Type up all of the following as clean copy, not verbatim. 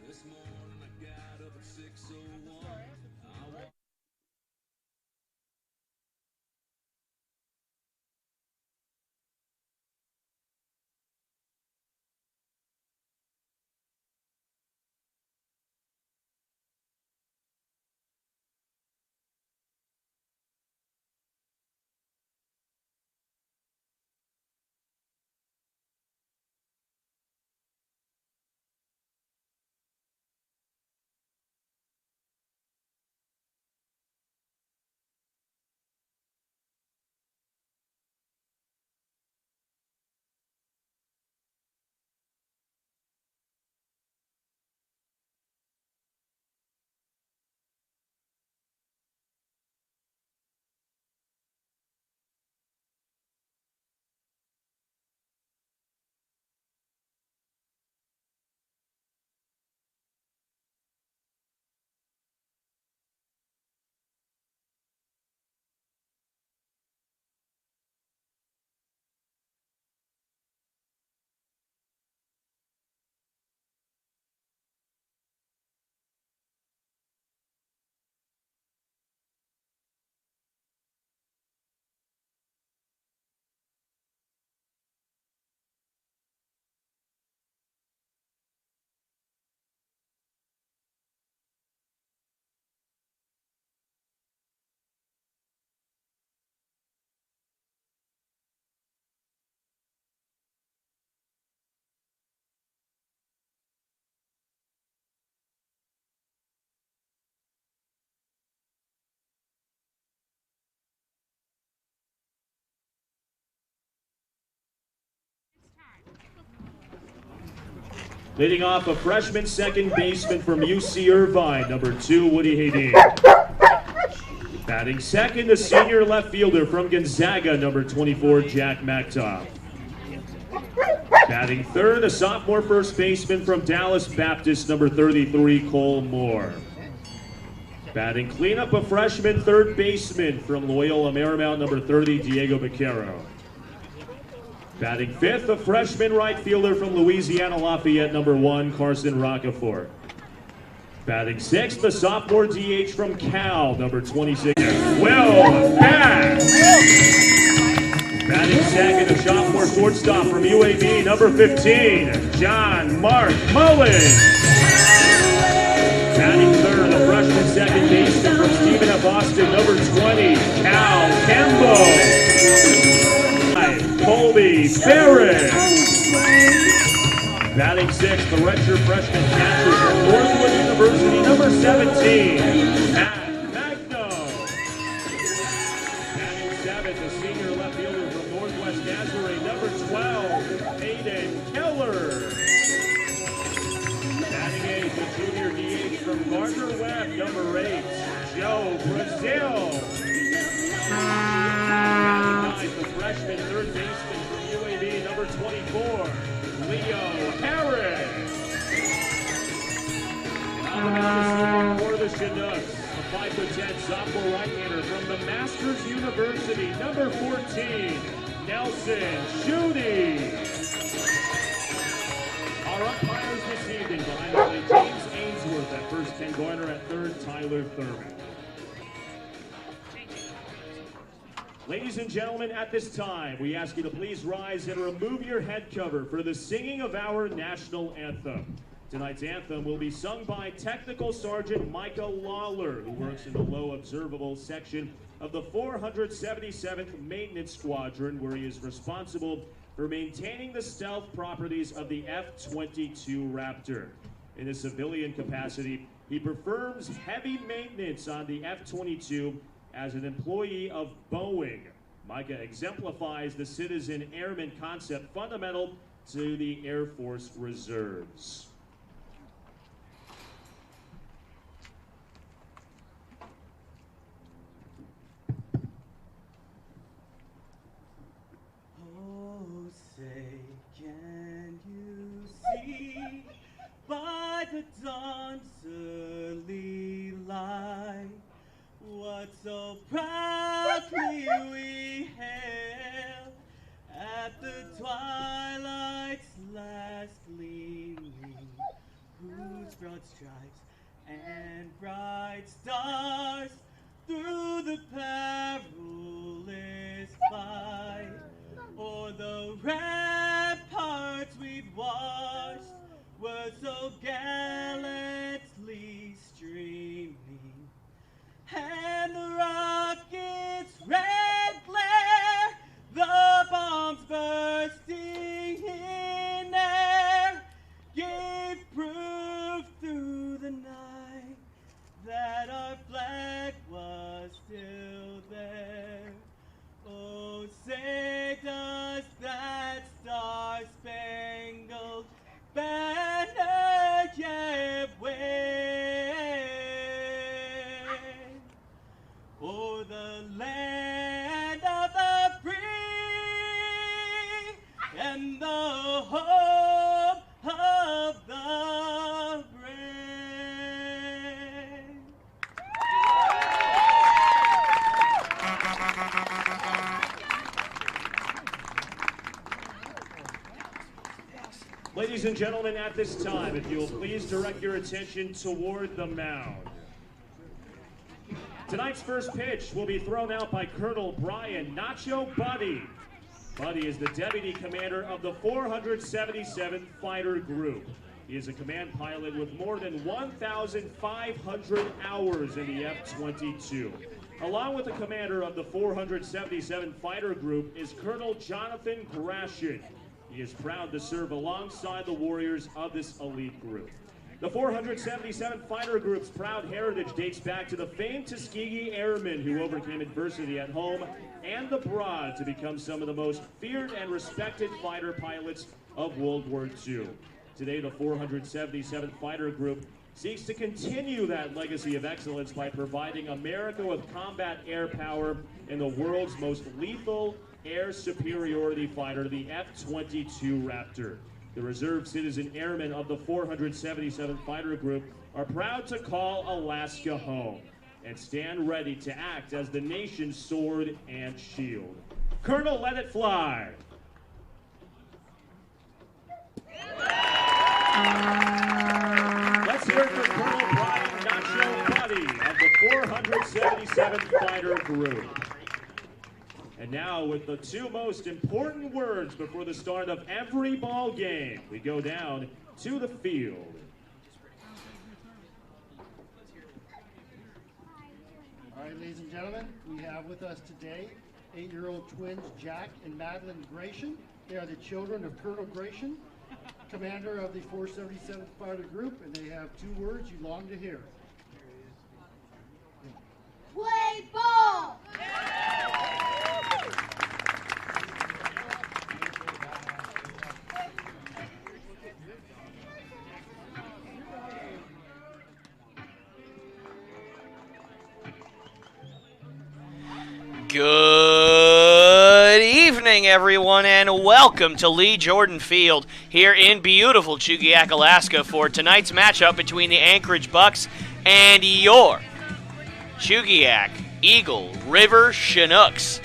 This morning I got up at 6:01. Leading off, a freshman second baseman from UC Irvine, number 2, Woody Hayden. Batting second, the senior left fielder from Gonzaga, number 24, Jack Mactoff. Batting third, a sophomore first baseman from Dallas Baptist, number 33, Cole Moore. Batting cleanup, a freshman third baseman from Loyola Marymount, number 30, Diego Becerro. Batting fifth, a freshman right fielder from Louisiana Lafayette, number 1, Carson Rockefeller. Batting sixth, the sophomore DH from Cal, number 26, Will Bass. Batting second, a sophomore shortstop from UAB, number 15, John Mark Mullins. Batting third, a freshman second baseman from Stephen F. Austin, number 20, Cal Campbell. Colby Ferris. Batting sixth, the redshirt freshman catcher from Northwood University, number 17, Matt Magno. Batting seventh, the senior left fielder from Northwest Nazarene, number 12, Aiden Keller. Batting eighth, the junior DH from Gardner Webb, number 8, Joe Brazil. Batting ninth, the freshman third baseman from UAB, number 24, Leo Harris. Now for the Chinooks, a 5'10" sophomore right-hander from the Masters University, number 14, Nelson Schutte. Our umpires this evening behind the plate, James Ainsworth at first, Ken Garner at third, Tyler Thurman. Ladies and gentlemen, at this time, we ask you to please rise and remove your head cover for the singing of our national anthem. Tonight's anthem will be sung by Technical Sergeant Micah Lawler, who works in the low observable section of the 477th Maintenance Squadron, where he is responsible for maintaining the stealth properties of the F-22 Raptor. In a civilian capacity, he performs heavy maintenance on the F-22 as an employee of Boeing. Micah exemplifies the citizen airman concept fundamental to the Air Force Reserves. Oh, say, can you see by the dawn's early light what so proudly we hailed at the twilight's last gleaming, whose broad stripes and bright stars through the perilous fight o'er the ramparts we'd watched were so gallantly streaming, and the rocket's red glare, the bombs bursting in air, gave proof through the night that our flag was still there. Oh, say does that star-spangled banner yet wave o'er the land of the free and the home of the brave. Ladies and gentlemen, at this time, if you will please direct your attention toward the mound. Tonight's first pitch will be thrown out by Colonel Brian Nacho Buddy. Buddy is the Deputy Commander of the 477th Fighter Group. He is a command pilot with more than 1,500 hours in the F-22. Along with the commander of the 477th Fighter Group is Colonel Jonathan Gratian. He is proud to serve alongside the warriors of this elite group. The 477th Fighter Group's proud heritage dates back to the famed Tuskegee Airmen who overcame adversity at home and abroad to become some of the most feared and respected fighter pilots of World War II. Today, the 477th Fighter Group seeks to continue that legacy of excellence by providing America with combat air power in the world's most lethal air superiority fighter, the F-22 Raptor. The reserve citizen airmen of the 477th Fighter Group are proud to call Alaska home and stand ready to act as the nation's sword and shield. Colonel, let it fly. Let's hear it for Colonel Brian Nacho Buddy of the 477th Fighter Group. And now, with the two most important words before the start of every ball game, we go down to the field. All right, ladies and gentlemen, we have with us today 8-year-old twins Jack and Madeline Gratian. They are the children of Colonel Gratian, commander of the 477th Fighter Group, and they have two words you long to hear. Play ball! Good evening, everyone, and welcome to Lee Jordan Field here in beautiful Chugiak, Alaska for tonight's matchup between the Anchorage Bucs and your Chugiak Eagle River Chinooks.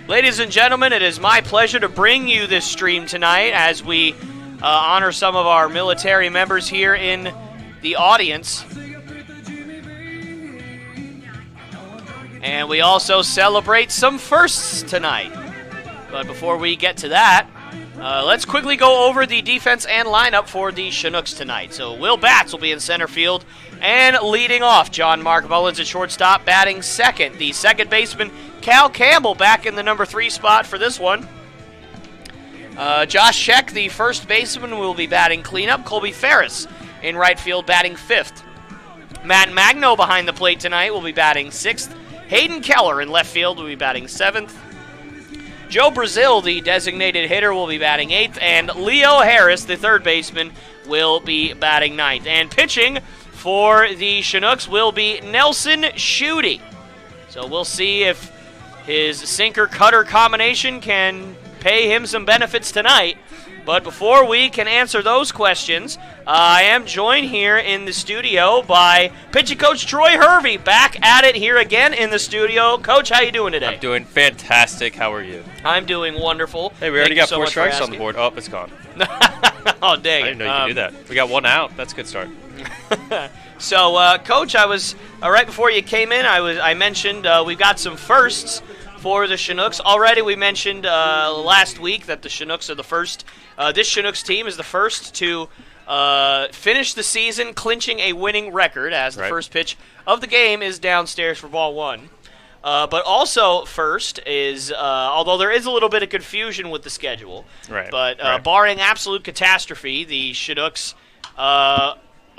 Ladies and gentlemen, it is my pleasure to bring you this stream tonight as we honor some of our military members here in the audience. And we also celebrate some firsts tonight. But before we get to that, let's quickly go over the defense and lineup for the Chinooks tonight. So Will Batts will be in center field. And leading off, John Mark Mullins at shortstop, batting second. The second baseman, Cal Campbell, back in the number 3 spot for this one. Josh Scheck, the first baseman, will be batting cleanup. Colby Ferris in right field, batting 5th. Matt Magno behind the plate tonight will be batting 6th. Hayden Keller in left field will be batting 7th. Joe Brazil, the designated hitter, will be batting 8th. And Leo Harris, the third baseman, will be batting 9th. And pitching for the Chinooks will be Nelson Schutte. So we'll see if his sinker-cutter combination can pay him some benefits tonight. But before we can answer those questions, I am joined here in the studio by pitching coach Troy Hervey, back at it here again in the studio. Coach, how you doing today? I'm doing fantastic. How are you? I'm doing wonderful. Hey, we already got 4 strikes on the board. Oh, it's gone. Oh, dang I didn't know you could do that. We got 1 out. That's a good start. So, Coach, I was right before you came in. I mentioned we've got some firsts for the Chinooks. Already, we mentioned last week that the Chinooks are the first. This Chinooks team is the first to finish the season clinching a winning record, as the first pitch of the game is downstairs for ball 1. But also first is, although there is a little bit of confusion with the schedule, but barring absolute catastrophe, the Chinooks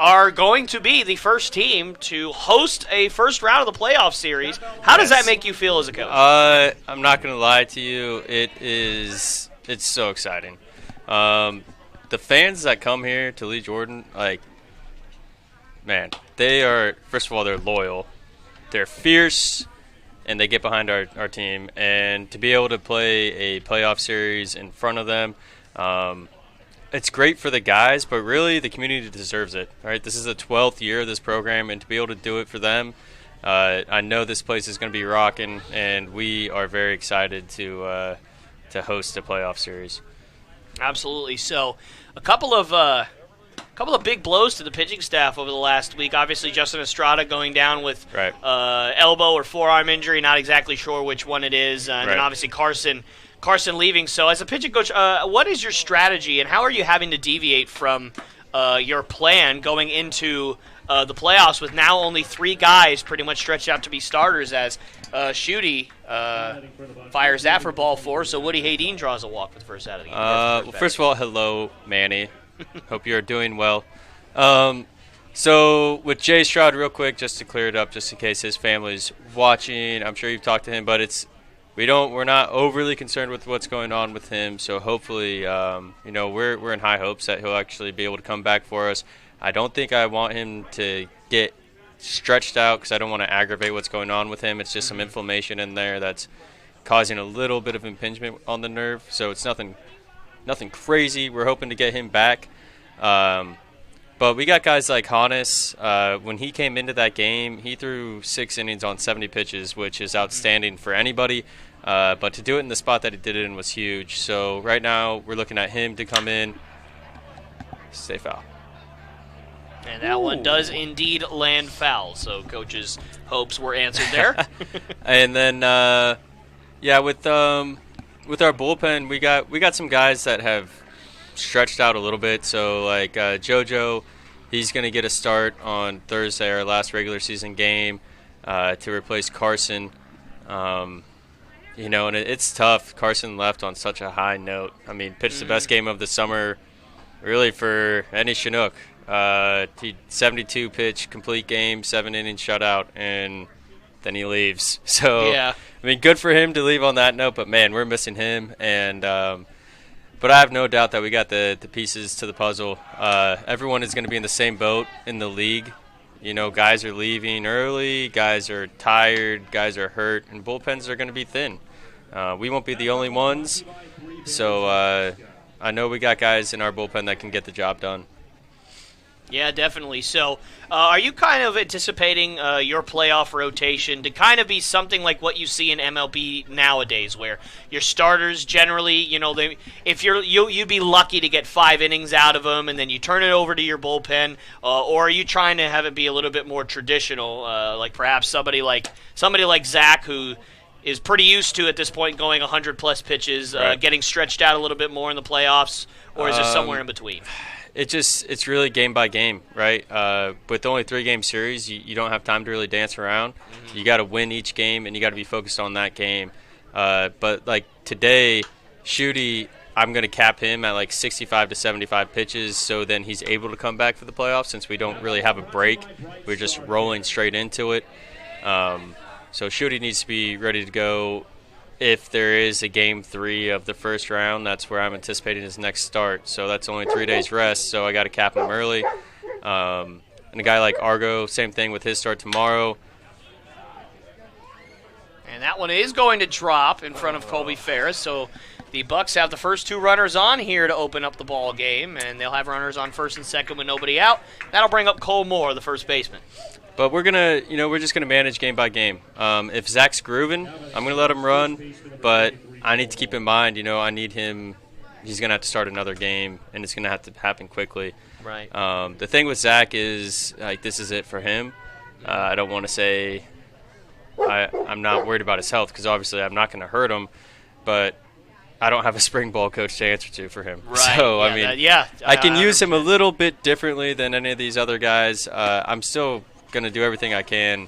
are going to be the first team to host a first round of the playoff series. How does that make you feel as a coach? I'm not going to lie to you. It's so exciting. The fans that come here to Lee Jordan, man, they are, first of all, they're loyal. They're fierce, and they get behind our team. And to be able to play a playoff series in front of them, it's great for the guys, but really the community deserves it. Right? This is the 12th year of this program, and to be able to do it for them, I know this place is going to be rocking, and we are very excited to host a playoff series. Absolutely. So, a couple of big blows to the pitching staff over the last week. Obviously, Justin Estrada going down with elbow or forearm injury, not exactly sure which one it is, and then obviously Carson leaving. So as a pitching coach, what is your strategy, and how are you having to deviate from your plan going into the playoffs with now only 3 guys pretty much stretched out to be starters, as Schutte fires that for ball 4, so Woody Hayden draws a walk for the first out of the game. Well, first of all, hello, Manny. Hope you're doing well. So with Jay Stroud, real quick, just to clear it up, just in case his family's watching, I'm sure you've talked to him, but we're not overly concerned with what's going on with him. So hopefully, we're in high hopes that he'll actually be able to come back for us. I don't think I want him to get stretched out because I don't want to aggravate what's going on with him. It's just some inflammation in there that's causing a little bit of impingement on the nerve. So it's nothing crazy. We're hoping to get him back. But we got guys like Hannes. When he came into that game, he threw 6 innings on 70 pitches, which is outstanding for anybody. But to do it in the spot that he did it in was huge. So right now we're looking at him to come in. Stay foul. And that one does indeed land foul. So coach's hopes were answered there. And then, with our bullpen, we got some guys that have stretched out a little bit. So like JoJo, he's going to get a start on Thursday, our last regular season game, to replace Carson. And it's tough. Carson left on such a high note. I mean, pitched the best game of the summer, really, for any Chinook. 72 pitch, complete game, 7 innings shutout, and then he leaves. So, I mean, good for him to leave on that note, but man, we're missing him. And but I have no doubt that we got the pieces to the puzzle. Everyone is going to be in the same boat in the league. Guys are leaving early, guys are tired, guys are hurt, and bullpens are going to be thin. We won't be the only ones. So I know we got guys in our bullpen that can get the job done. Yeah, definitely. So, are you kind of anticipating your playoff rotation to kind of be something like what you see in MLB nowadays, where your starters generally, you'd be lucky to get 5 innings out of them, and then you turn it over to your bullpen, or are you trying to have it be a little bit more traditional, like perhaps somebody like Zach, who is pretty used to at this point going 100+ pitches, Right. getting stretched out a little bit more in the playoffs, or is it somewhere in between? It's really game by game, right? With only 3-game series, you don't have time to really dance around. Mm-hmm. You got to win each game, and you got to be focused on that game. But like today, Shooty, I'm going to cap him at like 65 to 75 pitches, so then he's able to come back for the playoffs. Since we don't really have a break, we're just rolling straight into it. So Shooty needs to be ready to go. If there is a game 3 of the first round, that's where I'm anticipating his next start. So that's only 3 days rest, so I got to cap him early. And a guy like Argo, same thing with his start tomorrow. And that one is going to drop in front of Colby Ferris. So the Bucs have the first 2 runners on here to open up the ball game, and they'll have runners on first and second with nobody out. That'll bring up Cole Moore, the first baseman. But we're just gonna manage game by game. If Zach's grooving, I'm gonna let him run. But I need to keep in mind, I need him. He's gonna have to start another game, and it's gonna have to happen quickly. Right. The thing with Zach is like this is it for him. I don't want to say I'm not worried about his health because obviously I'm not gonna hurt him, but I don't have a spring ball coach to answer to for him. Right. So Yeah, I can use him a little bit differently than any of these other guys. I'm still going to do everything I can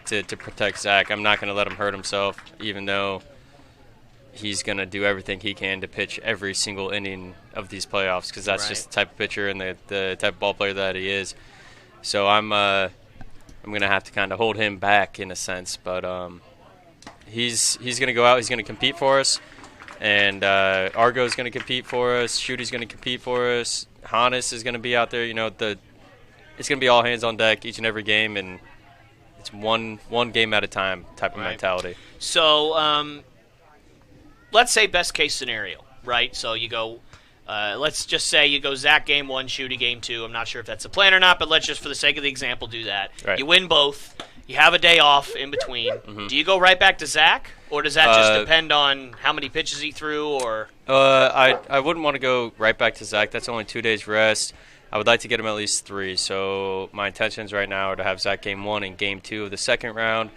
to protect Zach. I'm not going to let him hurt himself, even though he's going to do everything he can to pitch every single inning of these playoffs because that's just the type of pitcher and the type of ball player that he is. So I'm going to have to kind of hold him back in a sense, but he's going to go out. He's going to compete for us, and Argo's going to compete for us. Shooty's going to compete for us. Hannes is going to be out there. It's going to be all hands on deck each and every game, and it's one game at a time type of mentality. So let's say best case scenario, right? So you go, let's just say you go Zach game 1, Shooty game 2. I'm not sure if that's a plan or not, but let's just for the sake of the example do that. Right. You win both. You have a day off in between. Mm-hmm. Do you go right back to Zach, or does that just depend on how many pitches he threw? Or I wouldn't want to go right back to Zach. That's only 2 days rest. I would like to get him at least 3. So my intentions right now are to have Zach game 1 and game 2 of the second round,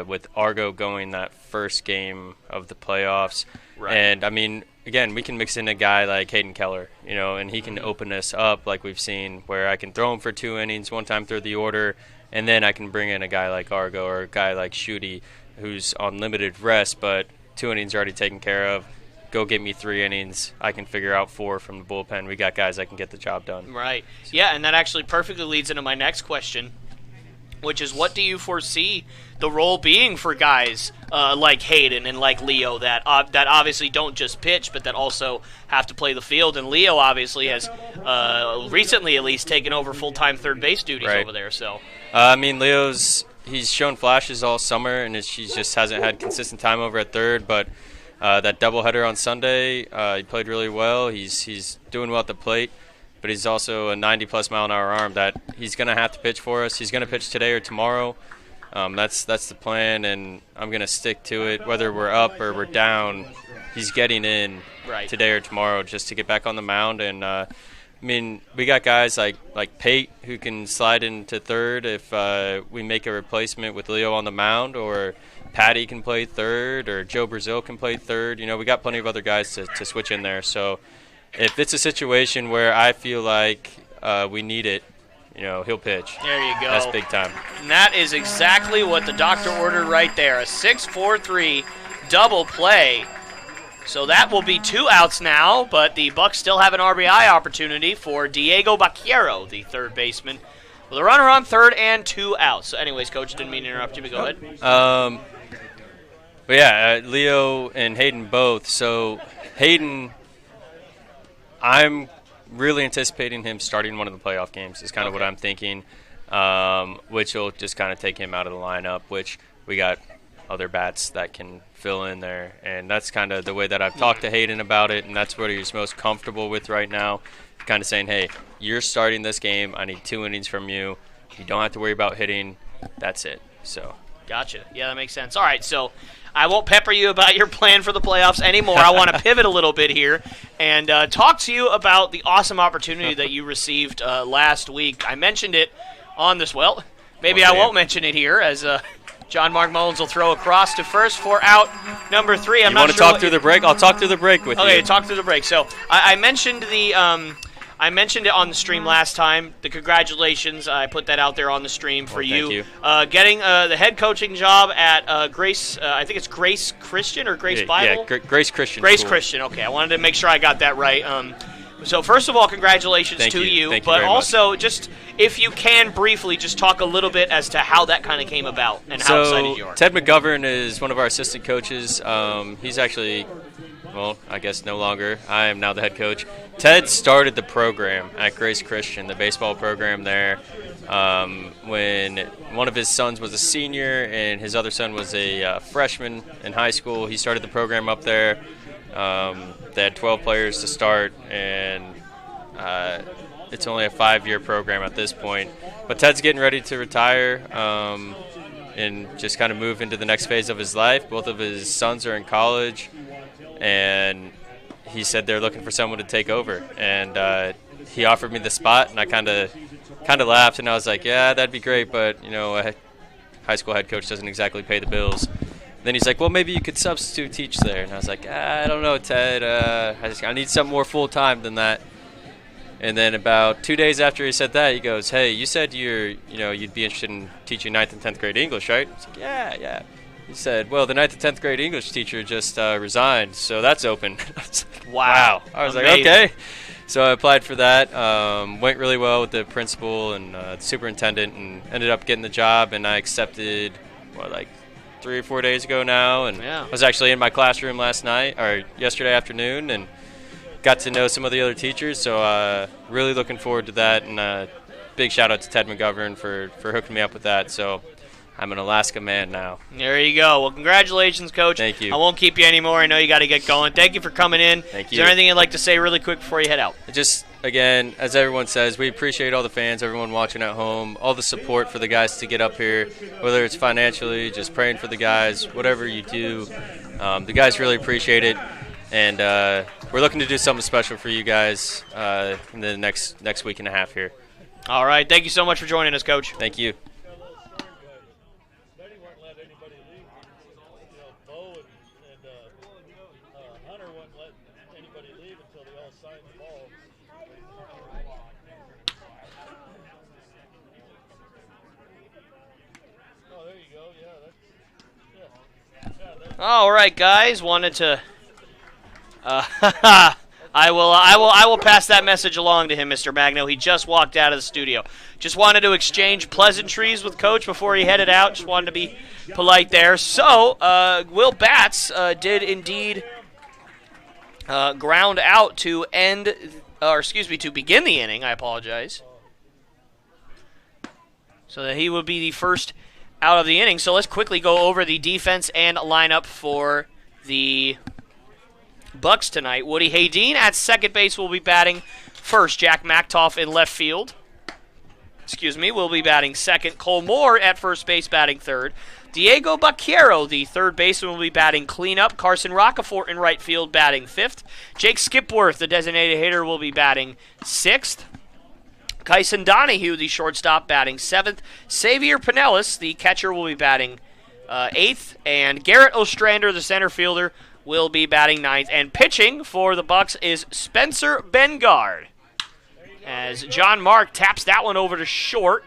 with Argo going that first game of the playoffs. Right. And, again, we can mix in a guy like Hayden Keller, and he can open us up like we've seen where I can throw him for 2 innings, one time through the order, and then I can bring in a guy like Argo or a guy like Shooty who's on limited rest, but 2 innings already taken care of. Go get me 3 innings. I can figure out 4 from the bullpen. We got guys that can get the job done. Right. Yeah, and that actually perfectly leads into my next question, which is what do you foresee the role being for guys like Hayden and like Leo that obviously don't just pitch but that also have to play the field? And Leo obviously has recently at least taken over full-time third base duties over there. So he's shown flashes all summer, and he just hasn't had consistent time over at third, but that doubleheader on Sunday, he played really well. He's doing well at the plate, but he's also a 90-plus mile-an-hour arm that he's going to have to pitch for us. He's going to pitch today or tomorrow. That's the plan, and I'm going to stick to it. Whether we're up or we're down, he's getting in today or tomorrow just to get back on the mound. And we got guys like Pate who can slide into third if we make a replacement with Leo on the mound, or Patty can play third, or Joe Brazil can play third. We got plenty of other guys to switch in there. So if it's a situation where I feel like we need it, he'll pitch. There you go. That's big time. And that is exactly what the doctor ordered right there, a 6-4-3 double play. So that will be 2 outs now, but the Bucs still have an RBI opportunity for Diego Baquero, the third baseman, with a runner on third and 2 outs. So anyways, Coach, didn't mean to interrupt you, but go ahead. But yeah, Leo and Hayden both. So Hayden, I'm really anticipating him starting one of the playoff games is kind of what I'm thinking, which will just kind of take him out of the lineup, which we got other bats that can fill in there. And that's kind of the way that I've talked to Hayden about it, and that's what he's most comfortable with right now. Kind of saying, hey, you're starting this game. I need 2 innings from you. You don't have to worry about hitting. That's it. So. Gotcha. Yeah, that makes sense. All right, so I won't pepper you about your plan for the playoffs anymore. I want to pivot a little bit here and talk to you about the awesome opportunity that you received last week. I mentioned it on this. Well, maybe I won't mention it here as John Mark Mullins will throw across to first for out number 3. I'm not sure. You want to talk through the break? I'll talk through the break with you. Okay, talk through the break. So I mentioned I mentioned it on the stream last time. The congratulations, I put that out there on the stream for you. Getting the head coaching job at Grace, I think it's Grace Christian or Grace Bible? Yeah, Grace Christian. Grace Christian, okay. I wanted to make sure I got that right. So first of all, congratulations to you. Thank you but very also, much. just if you can briefly just talk a little bit as to how that kind of came about and how excited you are. Ted McGovern is one of our assistant coaches. He's actually, well, I guess no longer. I am now the head coach. Ted started the program at Grace Christian, the baseball program there, when one of his sons was a senior and his other son was a freshman in high school. He started the program up there. They had 12 players to start, and it's only a 5-year program at this point. But Ted's getting ready to retire and just kind of move into the next phase of his life. Both of his sons are in college, and he said they're looking for someone to take over. And he offered me the spot, and I kind of laughed, and I was like, yeah, that'd be great, but, you know, a high school head coach doesn't exactly pay the bills. Then he's like, well, maybe you could substitute teach there. And I was like, I don't know, Ted. I need something more full-time than that. And then about 2 days after he said that, he goes, hey, you said you'd be interested in teaching 9th and 10th grade English, right? I was like, yeah. He said, well, the 9th and 10th grade English teacher just resigned, so that's open. I was like, wow. I was Amazing. like, okay. So I applied for that. Went really well with the principal and the superintendent, and ended up getting the job. And I accepted, 3 or 4 days ago now. And I was actually in my classroom yesterday afternoon, and got to know some of the other teachers. So really looking forward to that. And big shout out to Ted McGovern for hooking me up with that. So I'm an Alaska man now. There you go. Well, congratulations, Coach. Thank you. I won't keep you anymore. I know you got to get going. Thank you for coming in. Thank you. Is there anything you'd like to say really quick before you head out? Just, again, as everyone says, we appreciate all the fans, everyone watching at home, all the support for the guys to get up here, whether it's financially, just praying for the guys, whatever you do. The guys really appreciate it. And we're looking to do something special for you guys in the next week and a half here. All right. Thank you so much for joining us, Coach. Thank you. All right, guys. Wanted to. I will pass that message along to him, Mr. Magno. He just walked out of the studio. Just wanted to exchange pleasantries with Coach before he headed out. Just wanted to be polite there. So, Will Batts did indeed ground out to begin the inning. I apologize. So that he would be the first out of the inning. So let's quickly go over the defense and lineup for the Bucs tonight. Woody Haydeen at second base will be batting first. Jack Mactoff in left field. Will be batting second. Cole Moore at first base batting third. Diego Baquero, the third baseman, will be batting cleanup. Carson Roccaforte in right field batting fifth. Jake Skipworth, the designated hitter, will be batting sixth. Kyson Donahue, the shortstop, batting seventh. Xavier Pinellas, the catcher, will be batting eighth. And Garrett Ostrander, the center fielder, will be batting ninth. And pitching for the Bucs is Spencer Bengard. As John Mark taps that one over to short.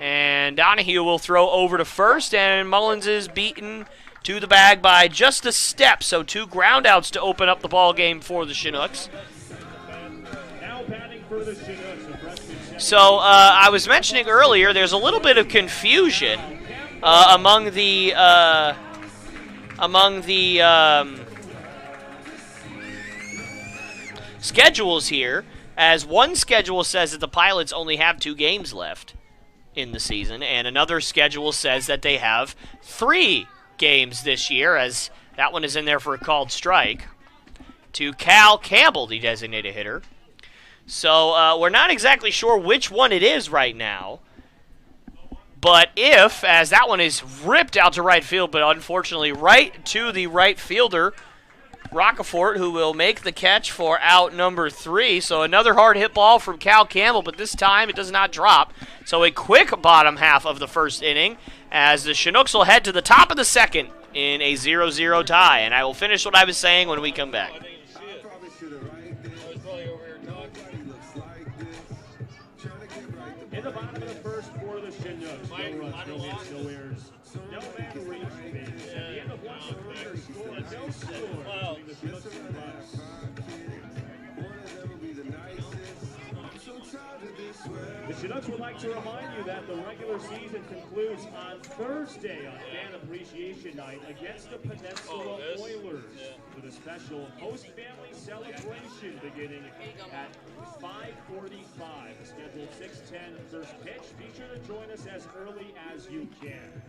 And Donahue will throw over to first. And Mullins is beaten to the bag by just a step. So 2 groundouts to open up the ball game for the Chinooks. So I was mentioning earlier, there's a little bit of confusion among the schedules here, as one schedule says that the Pilots only have 2 games left in the season, and another schedule says that they have 3 games this year, as that one is in there for a called strike, to Cal Campbell, the designated hitter. So we're not exactly sure which one it is right now. But if, as that one is ripped out to right field, but unfortunately right to the right fielder, Rockefort, who will make the catch for out number 3. So another hard hit ball from Cal Campbell, but this time it does not drop. So a quick bottom half of the first inning as the Chinooks will head to the top of the second in a 0-0 tie. And I will finish what I was saying when we come back. In the bottom of the first for the Chinooks, no runs, no hits, no errors, no man reach. At the end of one, the score, no score between the Chinooks and the Bucs. The Chinooks would like to remind you that the regular season concludes on Thursday on Fan Appreciation Night against the Peninsula Oilers with a special host family celebration beginning at 5:45. The scheduled 6:10 first pitch. Be sure to join us as early as you can.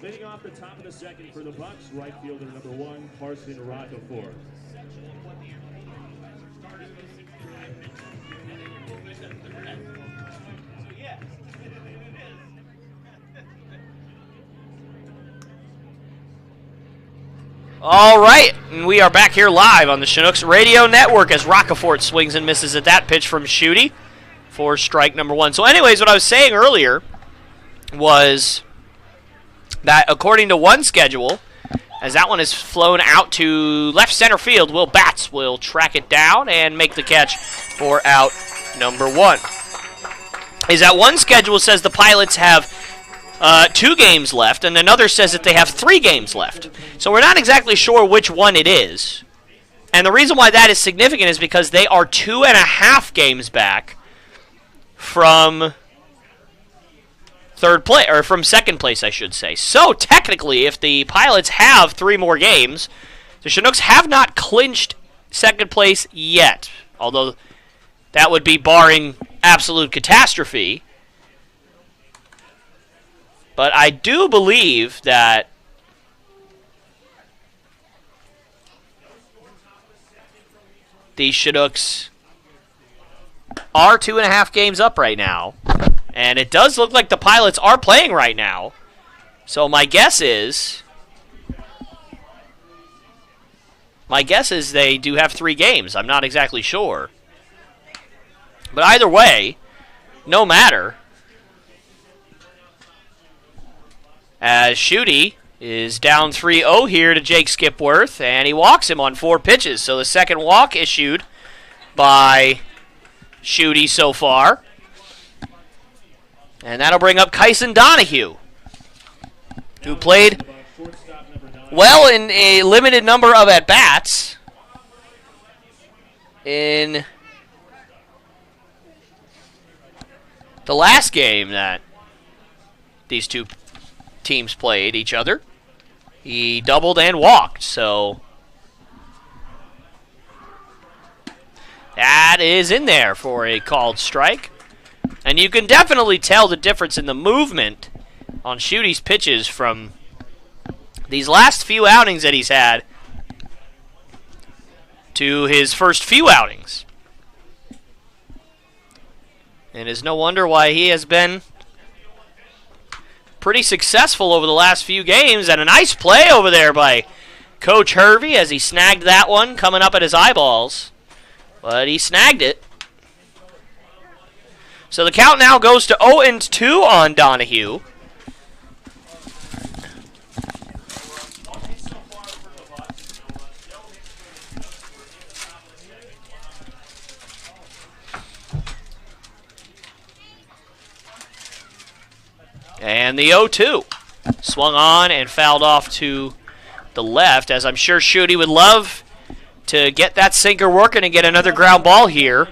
Leading off the top of the second for the Bucs, right fielder number 1, Carson Rockefort. All right, and we are back here live on the Chinooks Radio Network as Rockefort swings and misses at that pitch from Schutte for strike number 1. So anyways, what I was saying earlier was that according to one schedule, as that one is flown out to left center field, Will Batts will track it down and make the catch for out number 1. Is that one schedule says the Pilots have 2 games left, and another says that they have 3 games left. So we're not exactly sure which one it is. And the reason why that is significant is because they are 2.5 games back from third place, or from second place, I should say. So technically, if the Pilots have 3 more games, the Chinooks have not clinched second place yet. Although that would be barring absolute catastrophe. But I do believe that the Chinooks are 2.5 games up right now. And it does look like the Pilots are playing right now. So my guess is they do have 3 games. I'm not exactly sure. But either way, no matter, as Schutte is down 3-0 here to Jake Skipworth, and he walks him on 4 pitches. So the second walk issued by Schutte so far. And that'll bring up Kyson Donahue, who played well in a limited number of at-bats in the last game that these two teams played each other. He doubled and walked, so that is in there for a called strike. And you can definitely tell the difference in the movement on Schutte's pitches from these last few outings that he's had to his first few outings. And it's no wonder why he has been pretty successful over the last few games. And a nice play over there by Coach Hervey as he snagged that one coming up at his eyeballs. But he snagged it. So the count now goes to 0-2 on Donahue. And the 0-2. Swung on and fouled off to the left, as I'm sure Shooty would love to get that sinker working and get another ground ball here.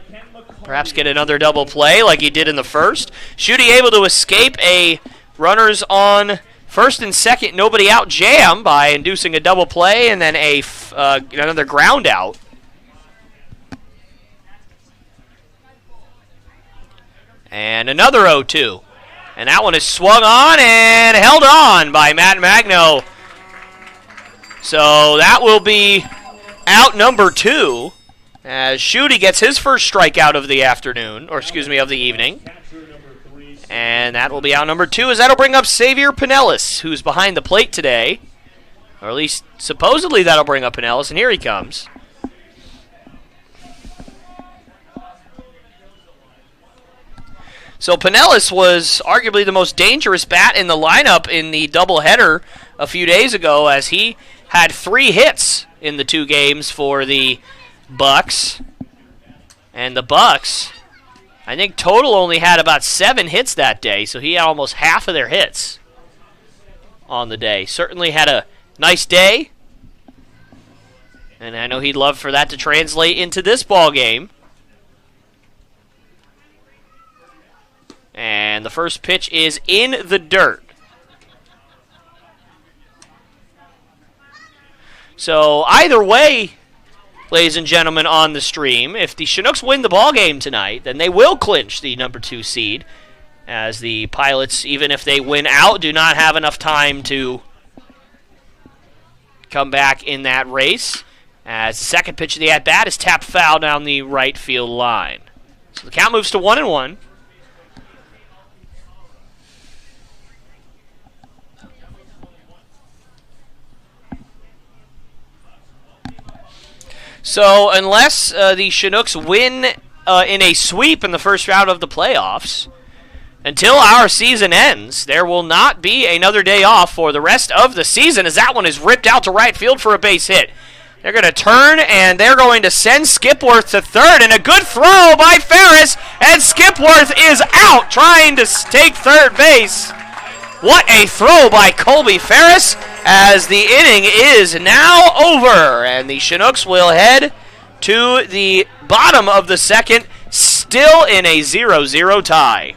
Perhaps get another double play like he did in the first. Shooty able to escape a runners on first and second, nobody out jam by inducing a double play and then another ground out. And another 0-2. And that one is swung on and held on by Matt Magno. So that will be out number 2 as Shooty gets his first strikeout of the afternoon, or excuse me, of the evening. And that will be out number 2 as that'll bring up Xavier Pinellas, who's behind the plate today. Or at least supposedly that'll bring up Pinellas, and here he comes. So Pinellas was arguably the most dangerous bat in the lineup in the doubleheader a few days ago, as he had 3 hits in the 2 games for the Bucs. And the Bucs, I think total only had about 7 hits that day, so he had almost half of their hits on the day. Certainly had a nice day, and I know he'd love for that to translate into this ball game. And the first pitch is in the dirt. So either way, ladies and gentlemen on the stream, if the Chinooks win the ball game tonight, then they will clinch the number 2 seed, as the Pilots, even if they win out, do not have enough time to come back in that race, as the second pitch of the at-bat is tapped foul down the right field line. So the count moves to 1-1. So unless the Chinooks win in a sweep in the first round of the playoffs, until our season ends, there will not be another day off for the rest of the season, as that one is ripped out to right field for a base hit. They're going to turn, and they're going to send Skipworth to third, and a good throw by Ferris, and Skipworth is out trying to take third base. What a throw by Colby Ferris, as the inning is now over, and the Chinooks will head to the bottom of the second, still in a 0-0 tie.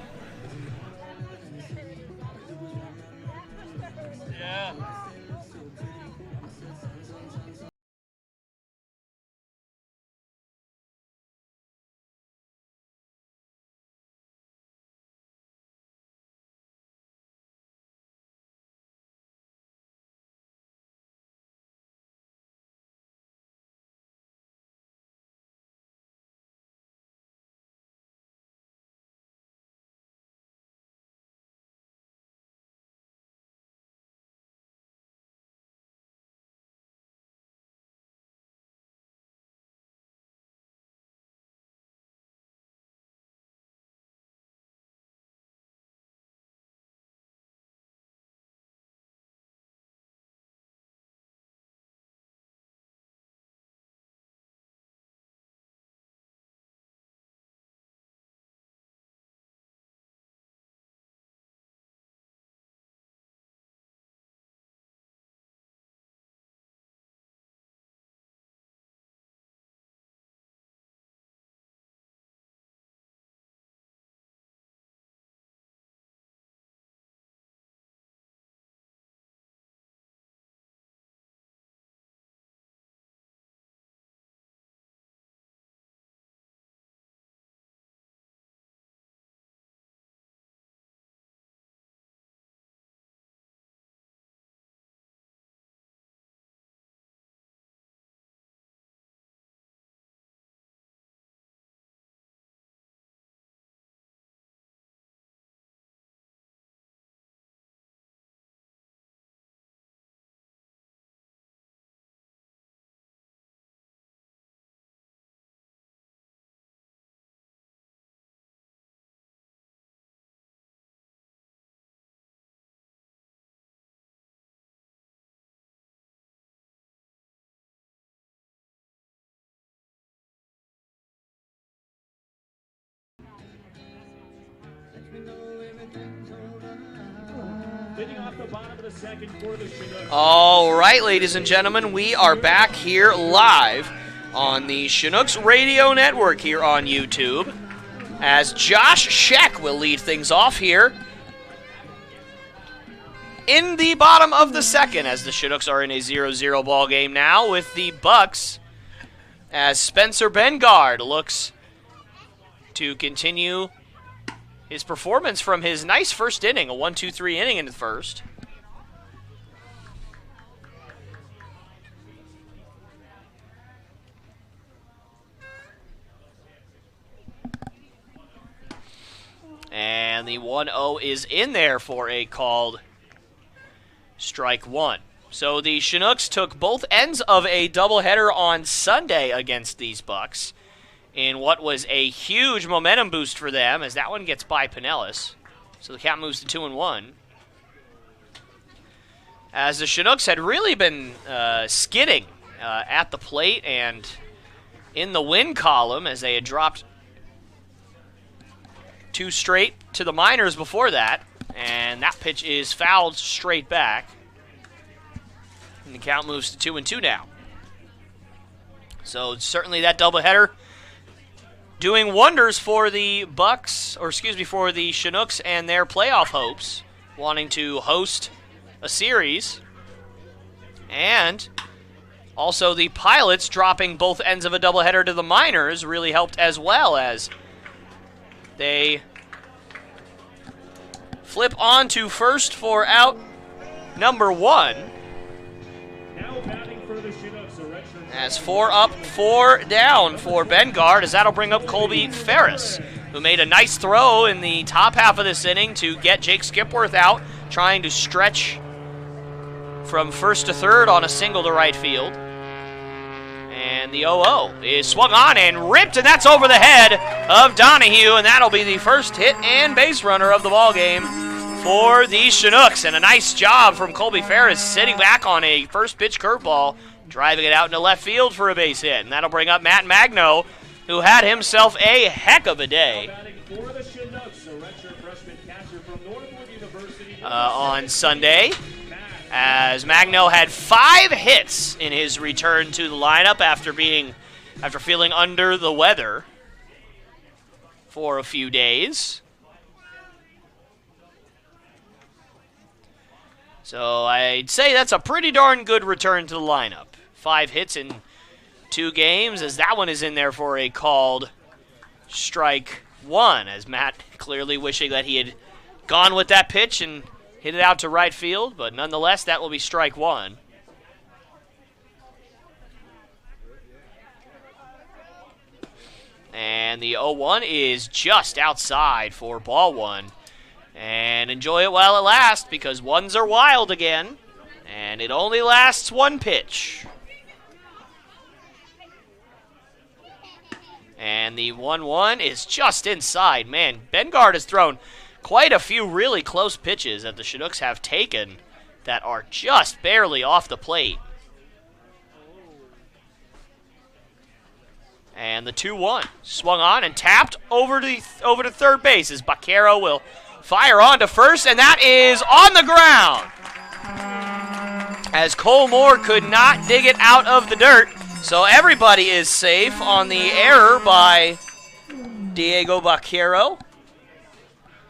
Leading off the bottom of the second for the Chinooks. All right, ladies and gentlemen, we are back here live on the Chinooks Radio Network here on YouTube, as Josh Scheck will lead things off here in the bottom of the second, as the Chinooks are in a 0-0 ball game now with the Bucs, as Spencer Bengard looks to continue his performance from his nice first inning, a 1-2-3 inning in the first. And the 1-0 is in there for a called strike one. So the Chinooks took both ends of a doubleheader on Sunday against these Bucs in what was a huge momentum boost for them, as that one gets by Pinellas. So the count moves to 2-1. As the Chinooks had really been skidding at the plate and in the win column, as they had dropped 2 straight to the minors before that, and that pitch is fouled straight back. And the count moves to 2-2 now. So certainly that doubleheader doing wonders for the Bucs, or excuse me, for the Chinooks and their playoff hopes, wanting to host a series. And also the Pilots dropping both ends of a doubleheader to the minors really helped as well, as they flip on to first for out number 1. Now batting for the Chinooks, a redshirt. As 4 up, 4 down for Bengard, as that'll bring up Colby Ferris, who made a nice throw in the top half of this inning to get Jake Skipworth out, trying to stretch from first to third on a single to right field. And the 0-0 is swung on and ripped, and that's over the head of Donahue, and that'll be the first hit and base runner of the ball game for the Chinooks. And a nice job from Colby Ferris, sitting back on a first pitch curveball, driving it out into left field for a base hit. And that'll bring up Matt Magno, who had himself a heck of a day Batting for the Chinooks, a redshirt freshman catcher from Northwood University. on Sunday, as Magno had 5 hits in his return to the lineup after feeling under the weather for a few days. So I'd say that's a pretty darn good return to the lineup. 5 hits in 2 games, as that one is in there for a called strike one, as Matt clearly wishing that he had gone with that pitch and hit it out to right field, but nonetheless, that will be strike one. And the 0-1 is just outside for ball one. And enjoy it while it lasts, because ones are wild again, and it only lasts 1 pitch. And the 1-1 is just inside. Man, Bengard has thrown quite a few really close pitches that the Chinooks have taken that are just barely off the plate. And the 2-1 swung on and tapped over to third base, as Baquero will fire on to first, and that is on the ground, as Cole Moore could not dig it out of the dirt. So everybody is safe on the error by Diego Baquero.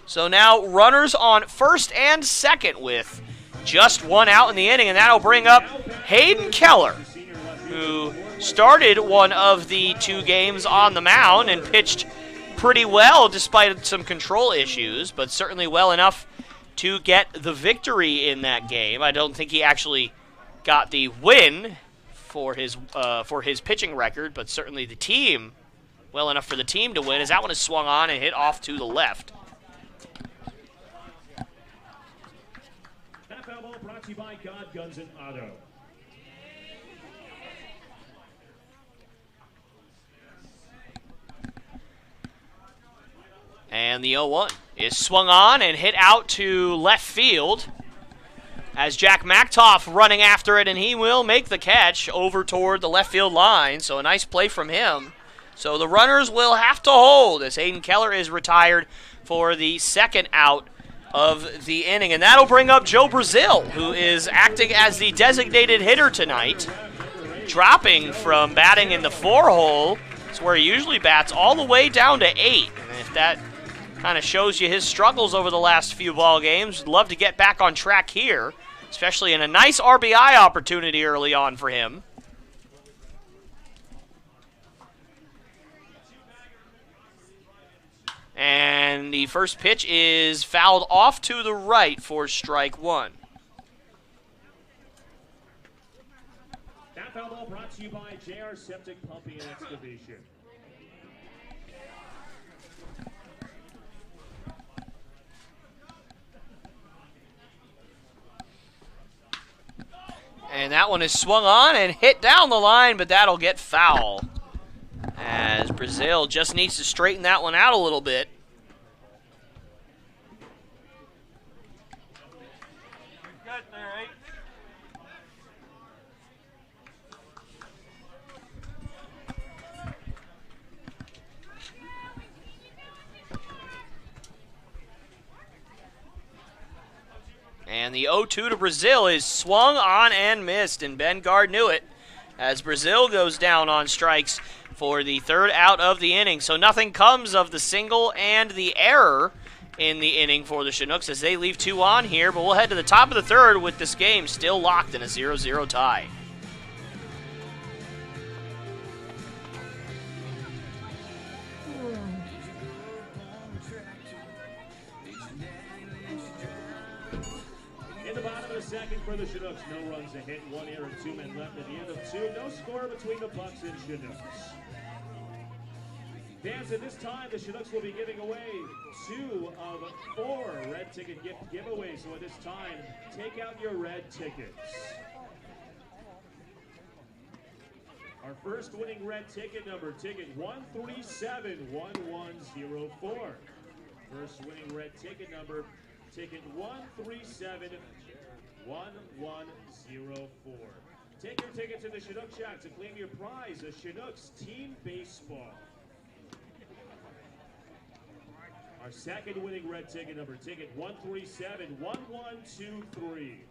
So now runners on first and second with just 1 out in the inning, and that'll bring up Hayden Keller, who started one of the 2 games on the mound and pitched pretty well despite some control issues, but certainly well enough to get the victory in that game. I don't think he actually got the win for his pitching record, but certainly the team, well enough for the team to win, as that one is swung on and hit off to the left. That foul ball brought to you by God Guns and Auto. And the 0-1 is swung on and hit out to left field, as Jack Mactoff running after it, and he will make the catch over toward the left field line. So a nice play from him. So the runners will have to hold, as Hayden Keller is retired for the second out of the inning. And that'll bring up Joe Brazil, who is acting as the designated hitter tonight, dropping from batting in the 4-hole. It's where he usually bats, all the way down to 8. And if that kind of shows you his struggles over the last few ball games, love to get back on track here, especially in a nice RBI opportunity early on for him. And the first pitch is fouled off to the right for strike 1. That foul ball brought to you by JR Septic Pumping and Excavation. And that one is swung on and hit down the line, but that'll get foul, as Brazil just needs to straighten that one out a little bit. And the 0-2 to Brazil is swung on and missed, and Ben Gard knew it, as Brazil goes down on strikes for the 3rd out of the inning. So nothing comes of the single and the error in the inning for the Chinooks as they leave 2 on here, but we'll head to the top of the 3rd with this game still locked in a 0-0 tie. In the bottom of the 2nd for the Chinooks, no runs, a hit, 1 error, and 2 men left at the end of 2. No score between the Bucs and Chinooks. Fans, at this time, the Chinooks will be giving away 2 of 4 red ticket gift giveaways. So at this time, take out your red tickets. Our first winning red ticket number, ticket 1371104. First winning red ticket number, ticket 1371104. Take your ticket to the Chinook Shack to claim your prize, a Chinooks team baseball. Our second winning red ticket number, ticket 1371123.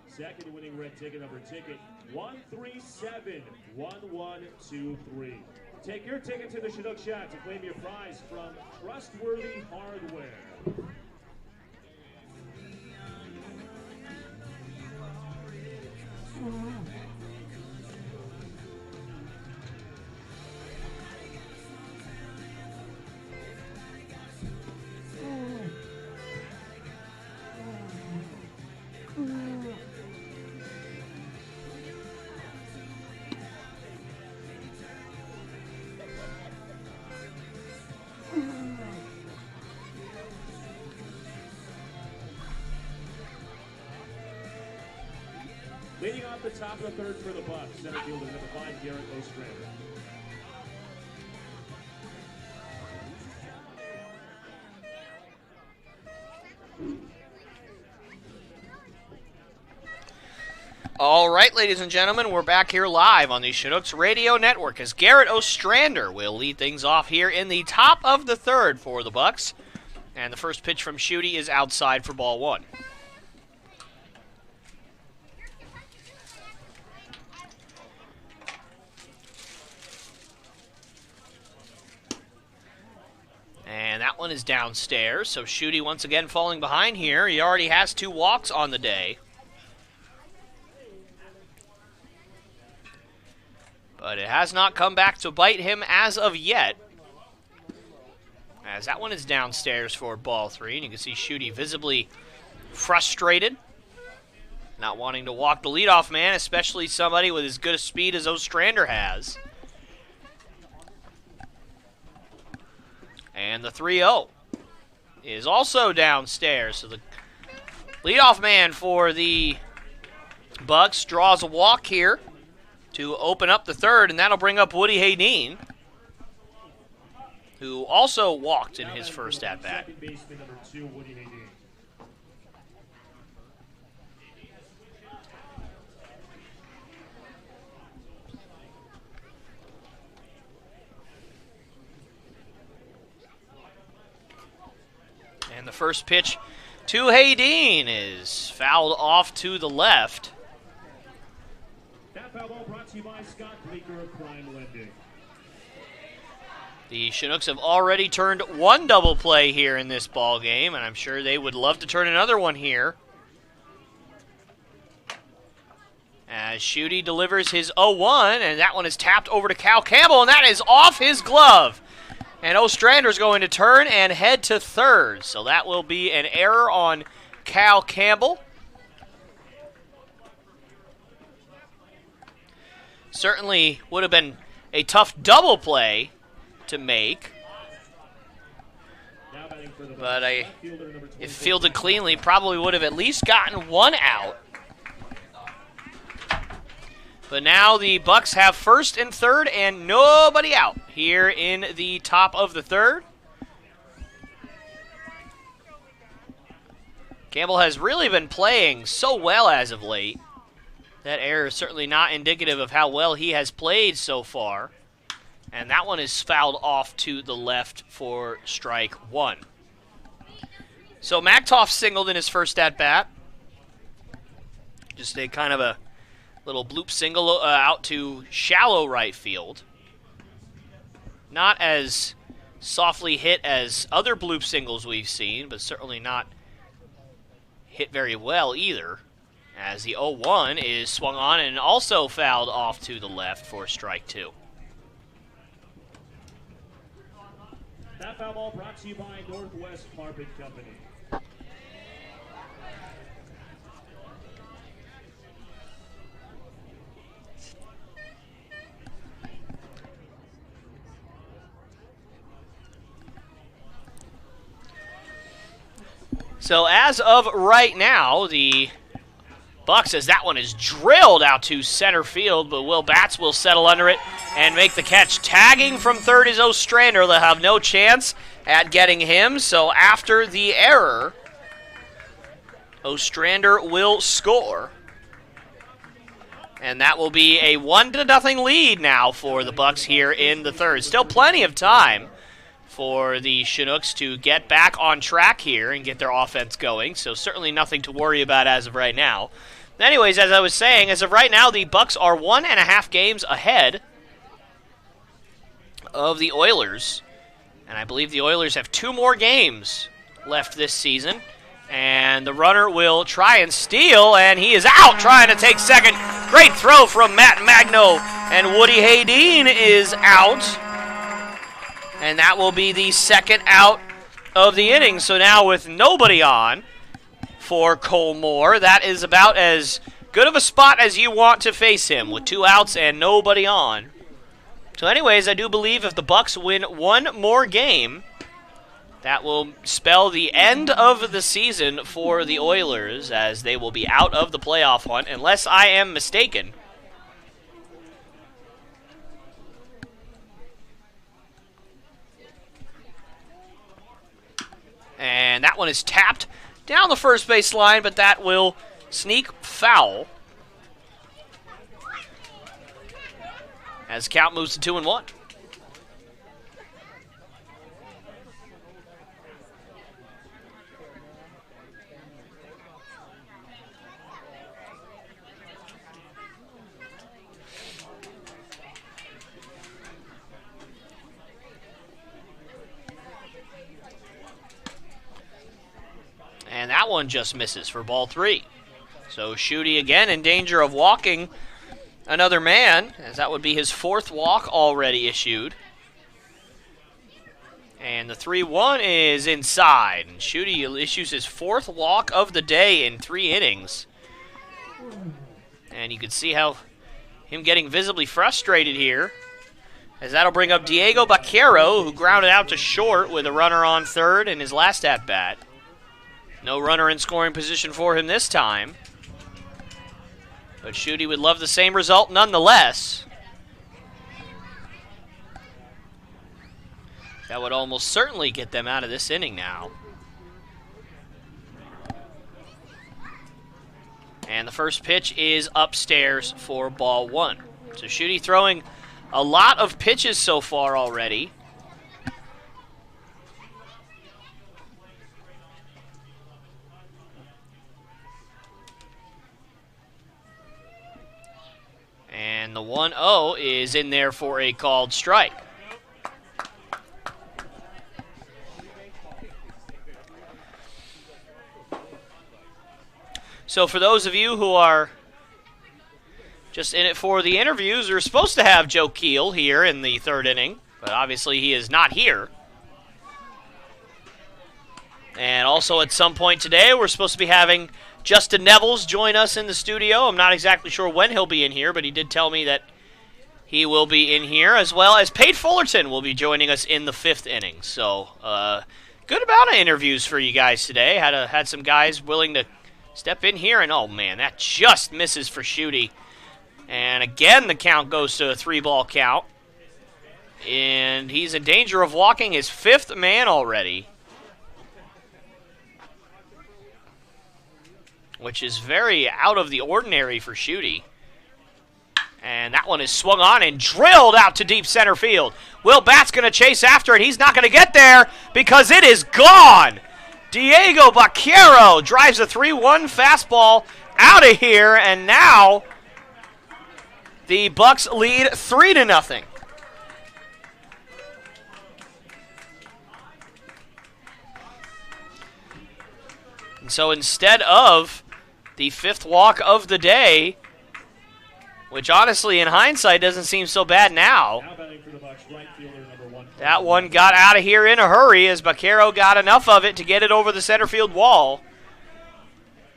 Second winning red ticket number, ticket 1371123. Take your ticket to the Chinook Shack to claim your prize from Trustworthy Hardware. Leading off the top of the 3rd for the Bucs, center fielder number 5, Garrett Ostrander. All right, ladies and gentlemen, we're back here live on the Chinooks Radio Network as Garrett Ostrander will lead things off here in the top of the 3rd for the Bucs. And the first pitch from Schutte is outside for ball 1. And that one is downstairs, so Schutte once again falling behind here. He already has 2 walks on the day. But it has not come back to bite him as of yet. As that one is downstairs for ball 3, and you can see Schutte visibly frustrated. Not wanting to walk the leadoff man, especially somebody with as good a speed as Ostrander has. And the 3-0 is also downstairs. So the leadoff man for the Bucs draws a walk here to open up the 3rd, and that'll bring up Woody Haydeen, who also walked in his first at-bat. Second baseman number 2, Woody Haydeen. And the first pitch to Hayden is fouled off to the left. That foul ball brought to you by Scott Bleeker of Prime Lending. The Chinooks have already turned one double play here in this ball game, and I'm sure they would love to turn another one here. As Schutte delivers his 0-1, and that one is tapped over to Cal Campbell, and that is off his glove. And Ostrander's going to turn and head to third. So that will be an error on Cal Campbell. Certainly would have been a tough double play to make. But if fielded cleanly, probably would have at least gotten one out. But now the Bucs have first and third and nobody out here in the top of the third. Campbell has really been playing so well as of late. That error is certainly not indicative of how well he has played so far. And that one is fouled off to the left for strike one. So Magtoff singled in his first at-bat. Just a kind of a little bloop single out to shallow right field. Not as softly hit as other bloop singles we've seen, but certainly not hit very well either. As the 0-1 is swung on and also fouled off to the left for strike two. That foul ball brought to you by Northwest Carpet Company. So as of right now, the Bucs, as that one is drilled out to center field, but Will Batts will settle under it and make the catch. Tagging from third is Ostrander. They'll have no chance at getting him. So after the error, Ostrander will score. And that will be a 1-0 lead now for the Bucs here in the third. Still plenty of time for the Chinooks to get back on track here and get their offense going. So certainly nothing to worry about as of right now. Anyways, as I was saying, as of right now, the Bucs are 1.5 games ahead of the Oilers. And I believe the Oilers have 2 more games left this season. And the runner will try and steal, and he is out trying to take second. Great throw from Matt Magno, and Woody Hayden is out. And that will be the second out of the inning. So now with nobody on for Cole Moore, that is about as good of a spot as you want to face him with 2 outs and nobody on. So anyways, I do believe if the Bucs win one more game, that will spell the end of the season for the Oilers, as they will be out of the playoff hunt, unless I am mistaken. And that one is tapped down the first base line, but that will sneak foul as the count moves to 2-1. And that one just misses for ball 3. So Schutte again in danger of walking another man, as that would be his 4th walk already issued. And the 3-1 is inside. And Schutte issues his 4th walk of the day in 3 innings. And you can see how him getting visibly frustrated here, as that'll bring up Diego Baquero, who grounded out to short with a runner on third in his last at-bat. No runner in scoring position for him this time. But Schutte would love the same result nonetheless. That would almost certainly get them out of this inning now. And the first pitch is upstairs for ball 1. So Schutte throwing a lot of pitches so far already. 1-0 is in there for a called strike. So for those of you who are just in it for the interviews, we're supposed to have Joe Kiel here in the third inning, but obviously he is not here. And also at some point today, we're supposed to be having Justin Nevells join us in the studio. I'm not exactly sure when he'll be in here, but he did tell me that he will be in here, as well as Pate Fullerton will be joining us in the fifth inning. So good amount of interviews for you guys today. Had some guys willing to step in here, and oh man, that just misses for Schutte. And again, the count goes to a 3-ball count. And he's in danger of walking his fifth man already, which is very out of the ordinary for Schutte. And that one is swung on and drilled out to deep center field. Will Bat's going to chase after it. He's not going to get there because it is gone. Diego Baquero drives a 3-1 fastball out of here, and now the Bucs lead 3-0. And so instead of the fifth walk of the day, which honestly in hindsight doesn't seem so bad now, that one got out of here in a hurry as Baquero got enough of it to get it over the center field wall.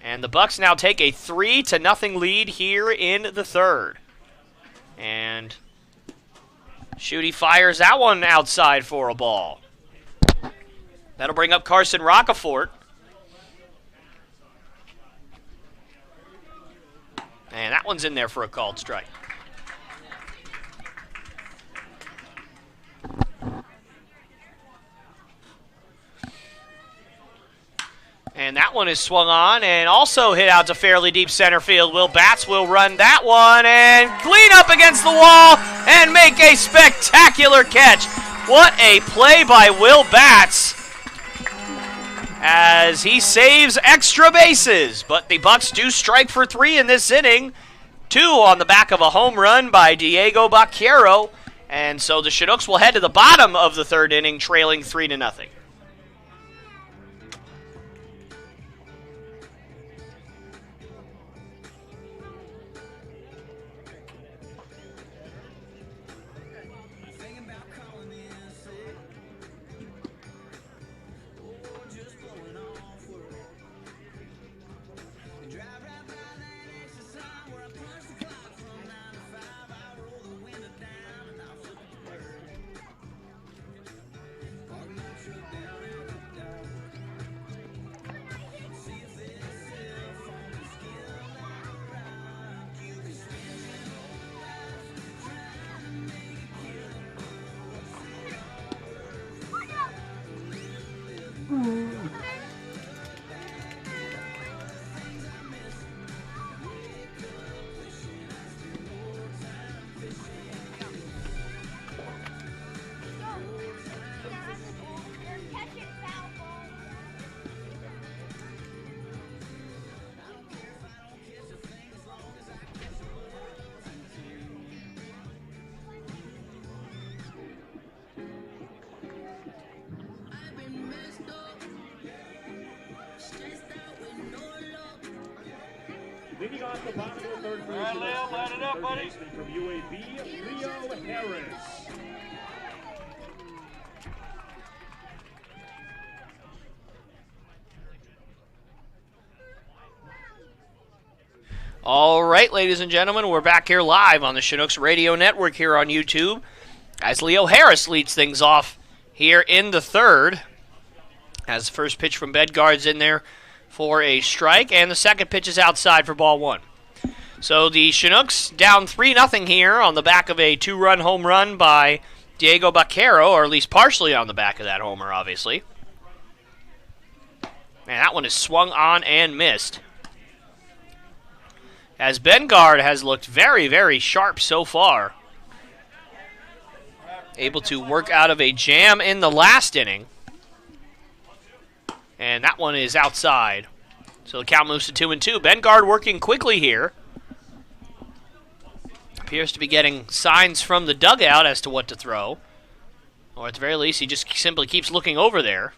And the Bucs now take a 3-0 lead here in the third. And Schutte fires that one outside for a ball. That'll bring up Carson Rocafort. And that one's in there for a called strike. And that one is swung on and also hit out to fairly deep center field. Will Bats will run that one and lean up against the wall and make a spectacular catch. What a play by Will Bats as he saves extra bases. But the Bucs do strike for 3 in this inning. 2 on the back of a home run by Diego Baquero. And so the Chinooks will head to the bottom of the third inning, trailing 3-0. Leading off the bottom of the third for All right, Leo, line it up, buddy. From UAB, Leo Harris. All right, ladies and gentlemen, we're back here live on the Chinooks Radio Network here on YouTube as Leo Harris leads things off here in the third. As the first pitch from Bedgard's in there for a strike, and the second pitch is outside for ball 1. So the Chinooks down 3-0 here on the back of a 2-run home run by Diego Baquero, or at least partially on the back of that homer, obviously. And that one is swung on and missed, as Bedgard has looked very, very sharp so far. Able to work out of a jam in the last inning. And that one is outside. So the count moves to 2-2. Bedgard working quickly here. appears to be getting signs from the dugout as to what to throw. Or at the very least, he just simply keeps looking over there.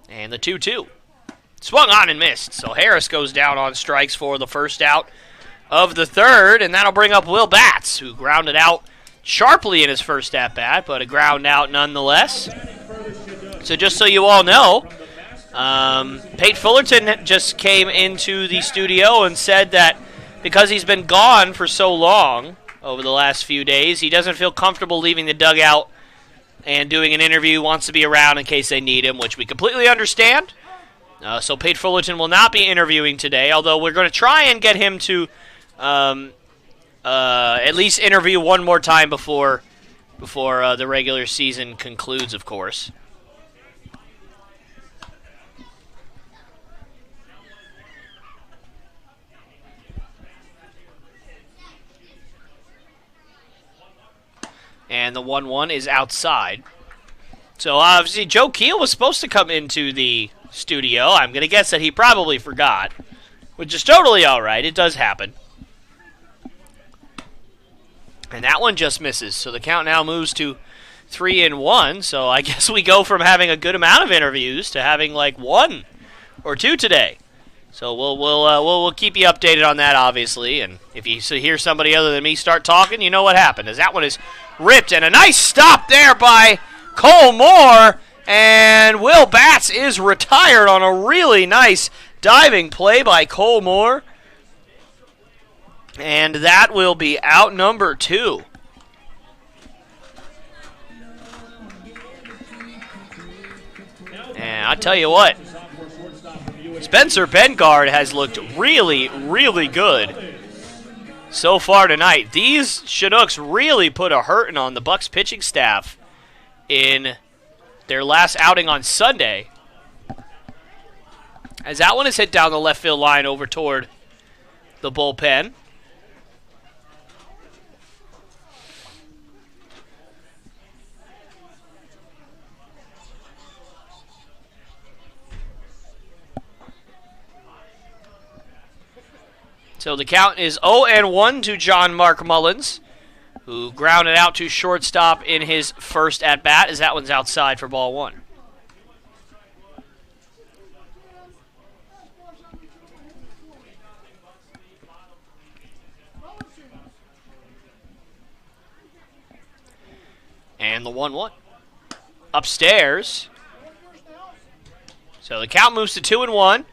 And the 2-2. Swung on and missed. So Harris goes down on strikes for the first out of the third. And that'll bring up Will Batts, who grounded out sharply in his first at-bat, but a ground out nonetheless. So just so you all know, Pate Fullerton just came into the studio and said that because he's been gone for so long over the last few days, he doesn't feel comfortable leaving the dugout and doing an interview, wants to be around in case they need him, which we completely understand. So Pate Fullerton will not be interviewing today, although we're going to try and get him to at least interview one more time before the regular season concludes, of course. And the 1-1 is outside. So obviously Joe Kiel was supposed to come into the studio. I'm going to guess that he probably forgot, which is totally all right. It does happen. And that one just misses. So the count now moves to 3-1. So I guess we go from having a good amount of interviews to having like 1 or 2 today. So we'll keep you updated on that, obviously. And if you hear somebody other than me start talking, you know what happened. As that one is ripped, and a nice stop there by Cole Moore. And Will Batts is retired on a really nice diving play by Cole Moore. And that will be out number 2. And I tell you what, Spencer Bengard has looked really, really good so far tonight. These Chinooks really put a hurting on the Bucs pitching staff in their last outing on Sunday. As that one is hit down the left field line over toward the bullpen. So the count is 0-1 to John Mark Mullins, who grounded out to shortstop in his first at-bat, as that one's outside for ball 1. And the 1-1. Upstairs. So the count moves to 2-1.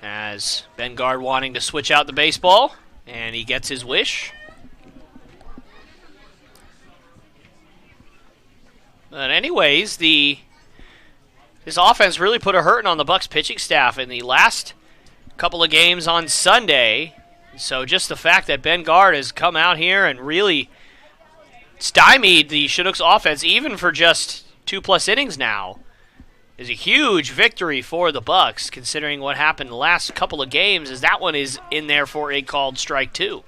As Bengard wanting to switch out the baseball, and he gets his wish. But anyways, this offense really put a hurting on the Bucs pitching staff in the last couple of games on Sunday. So just the fact that Bengard has come out here and really stymied the Chinooks offense, even for just 2+ innings now, is a huge victory for the Bucs, considering what happened the last couple of games, as that one is in there for a called strike 2.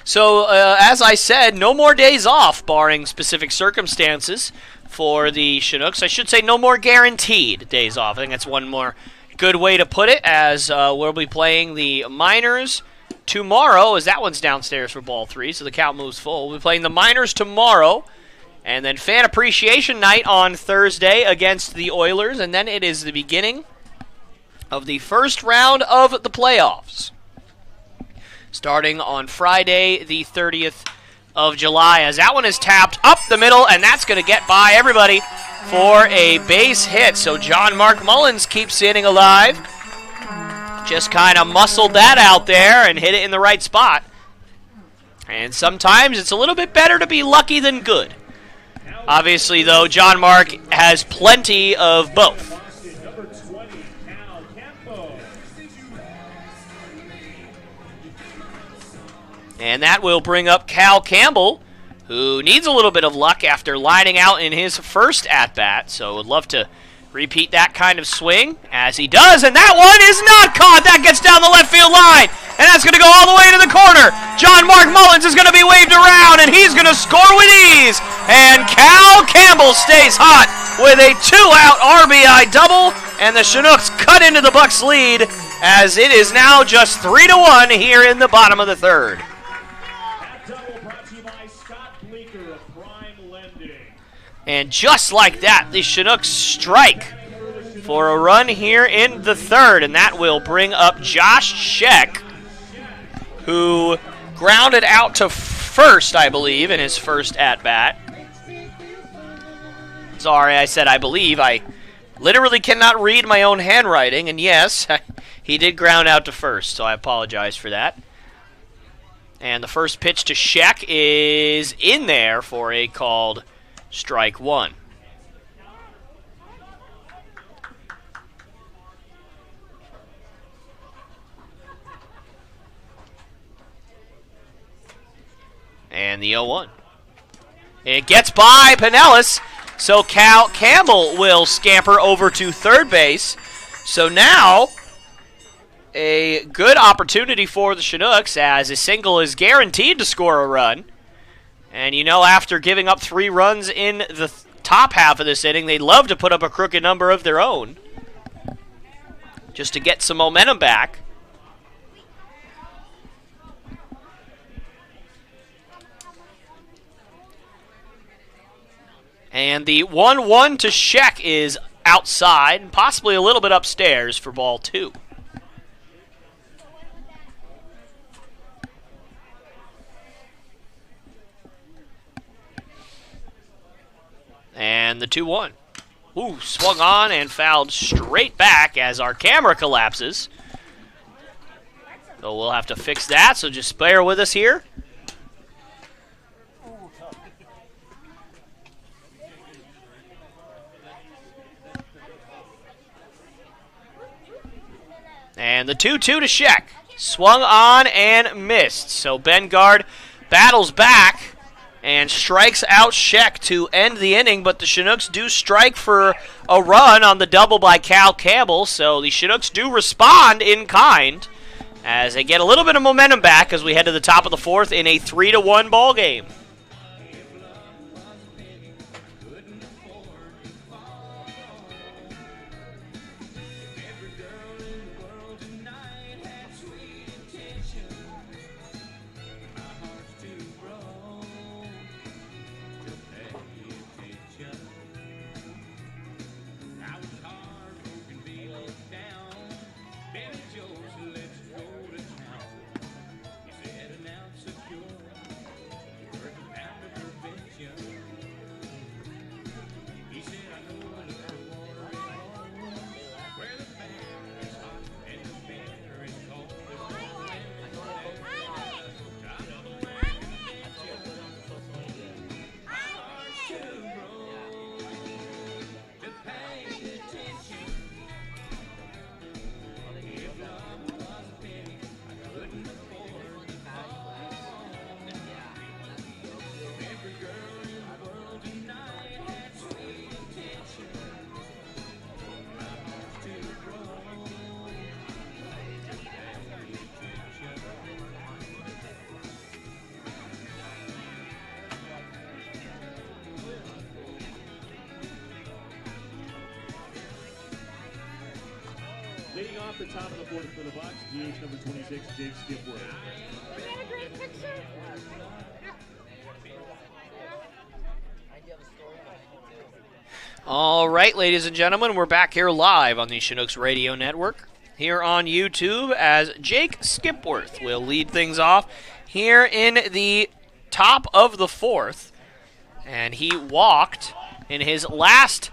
So, as I said, no more days off, barring specific circumstances for the Chinooks. I should say no more guaranteed days off. I think that's one more good way to put it, as we'll be playing the Miners tomorrow, as that one's downstairs for ball 3, so the count moves full. We'll be playing the Miners tomorrow. And then Fan Appreciation Night on Thursday against the Oilers. And then it is the beginning of the first round of the playoffs, starting on Friday, the 30th of July. As that one is tapped up the middle, and that's going to get by everybody for a base hit. So John Mark Mullins keeps sitting alive. Just kind of muscled that out there and hit it in the right spot. And sometimes it's a little bit better to be lucky than good. Obviously, though, John Mark has plenty of both. And that will bring up Cal Campbell, who needs a little bit of luck after lining out in his first at-bat. So would love to repeat that kind of swing, as he does, and that one is not caught. That gets down the left field line. and that's going to go all the way to the corner. John Mark Mullins is going to be waved around, and he's going to score with ease. And Cal Campbell stays hot with a 2-out RBI double, and the Chinooks cut into the Bucs lead as it is now just 3-1 here in the bottom of the third. That double brought to you by Scott Bleeker of Prime Lending. And just like that, the Chinooks strike for a run here in the third, and that will bring up Josh Scheck, who grounded out to first, I believe, in his first at-bat. Sorry, I said I believe. I literally cannot read my own handwriting, and yes, he did ground out to first, so I apologize for that. And the first pitch to Scheck is in there for a called strike one. And the 0-1. It gets by Pinellas, so Cal Campbell will scamper over to third base. So now, a good opportunity for the Chinooks, as a single is guaranteed to score a run. And you know, after giving up 3 runs in the top half of this inning, they'd love to put up a crooked number of their own, just to get some momentum back. And the 1-1 to Scheck is outside, and possibly a little bit upstairs for ball 2. And the 2-1. Ooh, swung on and fouled straight back as our camera collapses. So we'll have to fix that, so just bear with us here. And the 2-2 to Scheck. Swung on and missed. So Bengard battles back and strikes out Scheck to end the inning, but the Chinooks do strike for a run on the double by Cal Campbell, so the Chinooks do respond in kind as they get a little bit of momentum back as we head to the top of the fourth in a 3-1 ball game. Leading off the top of the fourth for the Bucs, DH number 26, Jake Skipworth. All right, ladies and gentlemen, we're back here live on the Chinooks Radio Network, here on YouTube, as Jake Skipworth will lead things off here in the top of the fourth. And he walked in his last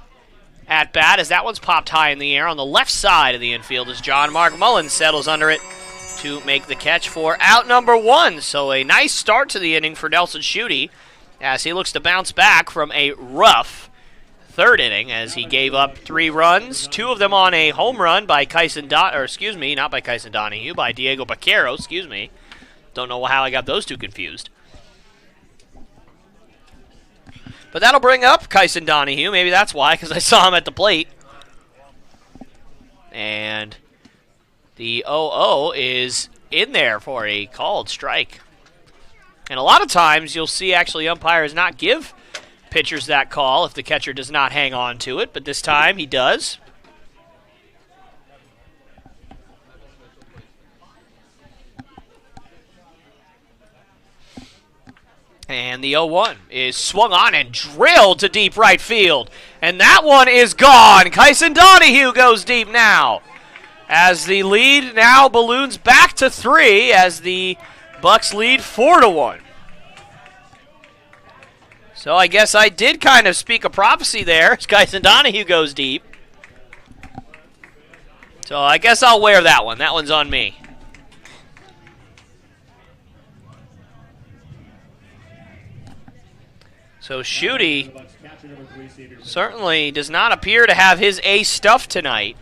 at-bat as that one's popped high in the air on the left side of the infield as John Mark Mullins settles under it to make the catch for out number 1. So a nice start to the inning for Nelson Schutte as he looks to bounce back from a rough third inning as he gave up 3 runs, 2 of them on a home run by by Diego Baquero, Don't know how I got those two confused. But that'll bring up Kyson Donahue. Maybe that's why, because I saw him at the plate. And the 0-0 is in there for a called strike. And a lot of times you'll see actually umpires not give pitchers that call if the catcher does not hang on to it, but this time he does. And the 0-1 is swung on and drilled to deep right field. And that one is gone. Kyson Donahue goes deep now, as the lead now balloons back to 3 as the Bucs lead 4-1. So I guess I did kind of speak a prophecy there as Kyson Donahue goes deep. So I guess I'll wear that one. That one's on me. So Schutte certainly does not appear to have his ace stuff tonight.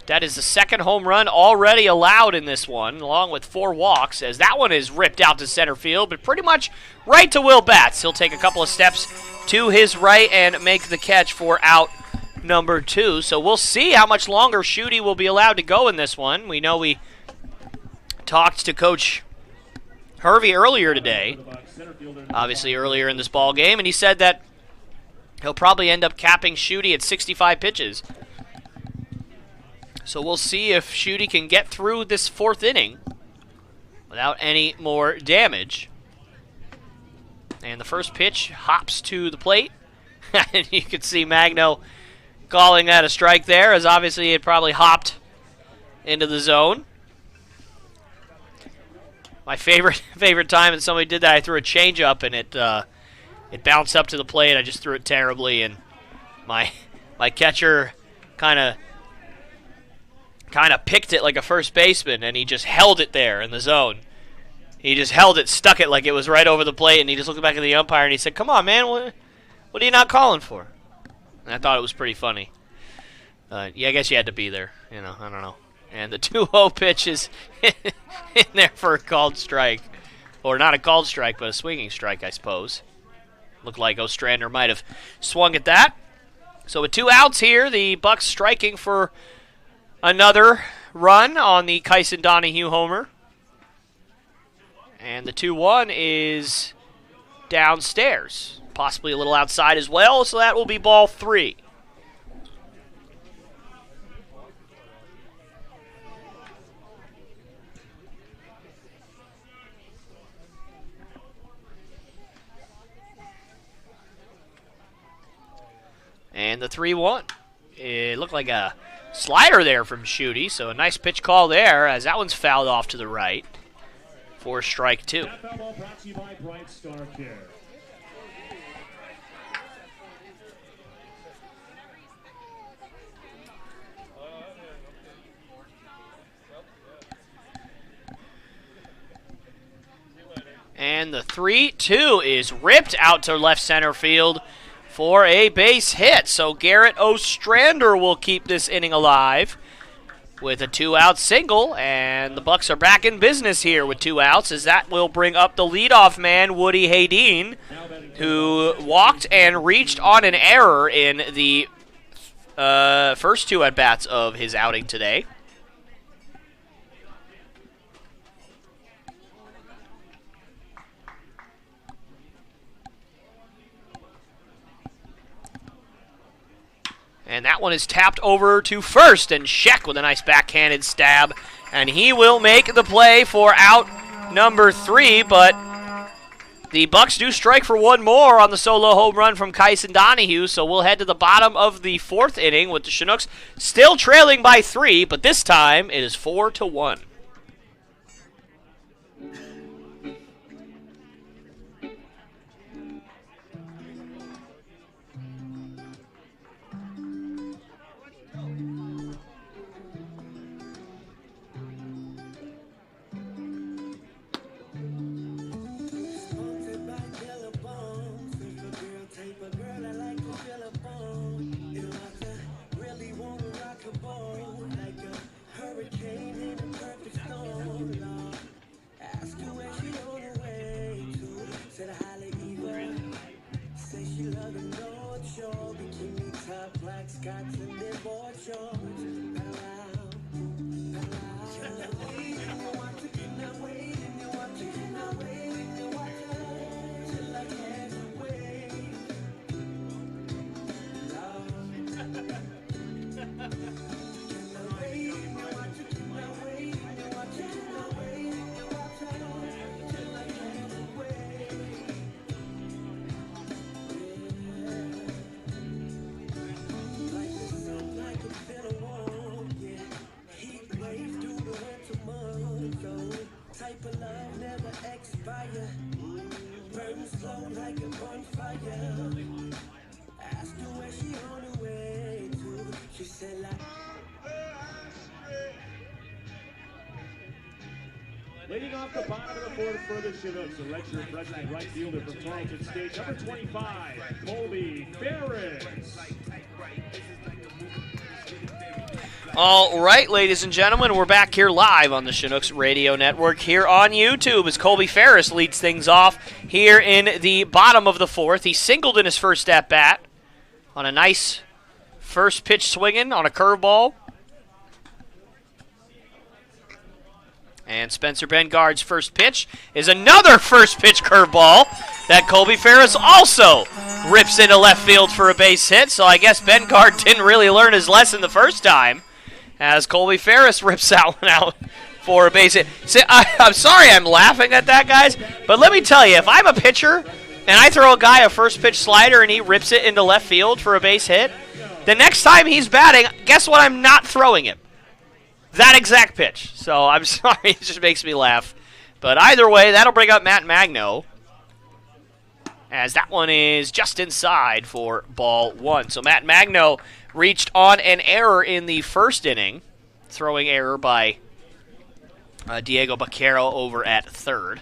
That is the second home run already allowed in this one, along with 4 walks, as that one is ripped out to center field, but pretty much right to Will Batts. He'll take a couple of steps to his right and make the catch for out number 2. So we'll see how much longer Schutte will be allowed to go in this one. We know we talked to Coach Hervey earlier today, obviously earlier in this ball game, and he said that he'll probably end up capping Schutte at 65 pitches. So we'll see if Schutte can get through this 4th inning without any more damage. And the first pitch hops to the plate. And you can see Magno calling that a strike there, as obviously it probably hopped into the zone. My favorite time that somebody did that, I threw a changeup and it bounced up to the plate. I just threw it terribly, and my catcher kind of picked it like a first baseman, and he just held it there in the zone. He just held it, stuck it like it was right over the plate, and he just looked back at the umpire and he said, "Come on, man, what are you not calling for?" And I thought it was pretty funny. Yeah, I guess you had to be there. You know, I don't know. And the 2-0 pitch is in there for a called strike. Or not a called strike, but a swinging strike, I suppose. Looked like Ostrander might have swung at that. So with 2 outs here, the Bucs striking for another run on the Kyson Donahue homer. And the 2-1 is downstairs. Possibly a little outside as well, so that will be ball 3. And the 3-1. It looked like a slider there from Schutte, so a nice pitch call there, as that one's fouled off to the right for strike 2. That foul ball brought to you by Bright Star Care. And the 3-2 is ripped out to left center field for a base hit. So Garrett Ostrander will keep this inning alive with a 2-out single, and the Bucs are back in business here with 2 outs, as that will bring up the leadoff man, Woody Hadeen, who walked and reached on an error in the first 2 at-bats of his outing today. And that one is tapped over to first, and Sheck with a nice backhanded stab. And he will make the play for out number 3, but the Bucs do strike for 1 more on the solo home run from Kyson Donahue, so we'll head to the bottom of the 4th inning with the Chinooks still trailing by 3, but this time it is 4-1. Leading off the bottom of the fourth for the Chinooks, a redshirt freshman right fielder from Tarleton State, number 25, Colby Ferris. All right, ladies and gentlemen, we're back here live on the Chinooks Radio Network here on YouTube as Colby Ferris leads things off here in the bottom of the fourth. He singled in his first at-bat on a nice first pitch swinging on a curveball. And Spencer Bengard's first pitch is another first pitch curveball that Colby Ferris also rips into left field for a base hit. So I guess Bengard didn't really learn his lesson the first time as Colby Ferris rips that one out for a base hit. See, I'm sorry I'm laughing at that, guys, but let me tell you, if I'm a pitcher and I throw a guy a first pitch slider and he rips it into left field for a base hit, the next time he's batting, guess what I'm not throwing him? That exact pitch. So I'm sorry, it just makes me laugh. But either way, that'll bring up Matt Magno, as that one is just inside for ball one. So Matt Magno reached on an error in the first inning, throwing error by Diego Baquero over at third.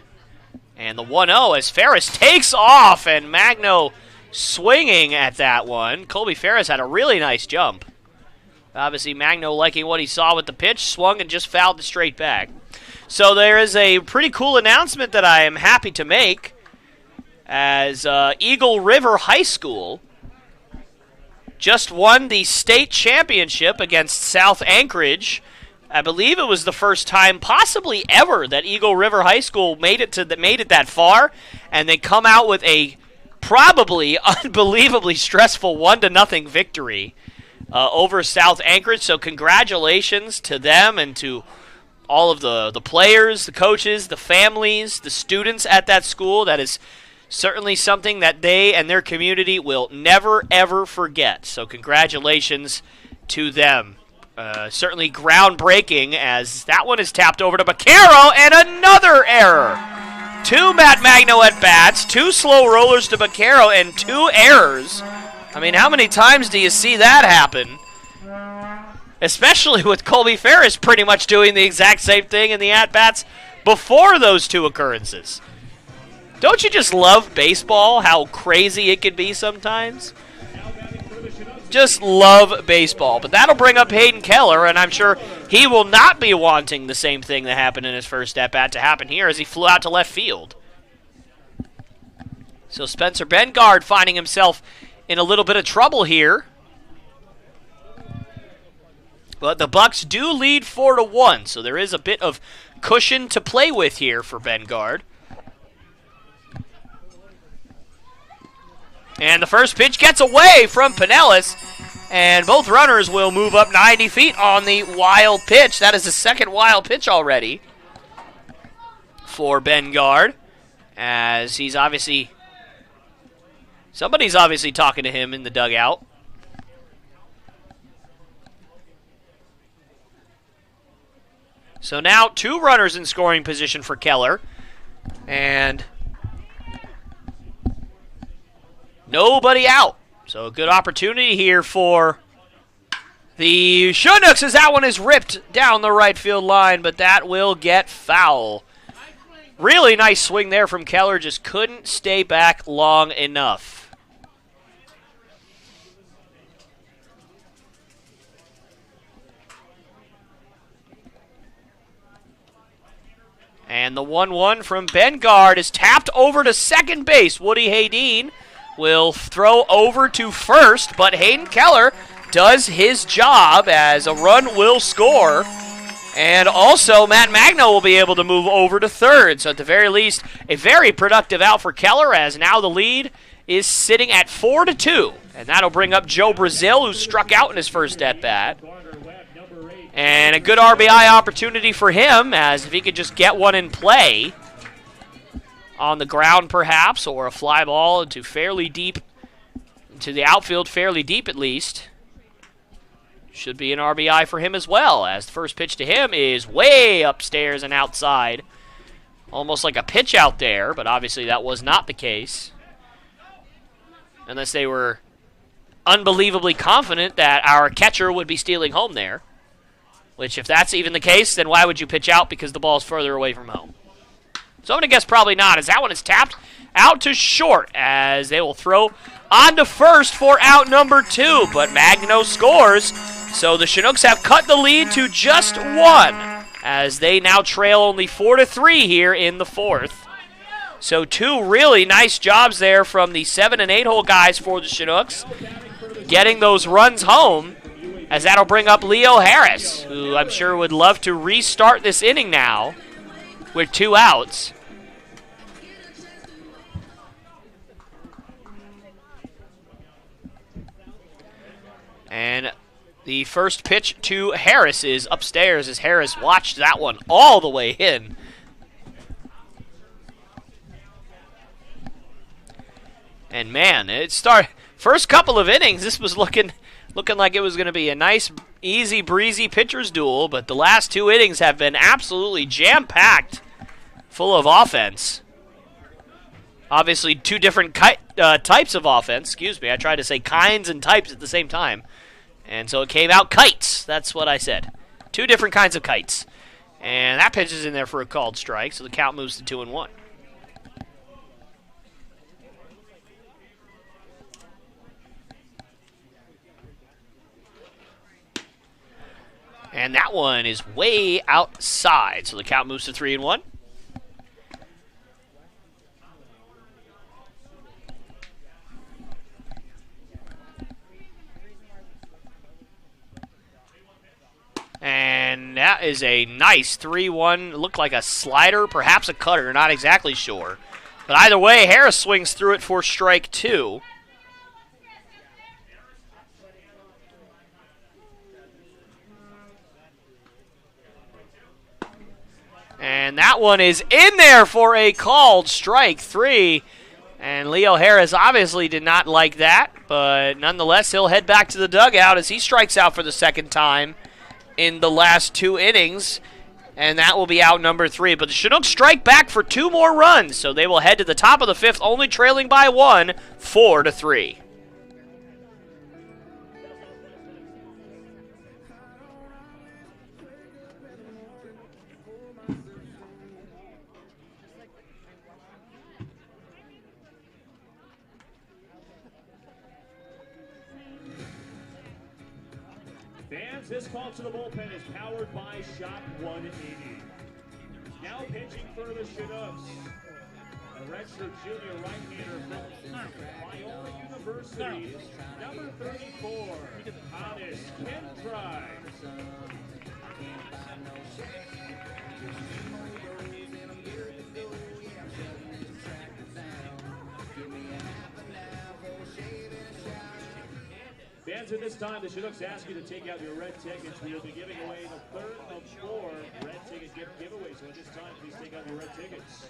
And the 1-0 as Ferris takes off, and Magno swinging at that one. Colby Ferris had a really nice jump. Obviously, Magno liking what he saw with the pitch, swung and just fouled it straight back. So there is a pretty cool announcement that I am happy to make, as Eagle River High School just won the state championship against South Anchorage. I believe it was the first time, possibly ever, that Eagle River High School made it that far, and they come out with a probably unbelievably stressful 1-0 victory over South Anchorage. So congratulations to them and to all of the players, the coaches, the families, the students at that school. That is certainly something that they and their community will never, ever forget. So congratulations to them. Certainly groundbreaking, as that one is tapped over to Baquero, and another error. 2 Matt Magno at-bats, 2 slow rollers to Baquero, and 2 errors. I mean, how many times do you see that happen? Especially with Colby Ferris pretty much doing the exact same thing in the at-bats before those 2 occurrences. Don't you just love baseball, how crazy it can be sometimes? Just love baseball. But that'll bring up Hayden Keller, and I'm sure he will not be wanting the same thing that happened in his first at-bat to happen here as he flew out to left field. So Spencer Bengard finding himself in a little bit of trouble here. But the Bucs do lead 4-1, so there is a bit of cushion to play with here for Bengard. And the first pitch gets away from Pinellas, and both runners will move up 90 feet on the wild pitch. That is the second wild pitch already for Bengard, as he's obviously... somebody's obviously talking to him in the dugout. So now 2 runners in scoring position for Keller, and nobody out. So a good opportunity here for the Chinooks, as that one is ripped down the right field line, but that will get foul. Really nice swing there from Keller, just couldn't stay back long enough. And the 1-1 from Bengard is tapped over to second base. Woody Hayden will throw over to first, but Hayden Keller does his job as a run will score. And also, Matt Magno will be able to move over to third. So at the very least, a very productive out for Keller, as now the lead is sitting at 4-2. And that'll bring up Joe Brazil, who struck out in his first at-bat. And a good RBI opportunity for him, as if he could just get one in play on the ground perhaps, or a fly ball into fairly deep, into the outfield fairly deep at least. Should be an RBI for him as well, as the first pitch to him is way upstairs and outside. Almost like a pitch out there, but obviously that was not the case. Unless they were unbelievably confident that our catcher would be stealing home there. Which, if that's even the case, then why would you pitch out? Because the ball's further away from home. So I'm going to guess probably not, as that one is tapped out to short, as they will throw on to first for out number 2. But Magno scores, so the Chinooks have cut the lead to just 1, as they now trail only 4-3 here in the 4th. So 2 really nice jobs there from the 7 and 8 hole guys for the Chinooks, getting those runs home, as that'll bring up Leo Harris, who I'm sure would love to restart this inning now with 2 outs. And the first pitch to Harris is upstairs, as Harris watched that one all the way in. And man, first couple of innings, this was looking like it was going to be a nice, easy, breezy pitcher's duel, but the last 2 innings have been absolutely jam-packed, full of offense. Obviously, 2 different types of offense. Excuse me, I tried to say kinds and types at the same time. And so it came out kites. That's what I said. 2 different kinds of kites. And that pitch is in there for a called strike, so the count moves to 2-1. And that one is way outside, so the count moves to 3-1. And that is a nice 3-1. Looked like a slider, perhaps a cutter, not exactly sure. But either way, Harris swings through it for strike 2. And that one is in there for a called strike 3. And Leo Harris obviously did not like that, but nonetheless, he'll head back to the dugout as he strikes out for the second time in the last 2 innings. And that will be out number 3. But the Chinooks strike back for 2 more runs, so they will head to the top of the 5th, only trailing by 1, 4-3. Fans, this call to the bullpen is powered by Shop 180. Now pitching for the Chinooks, a redshirt junior right-hander from Loyola University, number 34, Thomas Kentry. Fans, at this time, the Chinooks ask you to take out your red tickets. We will be giving away the 3rd of 4 red ticket gift giveaways. So at this time, please take out your red tickets.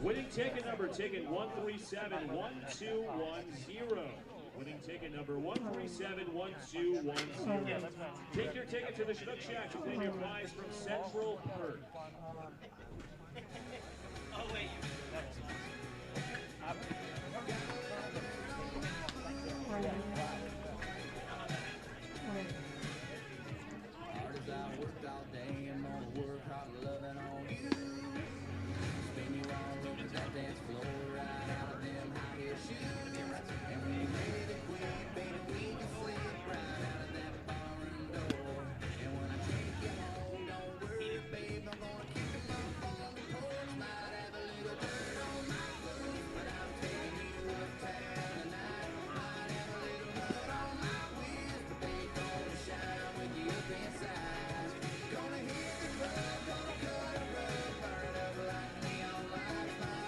Winning ticket number, ticket 137-1210. Winning ticket number 137-1210. Take your ticket to the Chinook Shack to claim your prize from Central Perk. Oh, wait.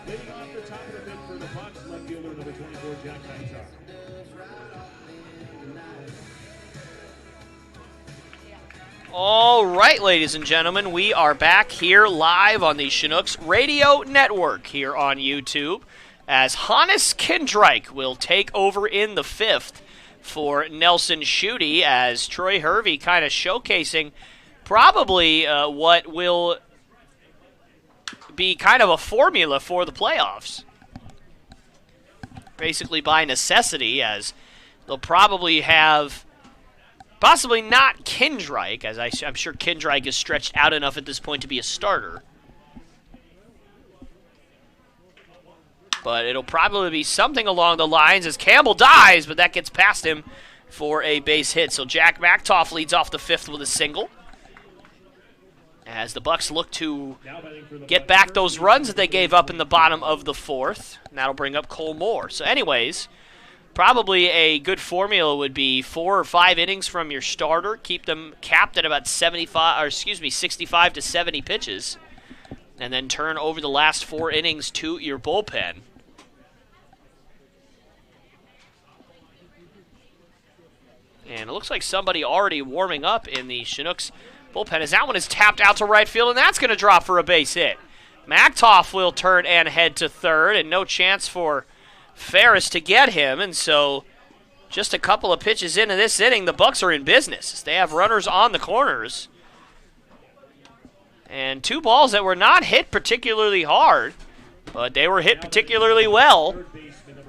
Leading off the top of the fifth for the Bucs, left fielder number 24, Jack Kaitar. All right, ladies and gentlemen, we are back here live on the Chinooks Radio Network here on YouTube, as Hannes Kindreich will take over in the 5th for Nelson Schutte, as Troy Hervey kind of showcasing probably what will be kind of a formula for the playoffs. Basically by necessity, as they'll probably have possibly not Kindreich, as I'm sure Kindreich is stretched out enough at this point to be a starter. But it'll probably be something along the lines as Campbell dives, but that gets past him for a base hit. So Jack Machtoff leads off the 5th with a single, as the Bucs look to get back those runs that they gave up in the bottom of the 4th. And that'll bring up Cole Moore. So anyways, probably a good formula would be 4 or 5 innings from your starter. Keep them capped at about 65 to 70 pitches. And then turn over the last 4 innings to your bullpen. And it looks like somebody already warming up in the Chinooks bullpen, as that one is tapped out to right field, and that's going to drop for a base hit. Machtoff will turn and head to third, and no chance for Ferris to get him. And so just a couple of pitches into this inning, the Bucs are in business. They have runners on the corners. And 2 balls that were not hit particularly hard, but they were hit particularly well,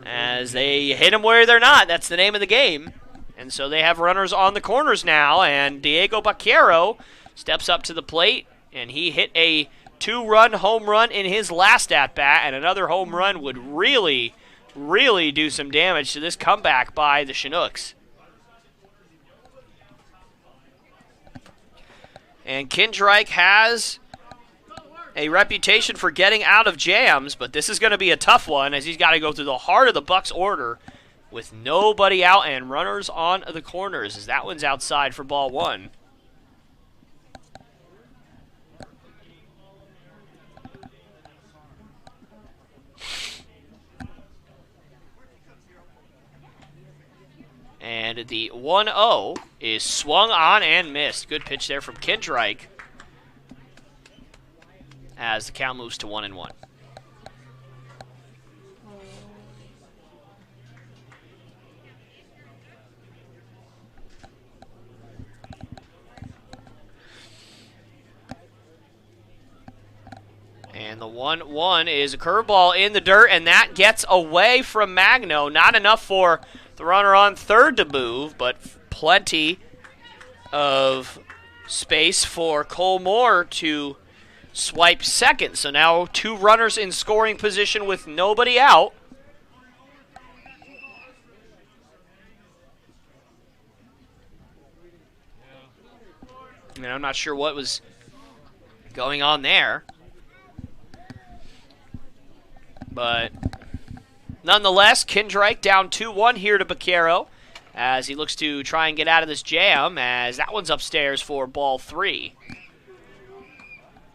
as they hit them where they're not. That's the name of the game. And so they have runners on the corners now, and Diego Baquero steps up to the plate, and he hit a 2-run home run in his last at-bat, and another home run would really, really do some damage to this comeback by the Chinooks. And Kindreich has a reputation for getting out of jams, but this is going to be a tough one, as he's got to go through the heart of the Bucs order with nobody out and runners on the corners, as that one's outside for ball 1. And the 1-0 is swung on and missed. Good pitch there from Kindreich, as the count moves to 1-1. And the 1-1 is a curveball in the dirt, and that gets away from Magno. Not enough for the runner on third to move, but plenty of space for Cole Moore to swipe second. So now 2 runners in scoring position with nobody out. And I'm not sure what was going on there. But nonetheless, Kindreich down 2-1 here to Baquero, as he looks to try and get out of this jam, as that one's upstairs for ball 3.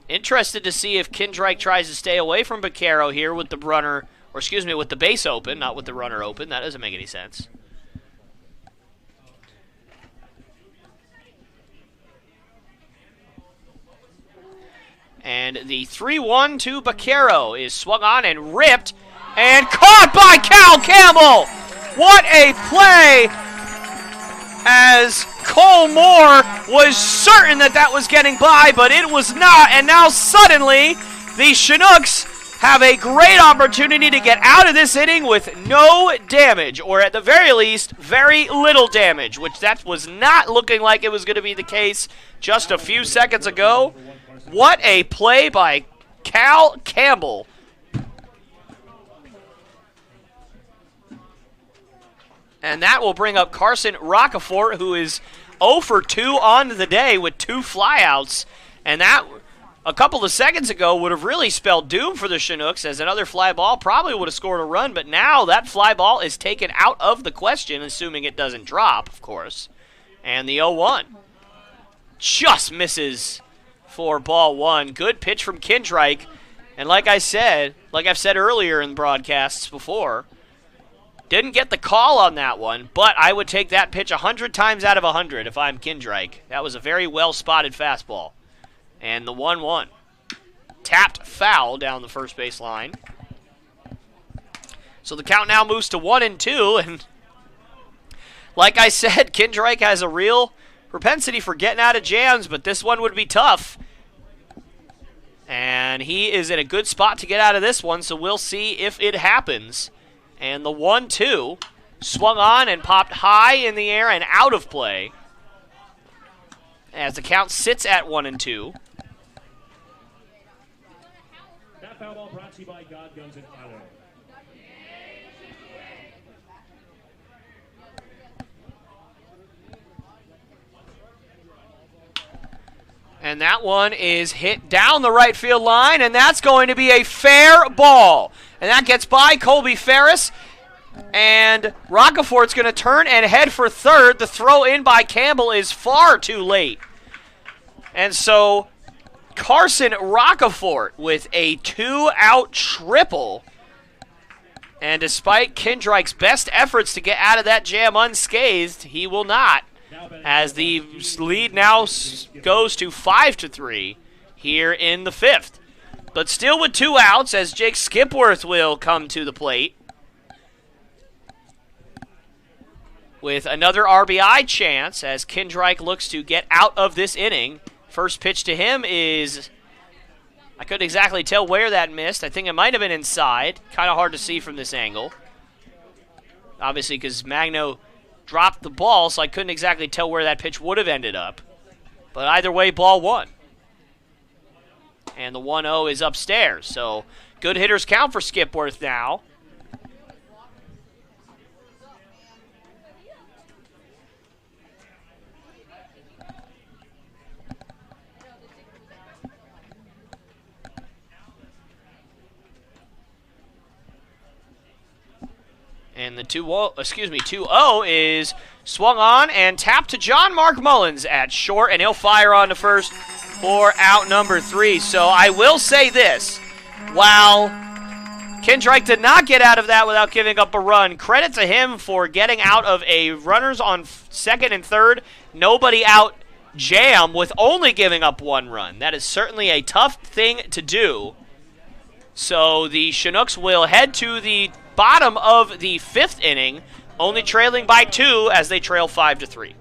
Interested to see if Kindreich tries to stay away from Baquero here with the runner, or excuse me, with the base open, not with the runner open. That doesn't make any sense. And the 3-1 to Baquero is swung on and ripped and caught by Cal Campbell. What a play, as Cole Moore was certain that that was getting by, but it was not. And now suddenly the Chinooks have a great opportunity to get out of this inning with no damage, or at the very least, very little damage, which that was not looking like it was going to be the case just a few seconds ago. What a play by Cal Campbell. And that will bring up Carson Rocafort, who is 0 for 2 on the day with 2 flyouts. And that, a couple of seconds ago, would have really spelled doom for the Chinooks, as another fly ball probably would have scored a run. But now that fly ball is taken out of the question, assuming it doesn't drop, of course. And the 0-1 just misses for ball 1. Good pitch from Kindreich. And like I've said earlier in broadcasts before, didn't get the call on that one, but I would take that pitch 100 times out of 100 if I'm Kindreich. That was a very well-spotted fastball. And the 1-1. Tapped foul down the first base line. So the count now moves to 1-2, and like I said, Kindreich has a real propensity for getting out of jams, but this one would be tough. And he is in a good spot to get out of this one, so we'll see if it happens. And the 1-2 swung on and popped high in the air and out of play, as the count sits at 1-2. That foul ball brought to you by God Guns and Auto. And that one is hit down the right field line, and that's going to be a fair ball. And that gets by Colby Ferris, and Rocafort's going to turn and head for third. The throw in by Campbell is far too late. And so Carson Rocafort with a 2-out triple. And despite Kindrike's best efforts to get out of that jam unscathed, he will not, as the lead now goes to 5-3 here in the 5th. But still with 2 outs, as Jake Skipworth will come to the plate with another RBI chance as Kindrike looks to get out of this inning. First pitch to him is, I couldn't exactly tell where that missed. I think it might have been inside. Kind of hard to see from this angle. Obviously, because Magno dropped the ball, so I couldn't exactly tell where that pitch would have ended up. But either way, ball 1. And the 1-0 is upstairs. So good hitters count for Skipworth now. And the 2-0 is swung on and tapped to John Mark Mullins at short, and he'll fire on to first for out number 3. So I will say this, while Kindrike did not get out of that without giving up a run, credit to him for getting out of a runners on second and third, nobody out jam with only giving up 1 run. That is certainly a tough thing to do. So the Chinooks will head to the bottom of the 5th inning, only trailing by 2 as they trail 5-3.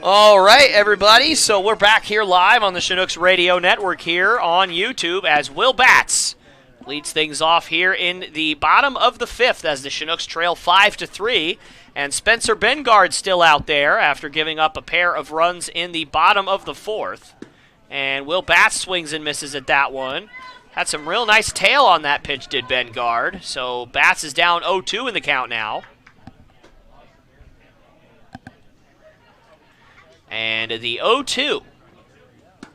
All right, everybody, so we're back here live on the Chinooks Radio Network here on YouTube as Will Batts leads things off here in the bottom of the 5th as the Chinooks trail 5-3, and Spencer Bengard still out there after giving up a pair of runs in the bottom of the 4th. And Will Batts swings and misses at that one. Had some real nice tail on that pitch, did Bengard. So Batts is down 0-2 in the count now. And the 0-2.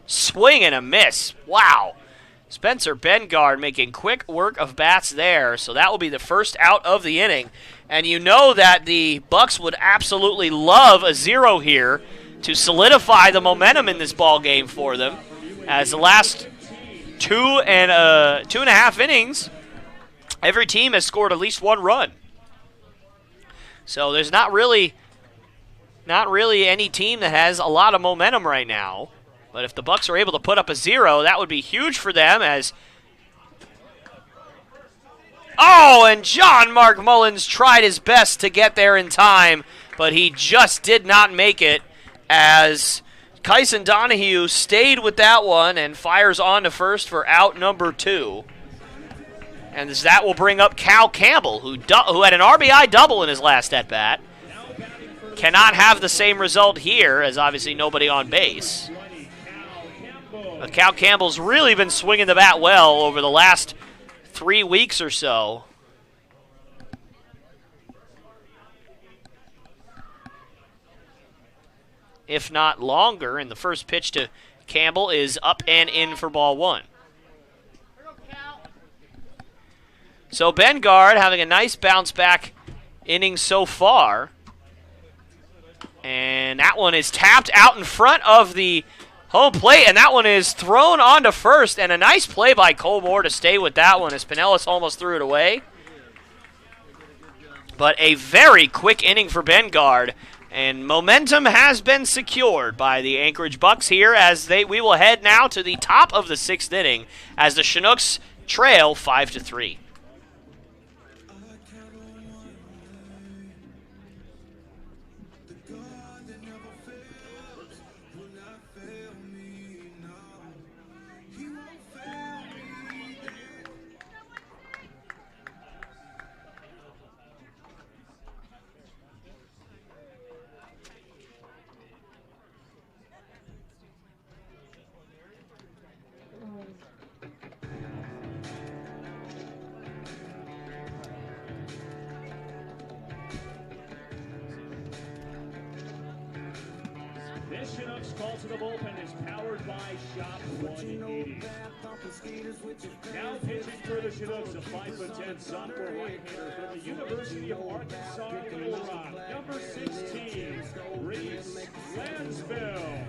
Swing and a miss. Wow. Spencer Bengard making quick work of Batts there. So that will be the first out of the inning. And you know that the Bucs would absolutely love a 0 here to solidify the momentum in this ball game for them. As the last two and a half innings, every team has scored at least 1 run. So there's not really any team that has a lot of momentum right now. But if the Bucs are able to put up a 0, that would be huge for them as... Oh, and John Mark Mullins tried his best to get there in time, but he just did not make it as Kyson Donahue stayed with that one and fires on to first for out number 2. And that will bring up Cal Campbell, who had an RBI double in his last at-bat. Cannot have the same result here, as obviously nobody on base. Cal Campbell's really been swinging the bat well over the last 3 weeks or so. if not longer. And the first pitch to Campbell is up and in for ball one. So Bengard having a nice bounce back inning so far. And that one is tapped out in front of the home plate, and that one is thrown onto first. And a nice play by Cole Moore to stay with that one as Pinellas almost threw it away. But a very quick inning for Bengard. And momentum has been secured by the Anchorage Bucs here as we will head now to the top of the sixth inning as the Chinooks trail 5-3. This Chinooks call to the bullpen is powered by Shop 180. Now pitching for the Chinooks, a 5'10" sophomore right-hander from the University of Arkansas in Little Rock, number 16, Reese Lansville.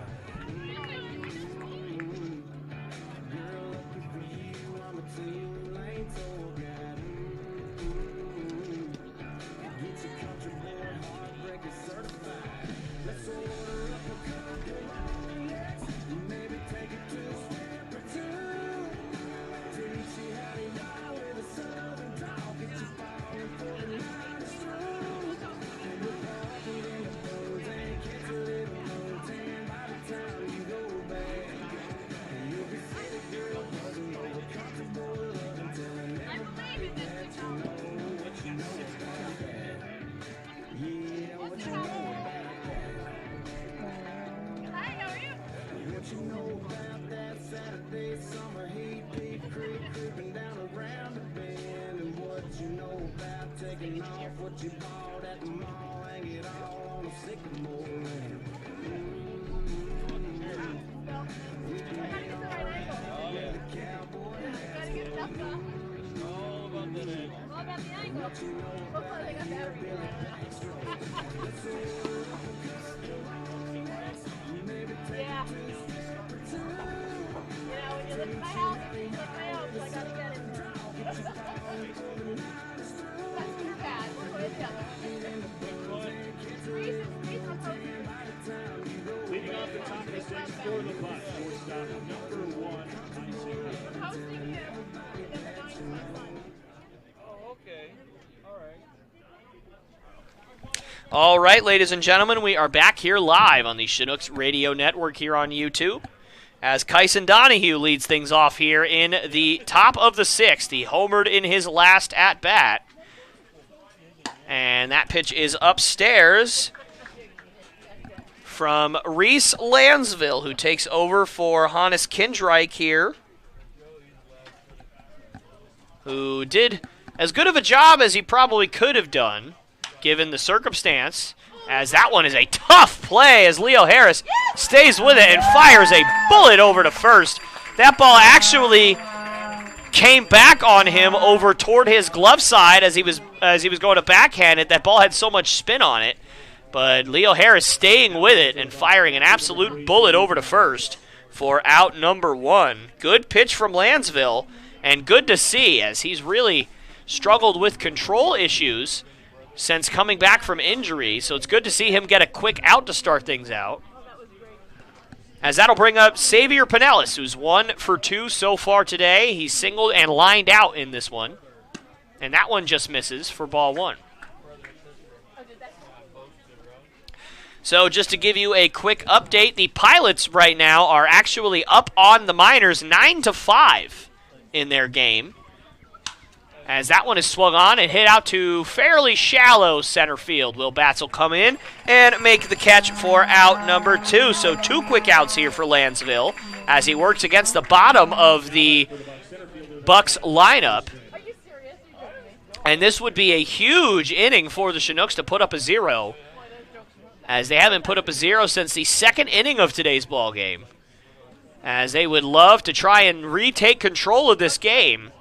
Leading off the top of the sixth for the Bucs, shortstop number 1, Tyson. Oh, okay. All right. All right, ladies and gentlemen, we are back here live on the Chinooks Radio Network here on YouTube as Kyson Donahue leads things off here in the top of the sixth. He homered in his last at-bat. And that pitch is upstairs from Reese Lansville, who takes over for Hannes Kindreich here, who did as good of a job as he probably could have done, given the circumstance, as that one is a tough play as Leo Harris stays with it and fires a bullet over to first. That ball actually came back on him over toward his glove side as he was going to backhand it. That ball had so much spin on it, but Leo Harris staying with it and firing an absolute bullet over to first for out number 1. Good pitch from Lansville, and good to see as he's really struggled with control issues since coming back from injury, so it's good to see him get a quick out to start things out. As that'll bring up Xavier Pinellas, who's 1 for 2 so far today. He's singled and lined out in this one, and that one just misses for ball 1. So just to give you a quick update, the Pilots right now are actually up on the Miners 9-5 in their game, as that one is swung on and hit out to fairly shallow center field. Will Batts will come in and make the catch for out number 2. So 2 quick outs here for Lansville as he works against the bottom of the Bucs lineup. And this would be a huge inning for the Chinooks to put up a 0, as they haven't put up a 0 since the second inning of today's ball game, as they would love to try and retake control of this game.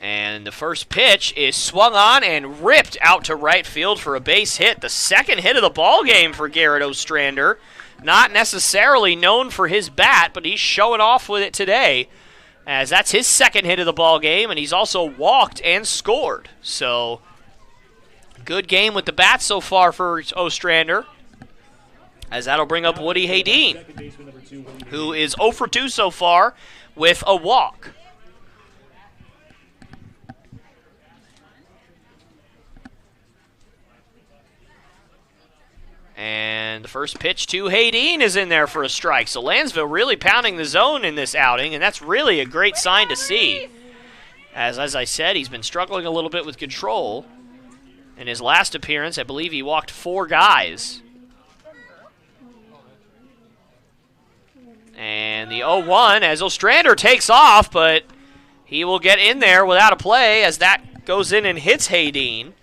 And the first pitch is swung on and ripped out to right field for a base hit. The second hit of the ball game for Garrett Ostrander. Not necessarily known for his bat, but he's showing off with it today, as that's his second hit of the ball game, and he's also walked and scored. So, good game with the bat so far for Ostrander, as that'll bring up Woody Haydeen, who is 0 for 2 so far with a walk. And the first pitch to Haydeen is in there for a strike. So Lansville really pounding the zone in this outing, and that's really a great sign to see. As I said, he's been struggling a little bit with control. In his last appearance, I believe he walked 4 guys. And the 0-1 as Ostrander takes off, but he will get in there without a play as that goes in and hits Haydeen.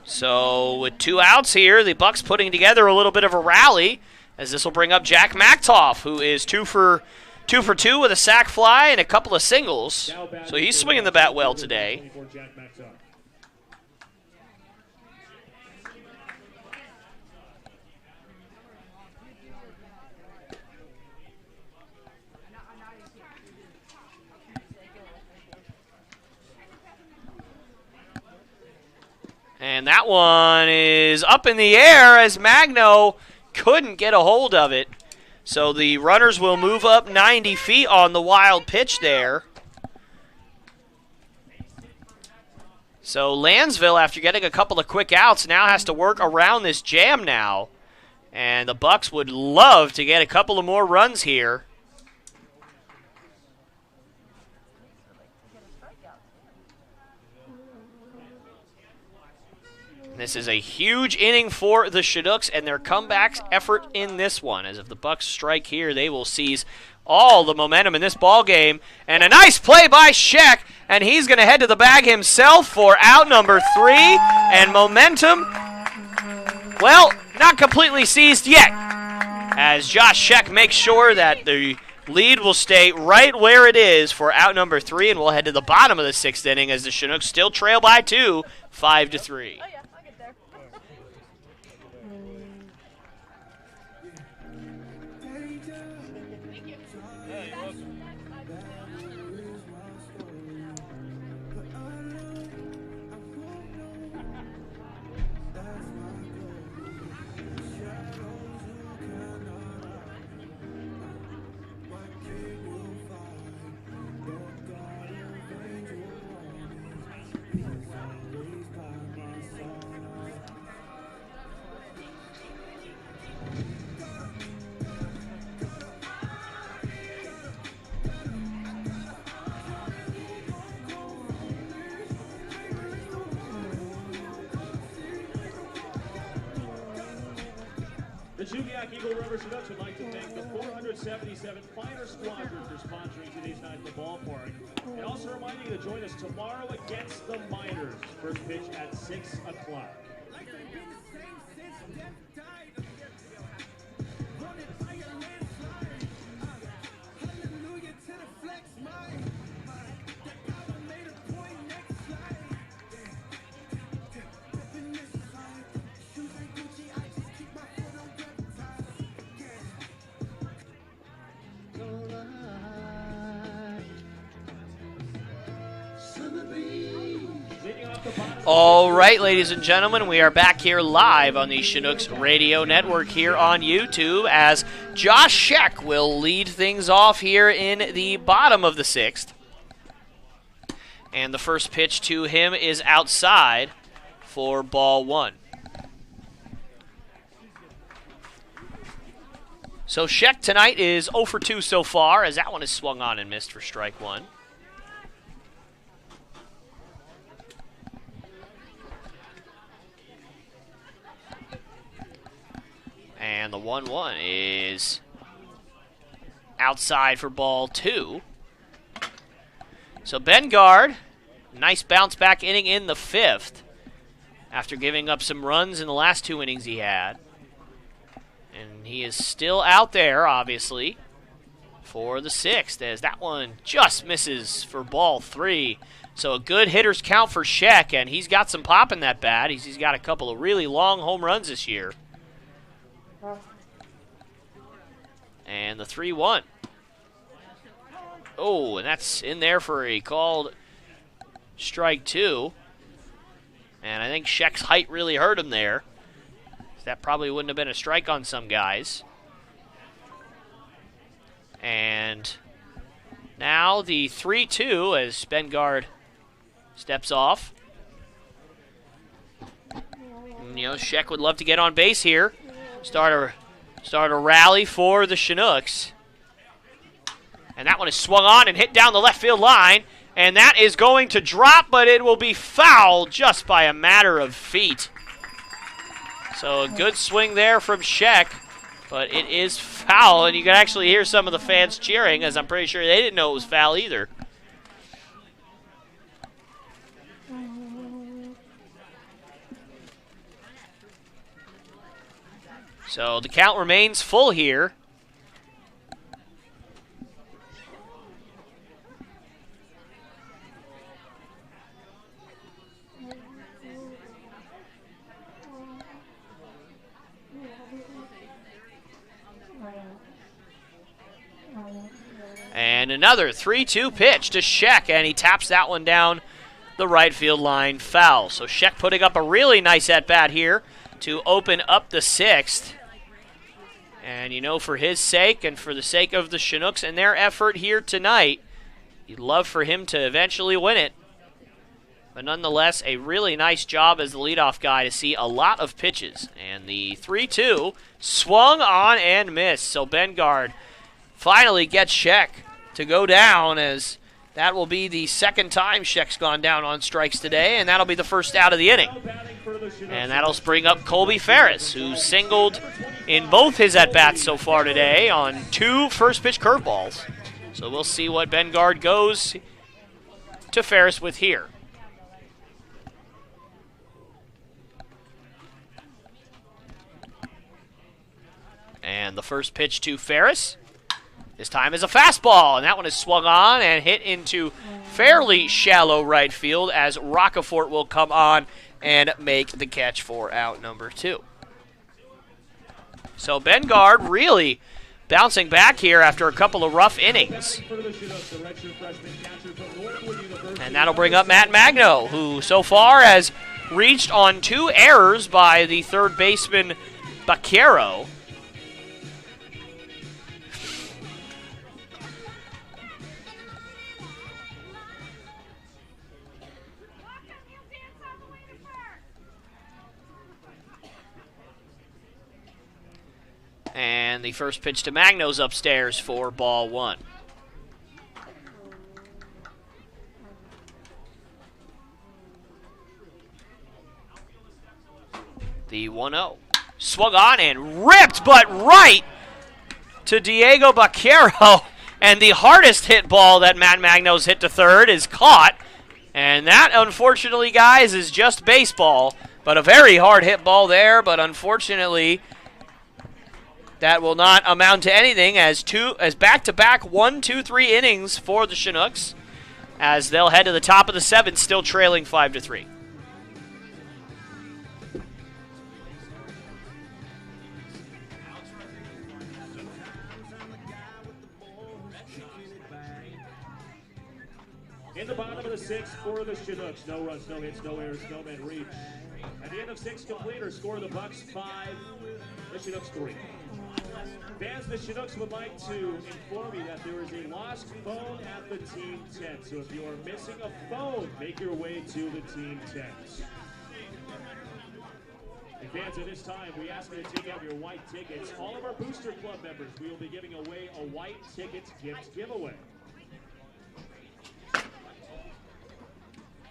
So with 2 outs here, the Bucs putting together a little bit of a rally, as this will bring up Jack Machtoff, who is 2 for 2 with a sac fly and a couple of singles. So he's swinging the bat well today. And that one is up in the air as Magno couldn't get a hold of it. So the runners will move up 90 feet on the wild pitch there. So Lansville, after getting a couple of quick outs, now has to work around this jam now. And the Bucs would love to get a couple of more runs here. This is a huge inning for the Chinooks and their comeback effort in this one. As if the Bucs strike here, they will seize all the momentum in this ball game. And a nice play by Sheck, and he's going to head to the bag himself for out number 3. And momentum, well, not completely seized yet, as Josh Sheck makes sure that the lead will stay right where it is for out number 3, and we'll head to the bottom of the 6th inning as the Chinooks still trail by 2, 5-3. The Chugiak Eagle River Chinooks would like to thank the 477 Fighter Squadron for sponsoring today's night at the ballpark. And also reminding you to join us tomorrow against the Miners. First pitch at 6 o'clock. All right, ladies and gentlemen, we are back here live on the Chinooks Radio Network here on YouTube as Josh Sheck will lead things off here in the bottom of the 6th. And the first pitch to him is outside for ball 1. So Sheck tonight is 0 for 2 so far, as that one is swung on and missed for strike 1. And the 1-1 is outside for ball 2. So Bengard, nice bounce back inning in the 5th after giving up some runs in the last 2 innings he had. And he is still out there, obviously, for the 6th, as that one just misses for ball 3. So a good hitter's count for Sheck, and he's got some pop in that bat. He's got a couple of really long home runs this year. And the 3-1. Oh, and that's in there for a called strike 2. And I think Sheck's height really hurt him there. That probably wouldn't have been a strike on some guys. And now the 3-2 as Bengard steps off. And, you know, Sheck would love to get on base here. Start a rally for the Chinooks. And that one is swung on and hit down the left field line. And that is going to drop, but it will be foul just by a matter of feet. So a good swing there from Sheck, but it is foul. And you can actually hear some of the fans cheering, as I'm pretty sure they didn't know it was foul either. So the count remains full here. And another 3-2 pitch to Sheck, and he taps that one down the right field line, foul. So Sheck putting up a really nice at-bat here to open up the 6th. And, you know, for his sake and for the sake of the Chinooks and their effort here tonight, you'd love for him to eventually win it. But nonetheless, a really nice job as the leadoff guy to see a lot of pitches. And the 3-2 swung on and missed. So Bengard finally gets Sheck to go down, as that will be the 2nd time Sheck's gone down on strikes today, and that'll be the first out of the inning. And that'll bring up Colby Ferris, who singled in both his at-bats so far today on 2 first-pitch curveballs. So we'll see what Bengard goes to Ferris with here. And the first pitch to Ferris this time is a fastball, and that one is swung on and hit into fairly shallow right field, as Rockefort will come on and make the catch for out number 2. So Bengard really bouncing back here after a couple of rough innings. And that'll bring up Matt Magno, who so far has reached on 2 errors by the third baseman Baquero. And the first pitch to Magno's upstairs for ball 1. The 1-0. Swung on and ripped, but right to Diego Baquero. And the hardest hit ball that Matt Magno's hit to third is caught. And that, unfortunately, guys, is just baseball. But a very hard hit ball there, but unfortunately that will not amount to anything, as back-to-back 1, 2, 3 innings for the Chinooks, as they'll head to the top of the 7th, still trailing 5-3. In the bottom of the 6th for the Chinooks, no runs, no hits, no errors, no men reach. At the end of 6 complete, or score the Bucs 5, the Chinooks 3. Fans, the Chinooks would like to inform you that there is a lost phone at the team tent. So if you are missing a phone, make your way to the team tent. And fans, at this time, we ask you to take out your white tickets. All of our Booster Club members, we will be giving away a white tickets gift giveaway.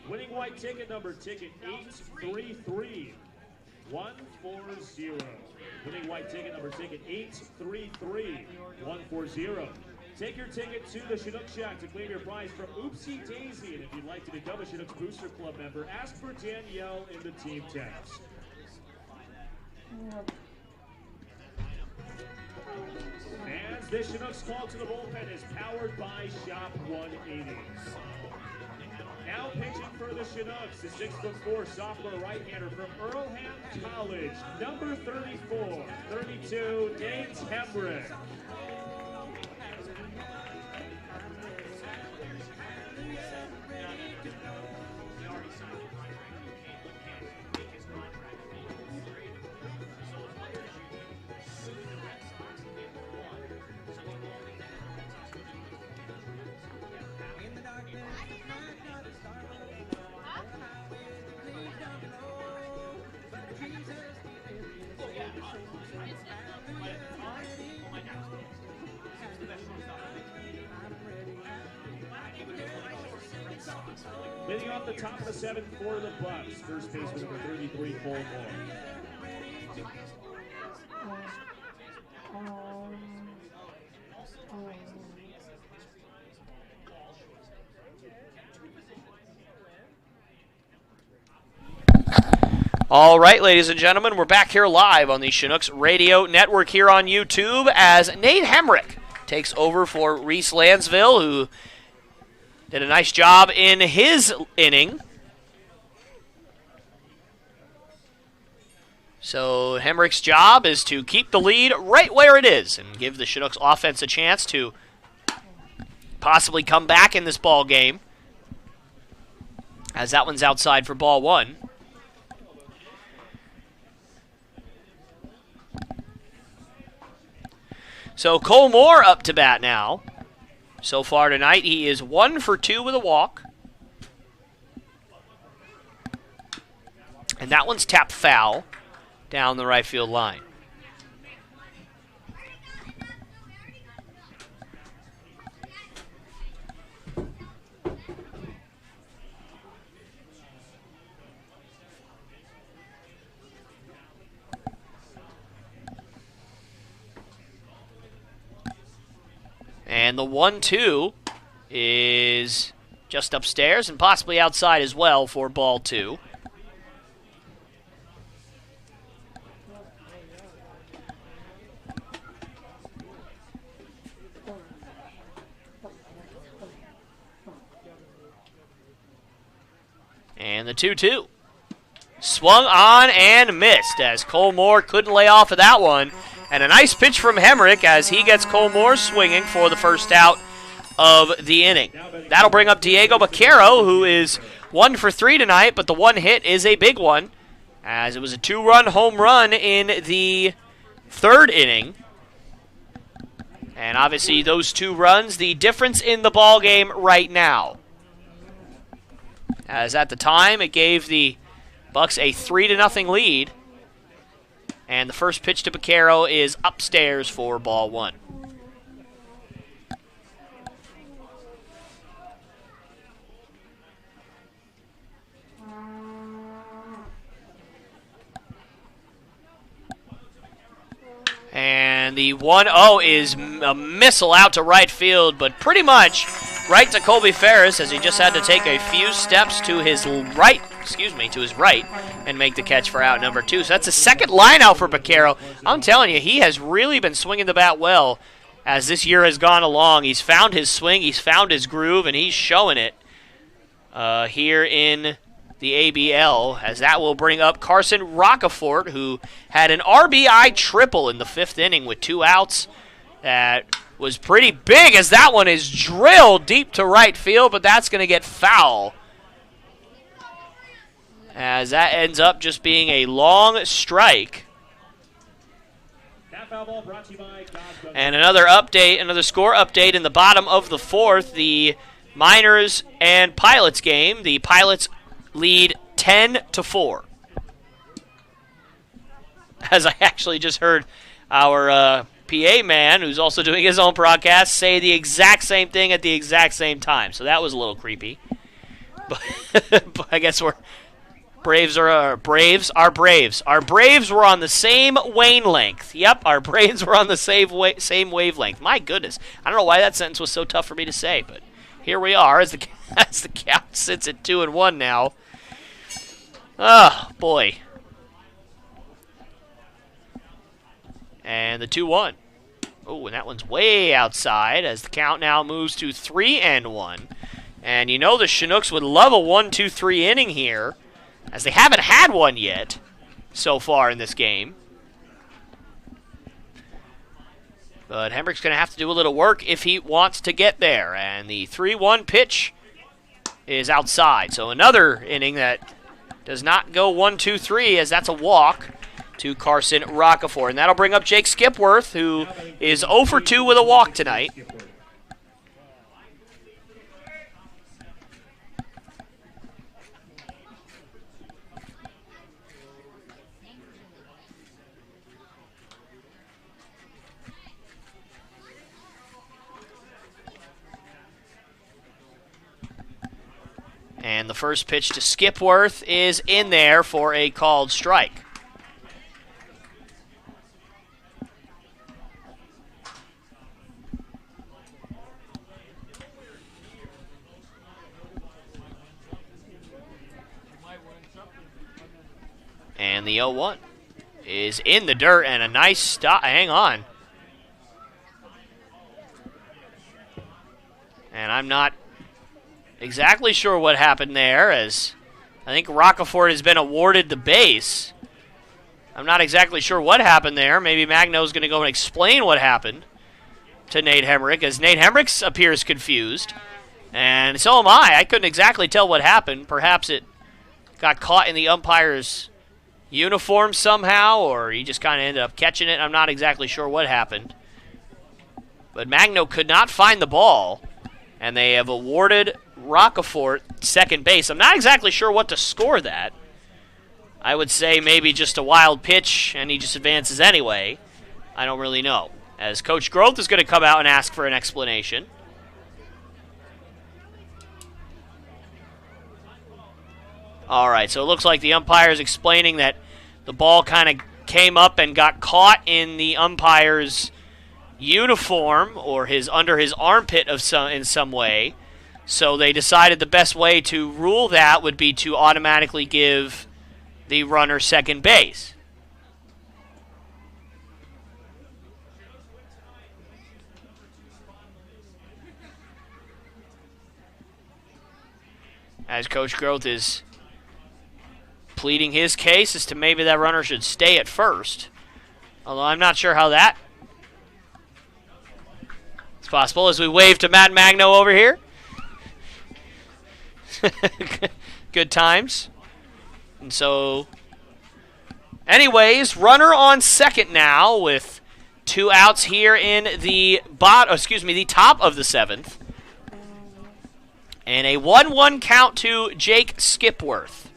Winning white ticket number, ticket 833-140. Winning white ticket number 833140. Take your ticket to the Chinook Shack to claim your prize from Oopsie Daisy. And if you'd like to become a Chinooks Booster Club member, ask for Danielle in the team text. And this Chinooks call to the bullpen is powered by Shop 180. Now pitching for the Chinooks, the 6'4" sophomore right-hander from Earlham College, number 34, 32, Nate Hemrick. Leading off the top of the 7th for the Bucs, first baseman number 33, Cole Moore. All right, ladies and gentlemen, we're back here live on the Chinooks Radio Network here on YouTube as Nate Hemrick takes over for Reese Lansville, who did a nice job in his inning. So Hemrick's job is to keep the lead right where it is and give the Chinooks offense a chance to possibly come back in this ball game, as that one's outside for ball one. So Cole Moore up to bat now. So far tonight, he is 1 for 2 with a walk. And that one's tapped foul down the right field line. And the 1-2 is just upstairs and possibly outside as well for ball 2. And the 2-2. Swung on and missed as Cole Moore couldn't lay off of that one. And a nice pitch from Hemrick as he gets Cole Moore swinging for the first out of the inning. That'll bring up Diego Baquero, who is 1 for 3 tonight, but the one hit is a big one, as it was a 2-run home run in the 3rd inning. And obviously those 2 runs, the difference in the ball game right now. As at the time, it gave the Bucs a 3-0 lead. And the first pitch to Baquero is upstairs for ball 1. And the 1-0 is a missile out to right field, but pretty much right to Colby Ferris, as he just had to take a few steps to his right, and make the catch for out number 2. So that's a second line out for Baquero. I'm telling you, he has really been swinging the bat well as this year has gone along. He's found his swing, he's found his groove, and he's showing it here in the ABL, as that will bring up Carson Rockefort, who had an RBI triple in the 5th inning with 2 outs. That was pretty big, as that one is drilled deep to right field, but that's going to get foul, as that ends up just being a long strike. And another update, another score update in the bottom of the 4th, the Miners and Pilots game. The Pilots lead 10-4. As I actually just heard our PA man, who's also doing his own broadcast, say the exact same thing at the exact same time. So that was a little creepy. But I guess we're Braves are Braves. Our Braves. Our Braves were on the same wavelength. Yep, our Braves were on the same wavelength. My goodness. I don't know why that sentence was so tough for me to say, but here we are as the count sits at 2-1 now. Oh, boy. And the 2-1. Oh, and that one's way outside as the count now moves to 3-1. And you know the Chinooks would love a 1-2-3 inning here, as they haven't had one yet so far in this game. But Hemrick's going to have to do a little work if he wants to get there. And the 3-1 pitch is outside. So another inning that does not go 1-2-3, as that's a walk to Carson Roccaforte. And that'll bring up Jake Skipworth, who is 0 for 2 with a walk tonight. And the first pitch to Skipworth is in there for a called strike. And the 0-1 is in the dirt, and a nice stop. Hang on. And I'm not exactly sure what happened there, as I think Roccaforte has been awarded the base. I'm not exactly sure what happened there. Maybe Magno's going to go and explain what happened to Nate Hemrick, as Nate Hemrick appears confused. And so am I. I couldn't exactly tell what happened. Perhaps it got caught in the umpire's uniform somehow, or he just kind of ended up catching it. I'm not exactly sure what happened. But Magno could not find the ball, and they have awarded Roccaforte second base. I'm not exactly sure what to score that. I would say maybe just a wild pitch, and he just advances anyway. I don't really know, as Coach Groth is going to come out and ask for an explanation. All right, so it looks like the umpire is explaining that the ball kind of came up and got caught in the umpire's uniform, or under his armpit in some way. So they decided the best way to rule that would be to automatically give the runner second base. As Coach Groth is pleading his case as to maybe that runner should stay at first. Although I'm not sure how that is possible, as we wave to Matt Magno over here. Good times. And so, anyways, runner on second now with 2 outs here in the top of the 7th. And a 1-1 count to Jake Skipworth.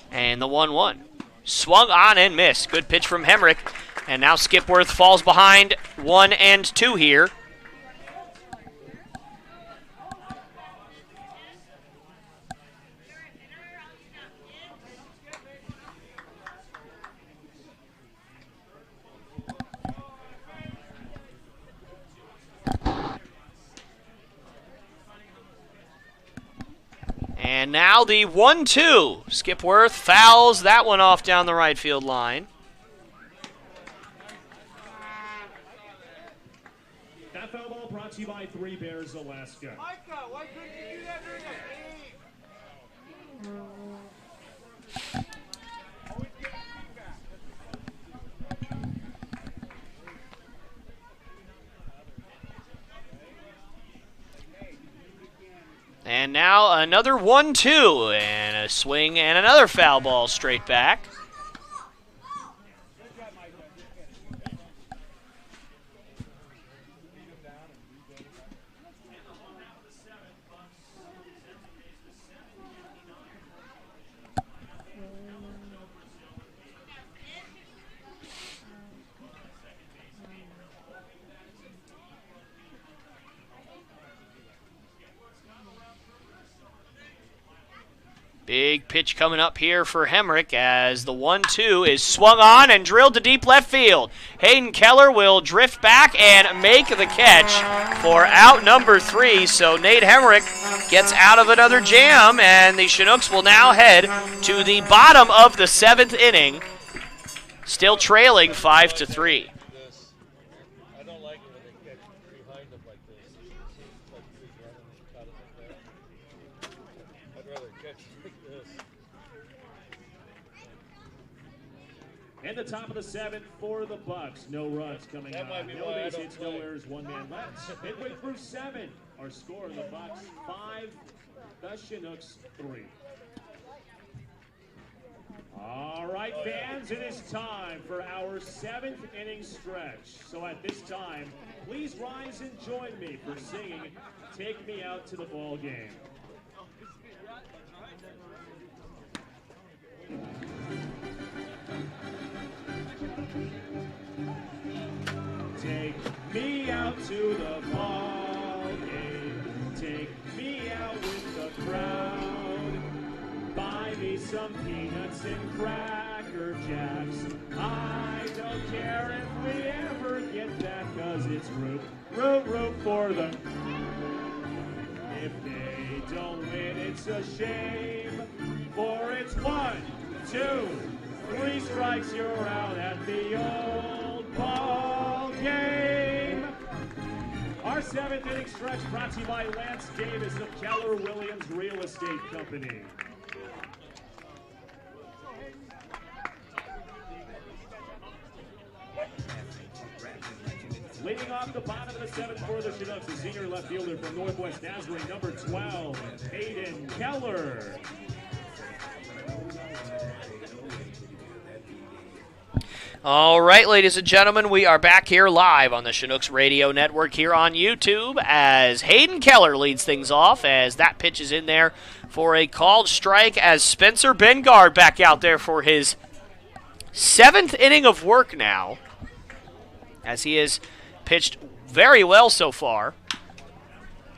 And the 1-1. Swung on and missed. Good pitch from Hemrick. And now Skipworth falls behind 1 and 2 here. And now the 1-2. Skipworth fouls that one off down the right field line. That foul ball brought to you by 3 Bears Alaska. Micah, why couldn't you do that during the game? Always get feedback. And now another 1-2, and a swing and another foul ball straight back. Big pitch coming up here for Hemrick as the 1-2 is swung on and drilled to deep left field. Hayden Keller will drift back and make the catch for out number 3. So Nate Hemrick gets out of another jam, and the Chinooks will now head to the bottom of the 7th inning, still trailing 5-3. I don't like it when they catch behind them like this. I'd rather catch like this. And the top of the 7th for the Bucs. No runs coming That on. might be No why I base don't hits, no play. errors, 1 man left. Midway through 7. Our score: the Bucs 5, the Chinooks 3. All right, fans, it is time for our 7th inning stretch. So at this time, please rise and join me for singing "Take Me Out to the Ball Game." Take me out to the ball game. Take me out with the crowd. Buy me some peanuts and Cracker Jacks. I don't care if we ever get that, 'cause it's root for them. If they don't win, it's a shame. For it's 1, 2, 3 strikes, you're out at the old ball game. Our 7th inning stretch brought to you by Lance Davis of Keller Williams Real Estate Company. Leading off the bottom of the 7th for the Chinooks, the senior left fielder from Northwest Nazarene, number 12, Hayden Keller. All right, ladies and gentlemen, we are back here live on the Chinooks Radio Network here on YouTube as Hayden Keller leads things off as that pitch is in there for a called strike as Spencer Bengard back out there for his 7th inning of work now, as he has pitched very well so far.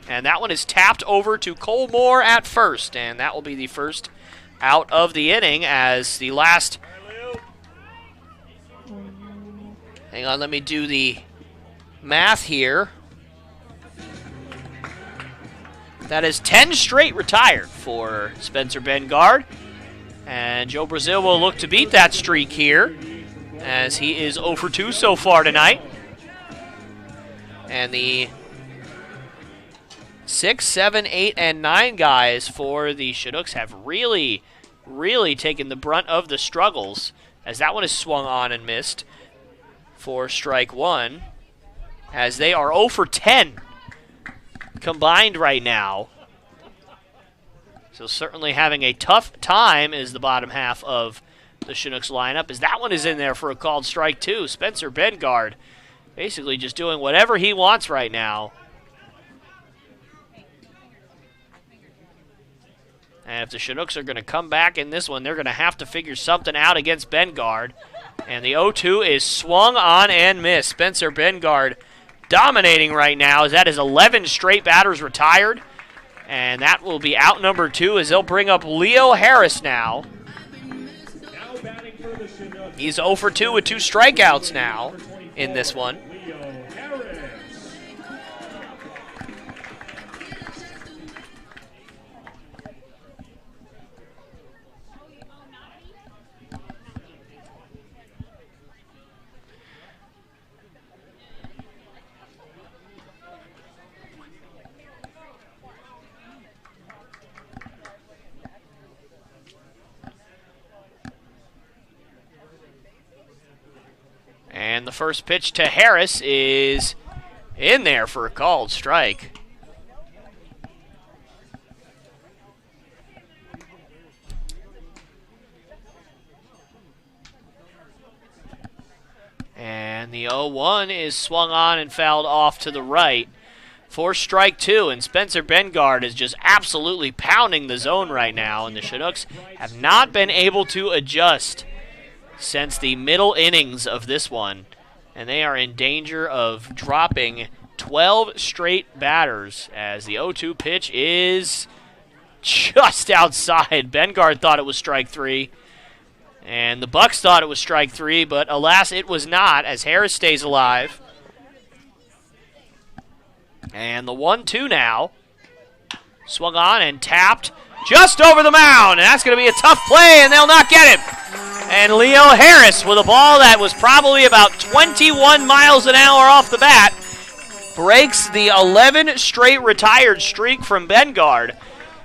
And that one is tapped over to Cole Moore at first, and that will be the first out of the inning as the last... Hang on, let me do the math here. That is 10 straight retired for Spencer Bengard. And Joe Brazil will look to beat that streak here, as he is 0 for 2 so far tonight. And the 6, 7, 8, and 9 guys for the Chinooks have really taken the brunt of the struggles, as that one is swung on and missed for strike 1, as they are 0 for 10 combined right now. So certainly having a tough time is the bottom half of the Chinooks lineup, as that one is in there for a called strike too. Spencer Bengard basically just doing whatever he wants right now. And if the Chinooks are going to come back in this one, they're going to have to figure something out against Bengard. And the 0-2 is swung on and missed. Spencer Bengard dominating right now, as that is 11 straight batters retired. And that will be out number 2, as they'll bring up Leo Harris now. He's 0 for 2 with 2 strikeouts now in this one. And the first pitch to Harris is in there for a called strike. And the 0-1 is swung on and fouled off to the right for strike 2. And Spencer Bengard is just absolutely pounding the zone right now. And the Chinooks have not been able to adjust since the middle innings of this one. And they are in danger of dropping 12 straight batters, as the 0-2 pitch is just outside. Bengard thought it was strike 3. And the Bucs thought it was strike 3, but alas, it was not, as Harris stays alive. And the 1-2 now. Swung on and tapped just over the mound. And that's going to be a tough play, and they'll not get him. And Leo Harris, with a ball that was probably about 21 miles an hour off the bat, breaks the 11 straight retired streak from Bengard.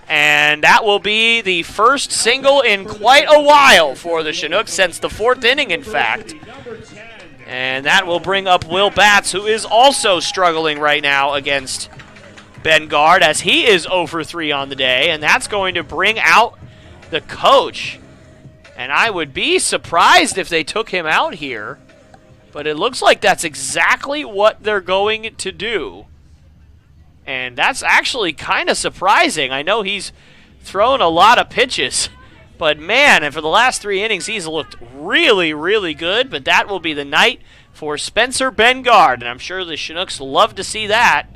And that will be the first single in quite a while for the Chinooks, since the 4th inning, in fact. And that will bring up Will Batts, who is also struggling right now against Bengard, as he is 0 for 3 on the day. And that's going to bring out the coach. And I would be surprised if they took him out here. But it looks like that's exactly what they're going to do. And that's actually kind of surprising. I know he's thrown a lot of pitches. But, man, and for the last 3 innings, he's looked really, really good. But that will be the night for Spencer Bengard. And I'm sure the Chinooks love to see that,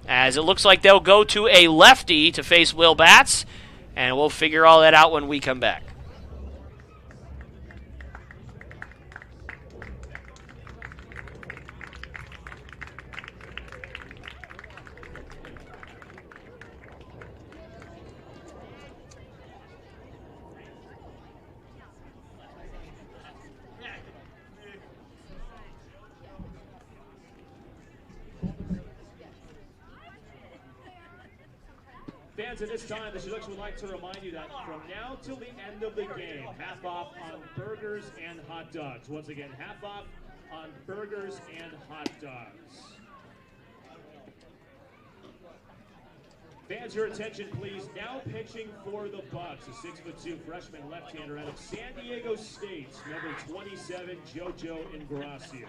as it looks like they'll go to a lefty to face Will Batts. And we'll figure all that out when we come back. Fans, at this time, the Chinooks would like to remind you that from now till the end of the game, half off on burgers and hot dogs. Once again, half off on burgers and hot dogs. Fans, your attention, please. Now pitching for the Bucs, a 6'2" freshman left-hander out of San Diego State, number 27, JoJo Ingracia.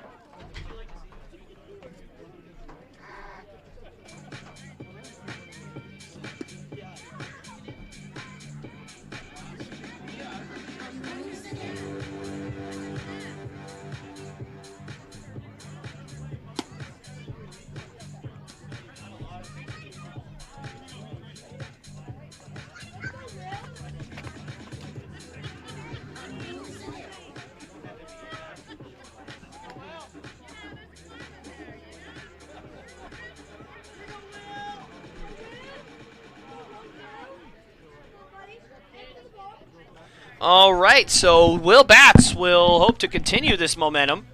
All right, so Will Batts will hope to continue this momentum,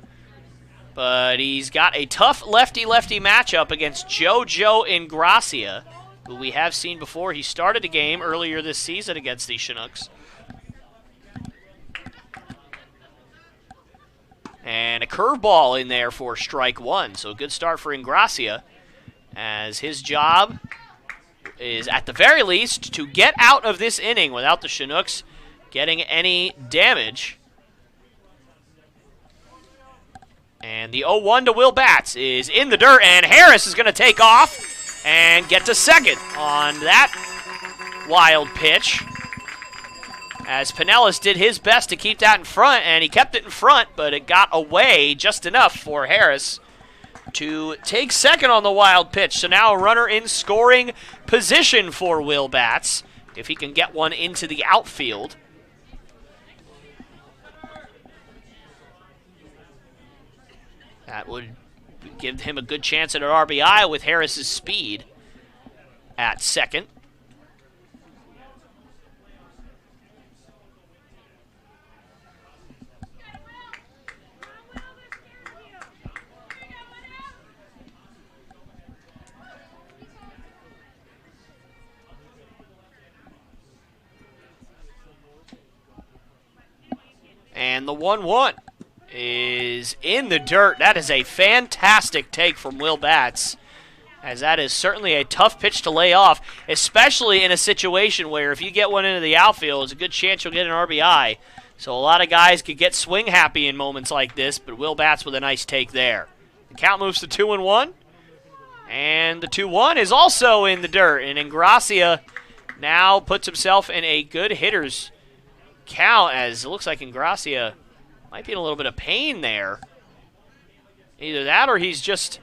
but he's got a tough lefty-lefty matchup against JoJo Ingracia, who we have seen before. He started a game earlier this season against the Chinooks. And a curveball in there for strike 1, so a good start for Ingracia, as his job is, at the very least, to get out of this inning without the Chinooks getting any damage. And the 0-1 to Will Batts is in the dirt, and Harris is going to take off and get to second on that wild pitch, as Pinellas did his best to keep that in front, and he kept it in front, but it got away just enough for Harris to take second on the wild pitch. So now a runner in scoring position for Will Batts, if he can get one into the outfield. That would give him a good chance at an RBI with Harris's speed at second. And the 1-1 is in the dirt. That is a fantastic take from Will Batts, as that is certainly a tough pitch to lay off, especially in a situation where if you get one into the outfield, it's a good chance you'll get an RBI. So a lot of guys could get swing happy in moments like this, but Will Batts with a nice take there. The count moves to 2-1, and the 2-1 is also in the dirt, and Ingracia now puts himself in a good hitter's count, as it looks like Ingracia might be in a little bit of pain there. Either that or he's just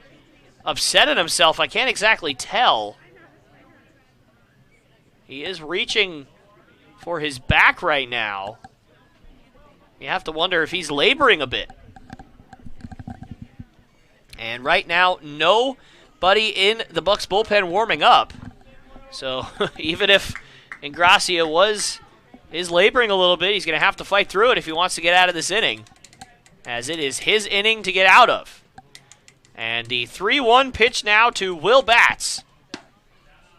upset at himself. I can't exactly tell. He is reaching for his back right now. You have to wonder if he's laboring a bit. And right now, nobody in the Bucs bullpen warming up. So even if Ingracia is laboring a little bit, he's going to have to fight through it if he wants to get out of this inning, as it is his inning to get out of. And the 3-1 pitch now to Will Batts.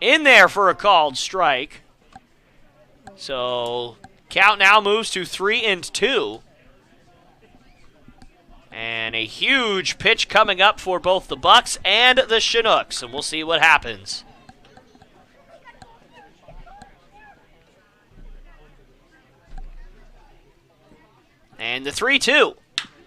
In there for a called strike. So count now moves to 3-2. And a huge pitch coming up for both the Bucs and the Chinooks, and we'll see what happens. And the 3-2.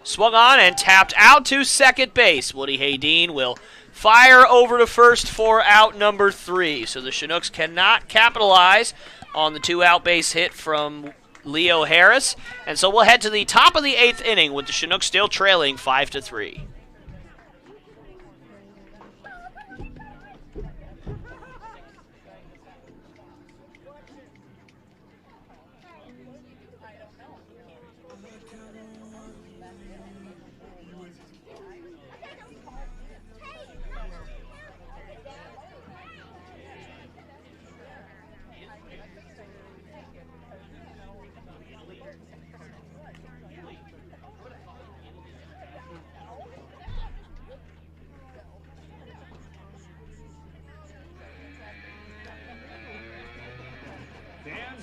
Swung on and tapped out to second base. Woody Haydeen will fire over to first for out number 3. So the Chinooks cannot capitalize on the 2-out base hit from Leo Harris. And so we'll head to the top of the 8th inning with the Chinooks still trailing 5-3.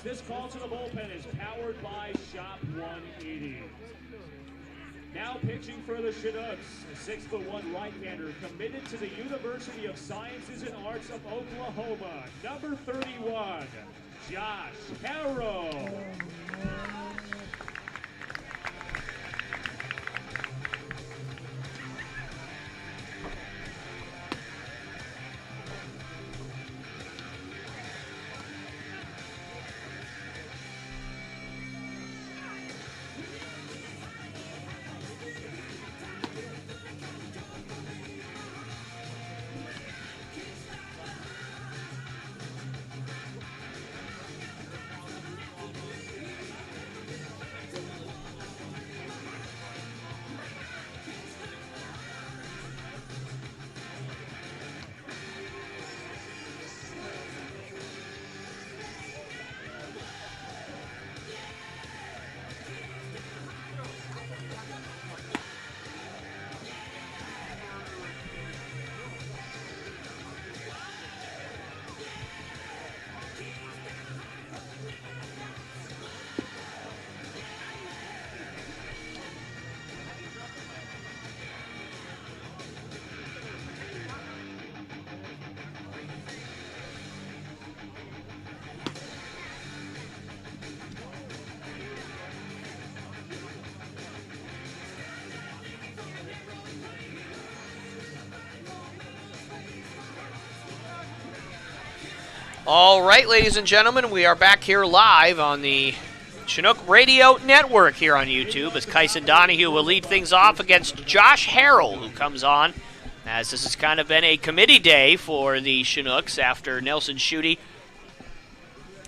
This call to the bullpen is powered by Shop 180. Now pitching for the Chinooks, a 6'1" right-hander committed to the University of Sciences and Arts of Oklahoma, number 31, Josh Harrell. All right, ladies and gentlemen, we are back here live on the Chinook Radio Network here on YouTube as Kyson Donahue will lead things off against Josh Harrell, who comes on, as this has kind of been a committee day for the Chinooks after Nelson Schutte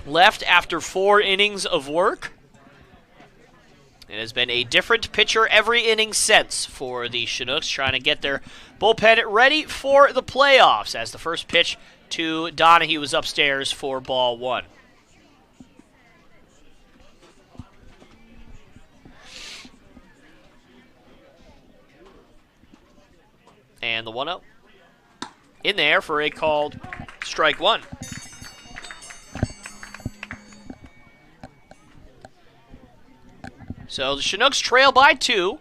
left after 4 innings of work. It has been a different pitcher every inning since for the Chinooks, trying to get their bullpen ready for the playoffs, as the first pitch to Donahue was upstairs for ball 1. And the 1-0 in there for a called strike 1. So the Chinooks trail by 2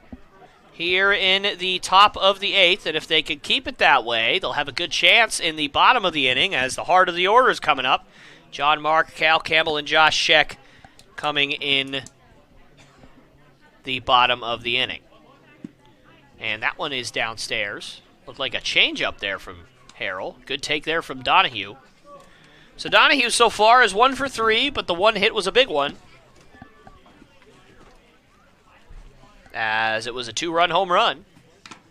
here in the top of the 8th, and if they can keep it that way, they'll have a good chance in the bottom of the inning as the heart of the order is coming up. John Mark, Cal Campbell, and Josh Scheck coming in the bottom of the inning. And that one is downstairs. Looked like a change-up there from Harrell. Good take there from Donahue. So Donahue so far is 1 for 3, but the one hit was a big one, as it was a 2-run home run.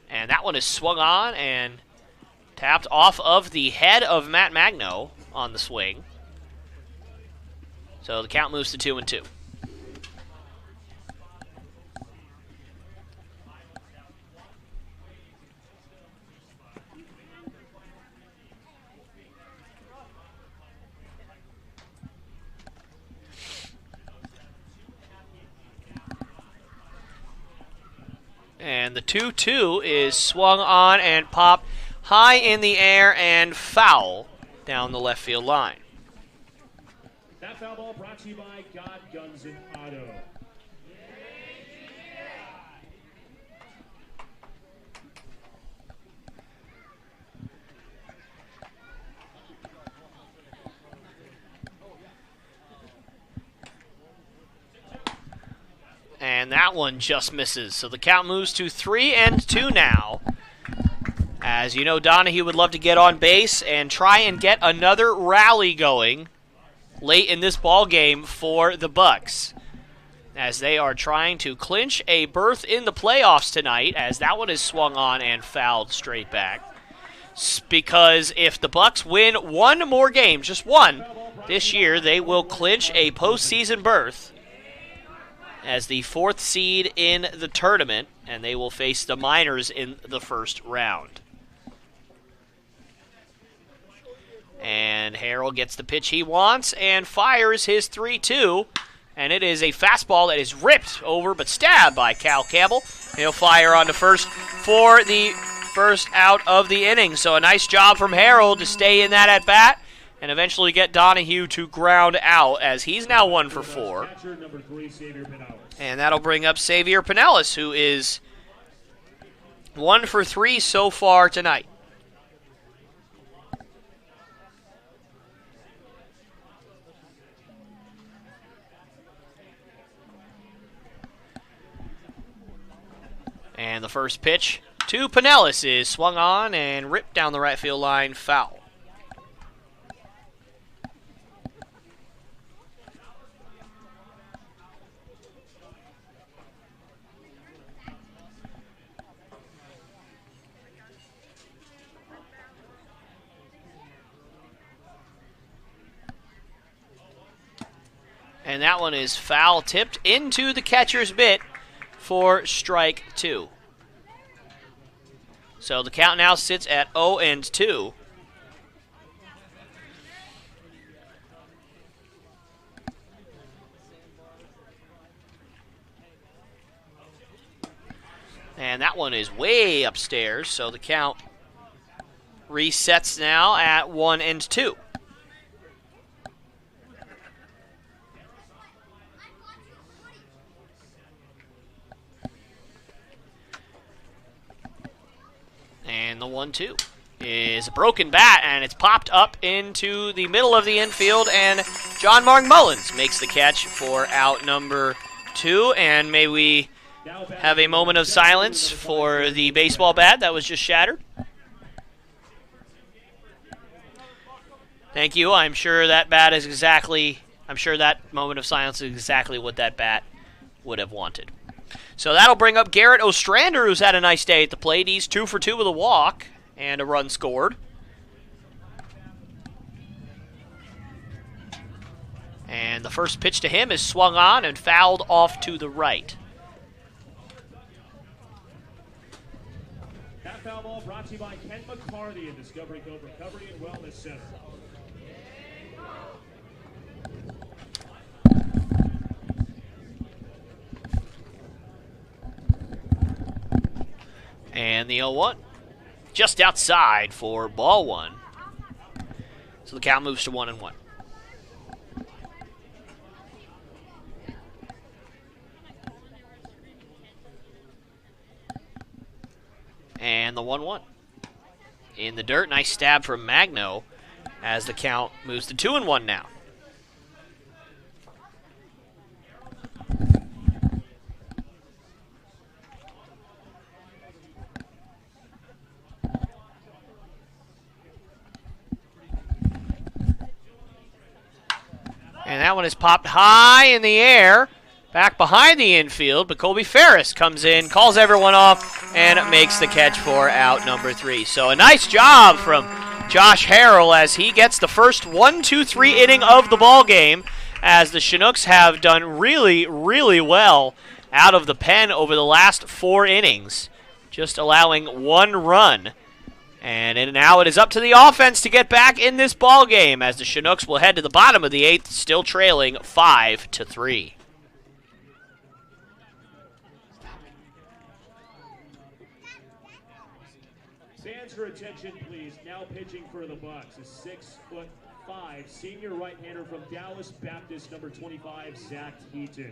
And that one is swung on and tapped off of the head of Matt Magno on the swing. So the count moves to 2-2. And the 2-2 is swung on and popped high in the air and foul down the left field line. That foul ball brought to you by God Guns and Auto. And that one just misses. So the count moves to 3-2 now. As you know, Donahue would love to get on base and try and get another rally going late in this ball game for the Bucs, as they are trying to clinch a berth in the playoffs tonight, as that one is swung on and fouled straight back. Because if the Bucs win one more game, just one, this year, they will clinch a postseason berth as the 4th seed in the tournament, and they will face the Miners in the first round. And Harrell gets the pitch he wants and fires his 3-2, and it is a fastball that is ripped over but stabbed by Cal Campbell. He'll fire on to first for the first out of the inning. So a nice job from Harrell to stay in that at-bat and eventually get Donahue to ground out, as he's now 1 for 4. And that'll bring up Xavier Pinellas, who is 1 for 3 so far tonight. And the first pitch to Pinellas is swung on and ripped down the right field line, foul. And that one is foul tipped into the catcher's mitt for strike 2. So the count now sits at 0-2. And that one is way upstairs, so the count resets now at 1-2. And the 1-2 is a broken bat, and it's popped up into the middle of the infield, and John Mark Mullins makes the catch for out number 2. And may we have a moment of silence for the baseball bat that was just shattered. Thank you. I'm sure that moment of silence is exactly what that bat would have wanted. So that'll bring up Garrett Ostrander, who's had a nice day at the plate. He's 2 for 2 with a walk and a run scored. And the first pitch to him is swung on and fouled off to the right. That foul ball brought to you by Ken McCarthy and Discovery Cove Recovery and Wellness Center. And the 0-1, just outside for ball 1. So the count moves to 1-1. And the 1-1. In the dirt, nice stab from Magno as the count moves to 2-1 now. And that one is popped high in the air, back behind the infield, but Colby Ferris comes in, calls everyone off, and makes the catch for out number 3. So a nice job from Josh Harrell as he gets the first 1-2-3 inning of the ball game, as the Chinooks have done really, really well out of the pen over the last 4 innings, just allowing 1 run. And now it is up to the offense to get back in this ball game, as the Chinooks will head to the bottom of the 8th, still trailing 5-3. Stands for attention, please. Now pitching for the Bucs, a 6'5" senior right-hander from Dallas Baptist, number 25, Zach Heaton.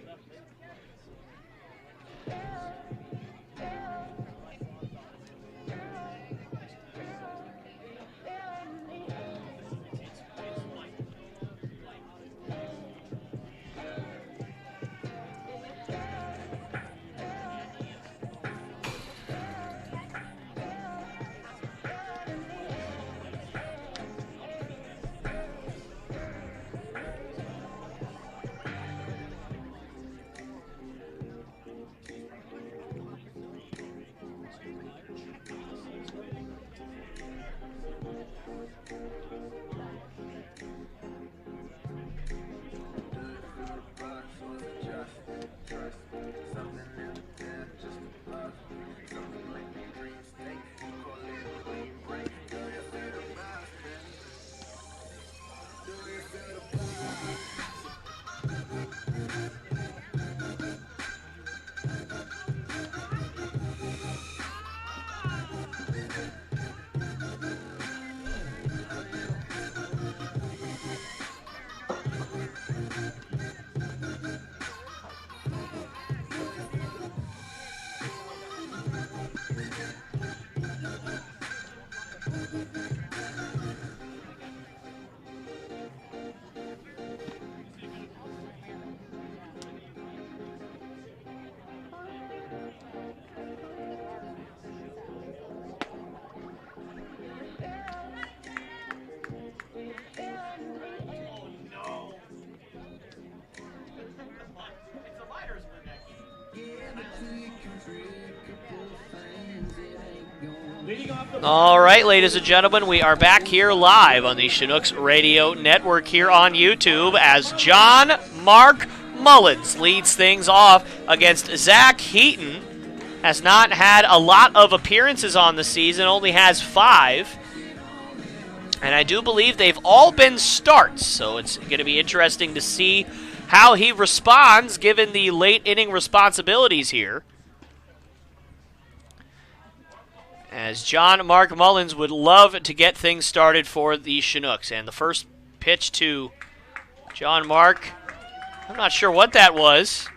All right, ladies and gentlemen, we are back here live on the Chinooks Radio Network here on YouTube as John Mark Mullins leads things off against Zach Heaton. Has not had a lot of appearances on the season, only has 5. And I do believe they've all been starts, so it's going to be interesting to see how he responds given the late inning responsibilities here. As John Mark Mullins would love to get things started for the Chinooks. And the first pitch to John Mark, I'm not sure what that was.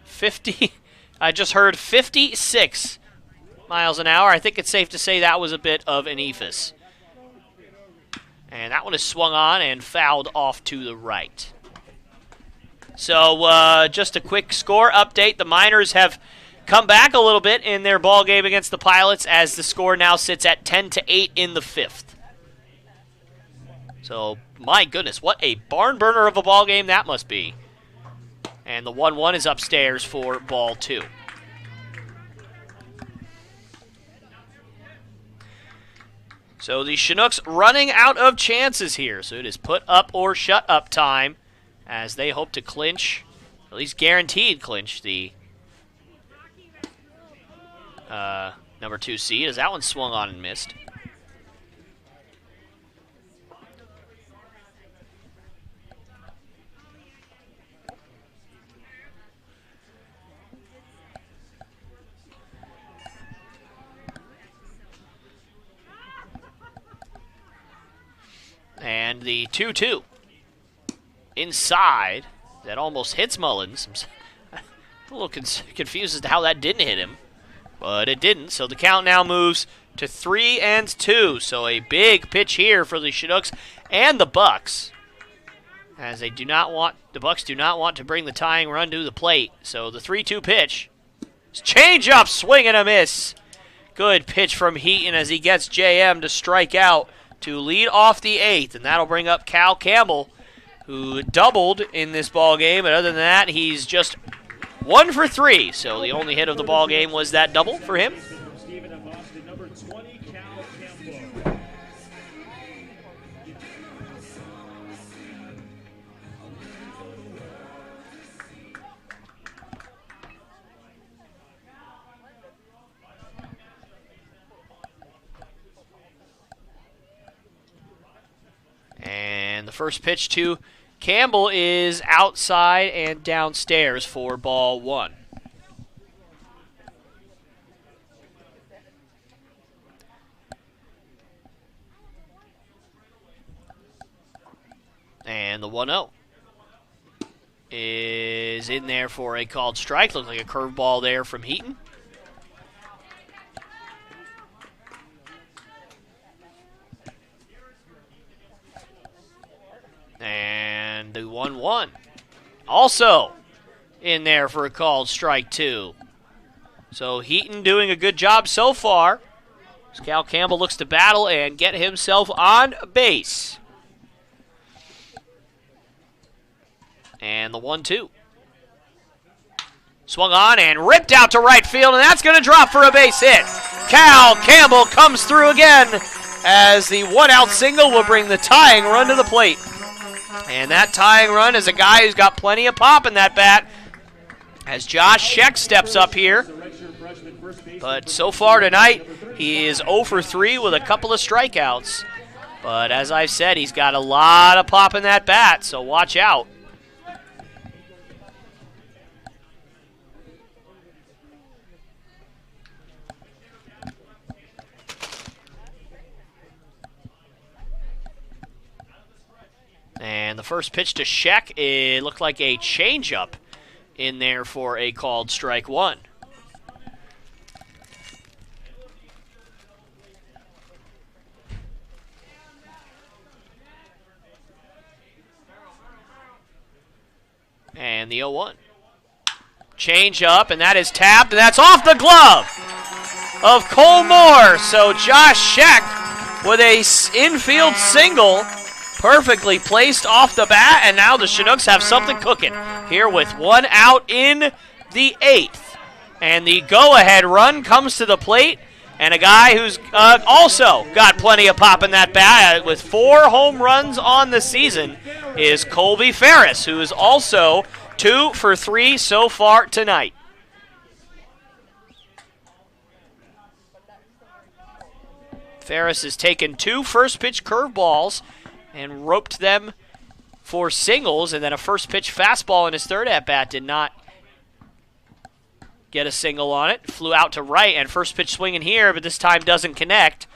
50, I just heard 56 miles an hour. I think it's safe to say that was a bit of an eephus. And that one is swung on and fouled off to the right. So just a quick score update. The Miners have come back a little bit in their ball game against the Pilots as the score now sits at 10-8 in the 5th. So, my goodness, what a barn burner of a ball game that must be. And the 1-1 is upstairs for ball 2. So the Chinooks running out of chances here. So it is put up or shut up time as they hope to clinch, at least guaranteed clinch, the number 2 seed, as that one swung on and missed. And the 2-2 inside, that almost hits Mullins. I'm a little confused as to how that didn't hit him. But it didn't, so the count now moves to 3-2. So a big pitch here for the Chinooks and the Bucs, as the Bucs do not want to bring the tying run to the plate. So the 3-2 pitch, change up, swing and a miss. Good pitch from Heaton as he gets JM to strike out to lead off the 8th, and that'll bring up Cal Campbell, who doubled in this ball game. But other than that, he's just 1 for 3, so the only hit of the ball game was that double for him. first pitch to Campbell is outside and downstairs for ball 1. And the 1-0 is in there for a called strike. Looks like a curveball there from Heaton. And the 1-1 also in there for a called strike 2. So Heaton doing a good job so far. As Cal Campbell looks to battle and get himself on base. And the 1-2. Swung on and ripped out to right field, and that's going to drop for a base hit. Cal Campbell comes through again as the 1-out single will bring the tying run to the plate. And that tying run is a guy who's got plenty of pop in that bat as Josh Scheck steps up here. But so far tonight, he is 0 for 3 with a couple of strikeouts. But as I've said, he's got a lot of pop in that bat, so watch out. And the first pitch to Scheck, it looked like a changeup in there for a called strike 1. And the 0-1. Changeup, and that is tapped, and that's off the glove of Cole Moore. So Josh Scheck with a infield single. Perfectly placed off the bat, and now the Chinooks have something cooking here with 1 out in the 8th. And the go-ahead run comes to the plate, and a guy who's also got plenty of pop in that bat with 4 home runs on the season is Colby Ferris, who is also 2 for 3 so far tonight. Ferris has taken 2 first-pitch curveballs and roped them for singles, and then a first-pitch fastball in his third at-bat did not get a single on it. Flew out to right, and first pitch swinging here, but this time doesn't connect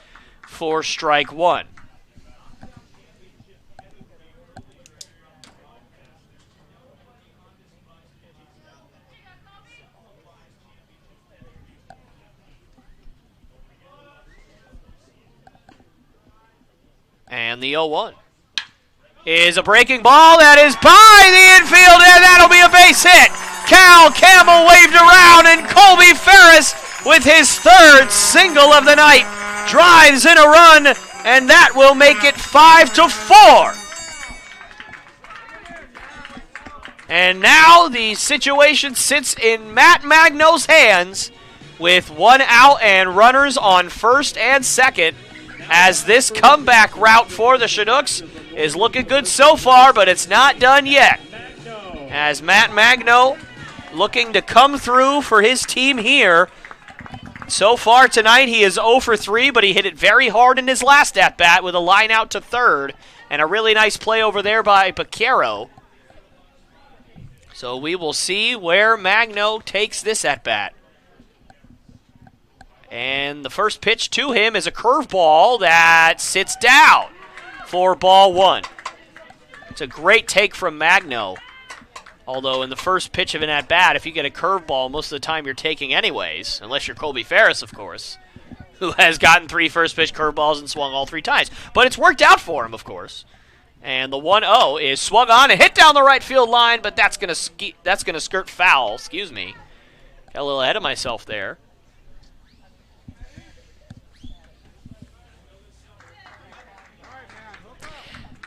for strike 1. And the 0-1 is a breaking ball that is by the infield, and that'll be a base hit. Cal Campbell waved around, and Colby Ferris, with his 3rd single of the night, drives in a run, and that will make it 5-4. And now the situation sits in Matt Magno's hands with 1 out and runners on first and second, as this comeback route for the Chinooks is looking good so far, but it's not done yet. As Matt Magno looking to come through for his team here. So far tonight, he is 0 for 3, but he hit it very hard in his last at-bat with a line out to third, and a really nice play over there by Pacquiao. So we will see where Magno takes this at-bat. And the first pitch to him is a curveball that sits down for ball 1. It's a great take from Magno. Although in the first pitch of an at-bat, if you get a curveball, most of the time you're taking anyways, unless you're Colby Ferris, of course, who has gotten 3 first-pitch curveballs and swung all 3 times. But it's worked out for him, of course. And the 1-0 is swung on and hit down the right field line, but that's gonna skirt foul. Excuse me, got a little ahead of myself there.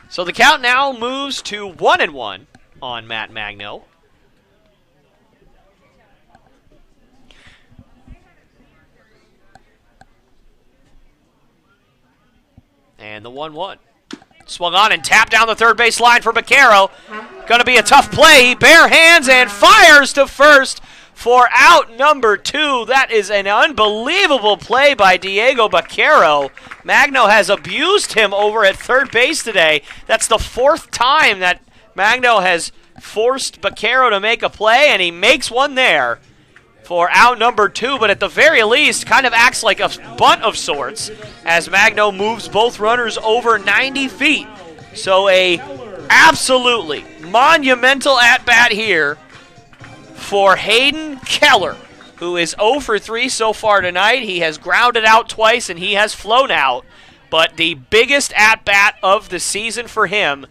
So the count now moves to 1-1 on Matt Magno. And the 1-1. Swung on and tapped down the third base line for Pacquiao. Going to be a tough play. He bare hands and fires to first for out number 2. That is an unbelievable play by Diego Baquero. Magno has abused him over at third base today. That's the 4th time that Magno has forced Baquero to make a play, and he makes one there for out number 2, but at the very least kind of acts like a bunt of sorts as Magno moves both runners over 90 feet. So a absolutely monumental at-bat here for Hayden Keller, who is 0 for 3 so far tonight. He has grounded out twice and he has flown out, but the biggest at-bat of the season for him,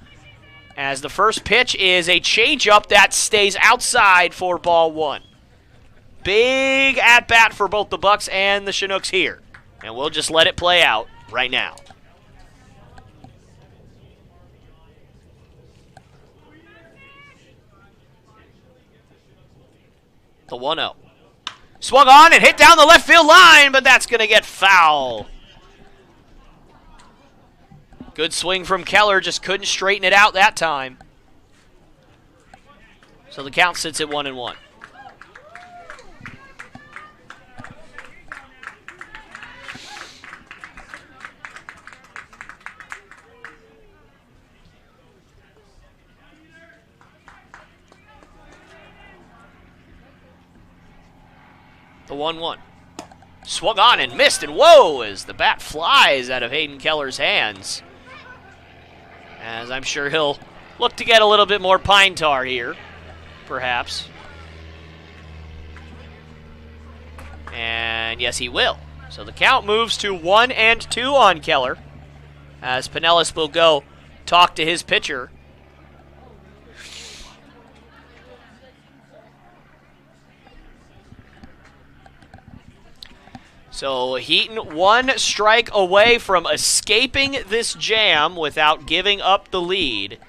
as the first pitch is a changeup that stays outside for ball 1. Big at-bat for both the Bucs and the Chinooks here, and we'll just let it play out right now. The 1-0. Swung on and hit down the left field line, but that's going to get foul. Good swing from Keller, just couldn't straighten it out that time. So the count sits at 1-1. The 1-1. Swung on and missed, and whoa, as the bat flies out of Hayden Keller's hands. As I'm sure he'll look to get a little bit more pine tar here, perhaps. And yes, he will. So the count moves to 1-2 on Keller, as Pinellas will go talk to his pitcher. So Heaton 1 strike away from escaping this jam without giving up the lead.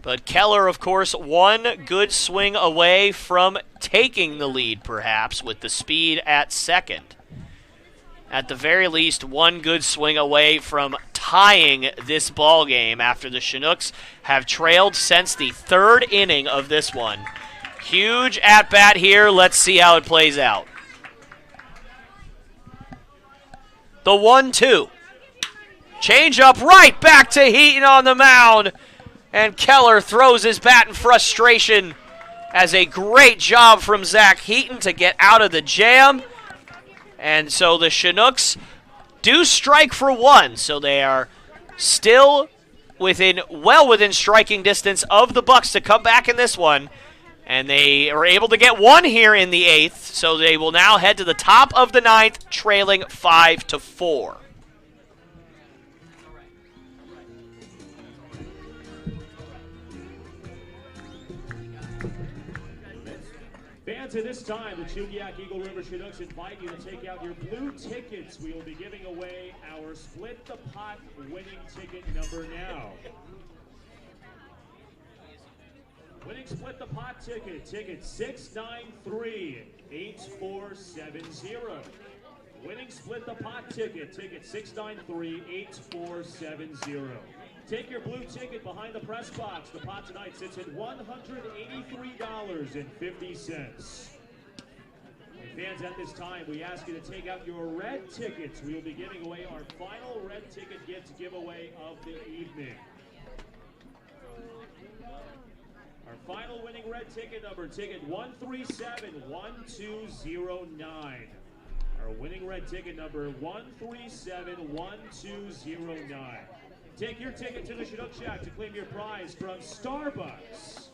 But Keller, of course, 1 good swing away from taking the lead, perhaps, with the speed at second. At the very least, 1 good swing away from tying this ball game after the Chinooks have trailed since the 3rd inning of this one. Huge at-bat here. Let's see how it plays out. The 1-2. Change up right back to Heaton on the mound. And Keller throws his bat in frustration as a great job from Zach Heaton to get out of the jam. And so the Chinooks do strike for 1. So they are still well within striking distance of the Bucs to come back in this one. And they are able to get 1 here in the 8th, so they will now head to the top of the 9th, trailing 5-4. Fans, at this time, the Chugiak Eagle River Chinooks invite you to take out your blue tickets. We will be giving away our Split the Pot winning ticket number now. Winning Split the Pot ticket, ticket 693-8470. Winning Split the Pot ticket, ticket 693-8470. Take your blue ticket behind the press box. The pot tonight sits at $183.50. And fans, at this time, we ask you to take out your red tickets. We will be giving away our final red ticket gift giveaway of the evening. Our final winning red ticket number, ticket 137-1209. Our winning red ticket number, 137-1209. Take your ticket to the Chinook Shack to claim your prize from Starbucks.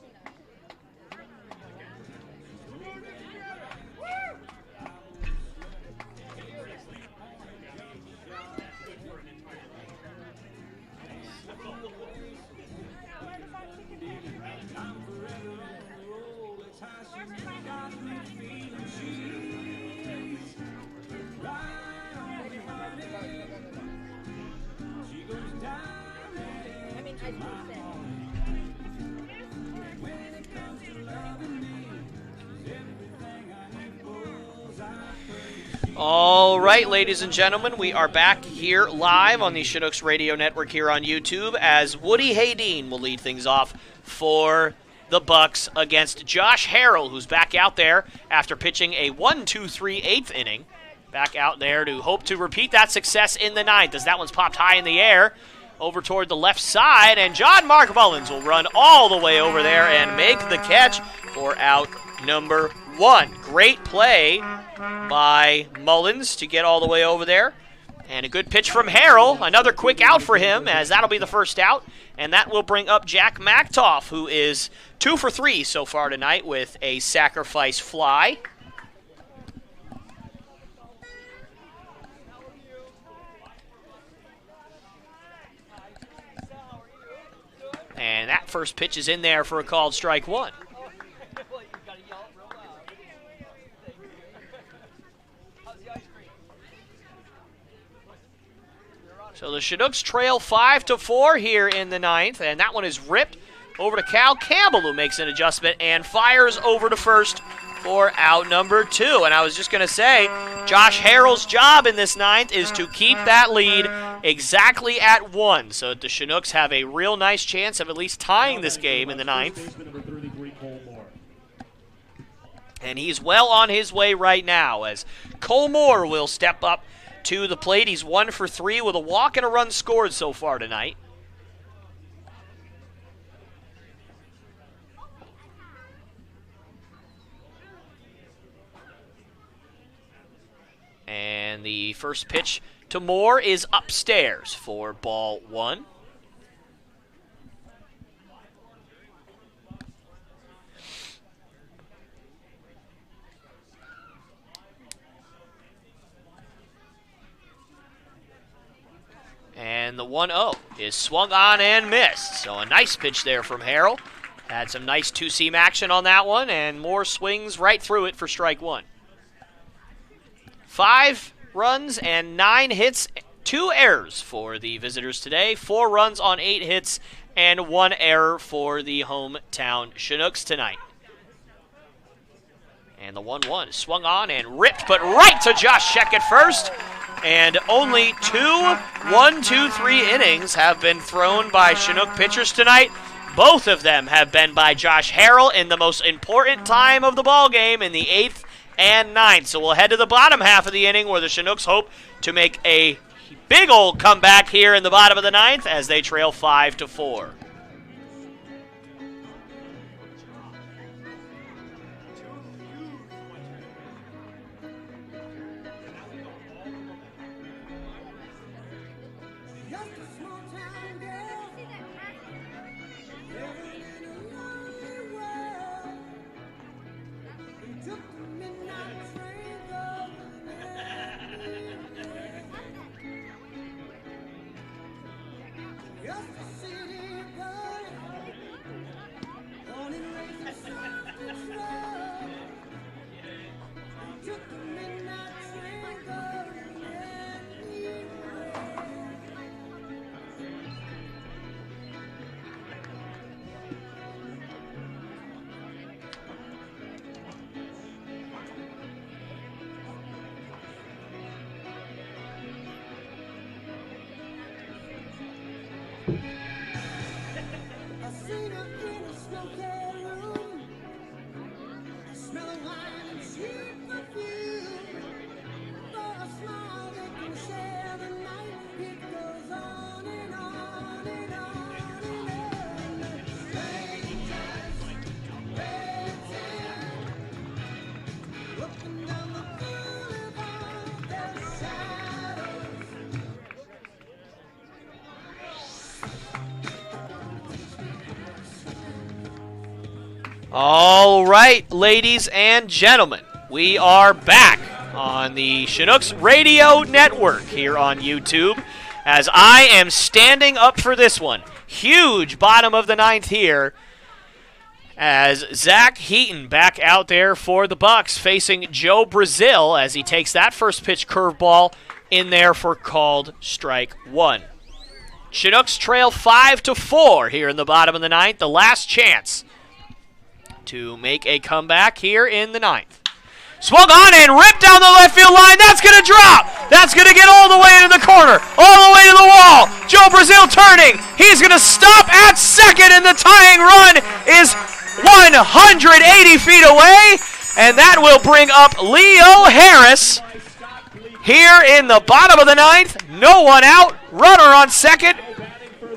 All right, ladies and gentlemen, we are back here live on the Chinooks Radio Network here on YouTube as Woody Haydeen will lead things off for the Bucs against Josh Harrell, who's back out there after pitching a 1-2-3 eighth inning. Back out there to hope to repeat that success in the ninth, as that one's popped high in the air over toward the left side, and John Mark Mullins will run all the way over there and make the catch for out number 1. Great play by Mullins to get all the way over there. And a good pitch from Harrell. Another quick out for him, as that'll be the first out. And that will bring up Jack Mactoff, who is 2 for 3 so far tonight with a sacrifice fly. And that first pitch is in there for a called strike 1. So the Chinooks trail 5-4 here in the ninth, and that one is ripped over to Cal Campbell, who makes an adjustment and fires over to first for out number 2. And I was just going to say, Josh Harrell's job in this ninth is to keep that lead exactly at 1, so that the Chinooks have a real nice chance of at least tying this game in the ninth. And he's well on his way right now, as Cole Moore will step up to the plate. He's 1 for 3 with a walk and a run scored so far tonight. And the first pitch to Moore is upstairs for ball 1. And the 1-0 is swung on and missed. So a nice pitch there from Harrell. Had some nice two-seam action on that one, and Moore swings right through it for strike 1. 5 runs and 9 hits, 2 errors for the visitors today. 4 runs on 8 hits and 1 error for the hometown Chinooks tonight. And the 1-1 is swung on and ripped, but right to Josh Sheck at first. And only 2 1-2-3 innings have been thrown by Chinook pitchers tonight. Both of them have been by Josh Harrell in the most important time of the ball game in the 8th and 9th. So we'll head to the bottom half of the inning, where the Chinooks hope to make a big old comeback here in the bottom of the 9th as they trail 5-4. All right, ladies and gentlemen, we are back on the Chinooks Radio Network here on YouTube, as I am standing up for this one. Huge bottom of the 9th here, as Zach Heaton back out there for the Bucs, facing Joe Brazil as he takes that first pitch curveball in there for called strike 1. Chinooks trail 5-4 here in the bottom of the 9th, the last chance to make a comeback here in the 9th. Swung on and ripped down the left field line. That's going to drop. That's going to get all the way into the corner, all the way to the wall. Joe Brazil turning. He's going to stop at second, and the tying run is 180 feet away, and that will bring up Leo Harris here in the bottom of the ninth. No one out, runner on second.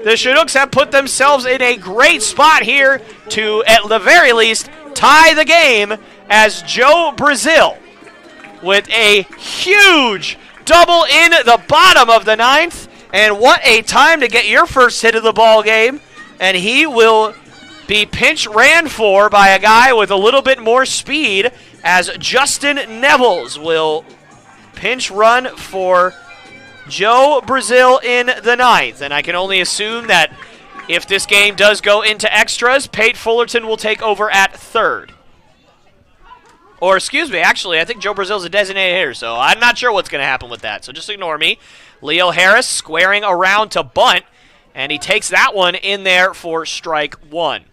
The Chinooks have put themselves in a great spot here to, at the very least, tie the game as Joe Brazil with a huge double in the bottom of the ninth. And what a time to get your first hit of the ball game. And he will be pinch ran for by a guy with a little bit more speed, as Justin Nevells will pinch run for Joe Brazil in the ninth. And I can only assume that if this game does go into extras, Pate Fullerton will take over at third. Or, excuse me, actually, I think Joe Brazil's a designated hitter, so I'm not sure what's going to happen with that. So just ignore me. Leo Harris squaring around to bunt, and he takes that one in there for strike one.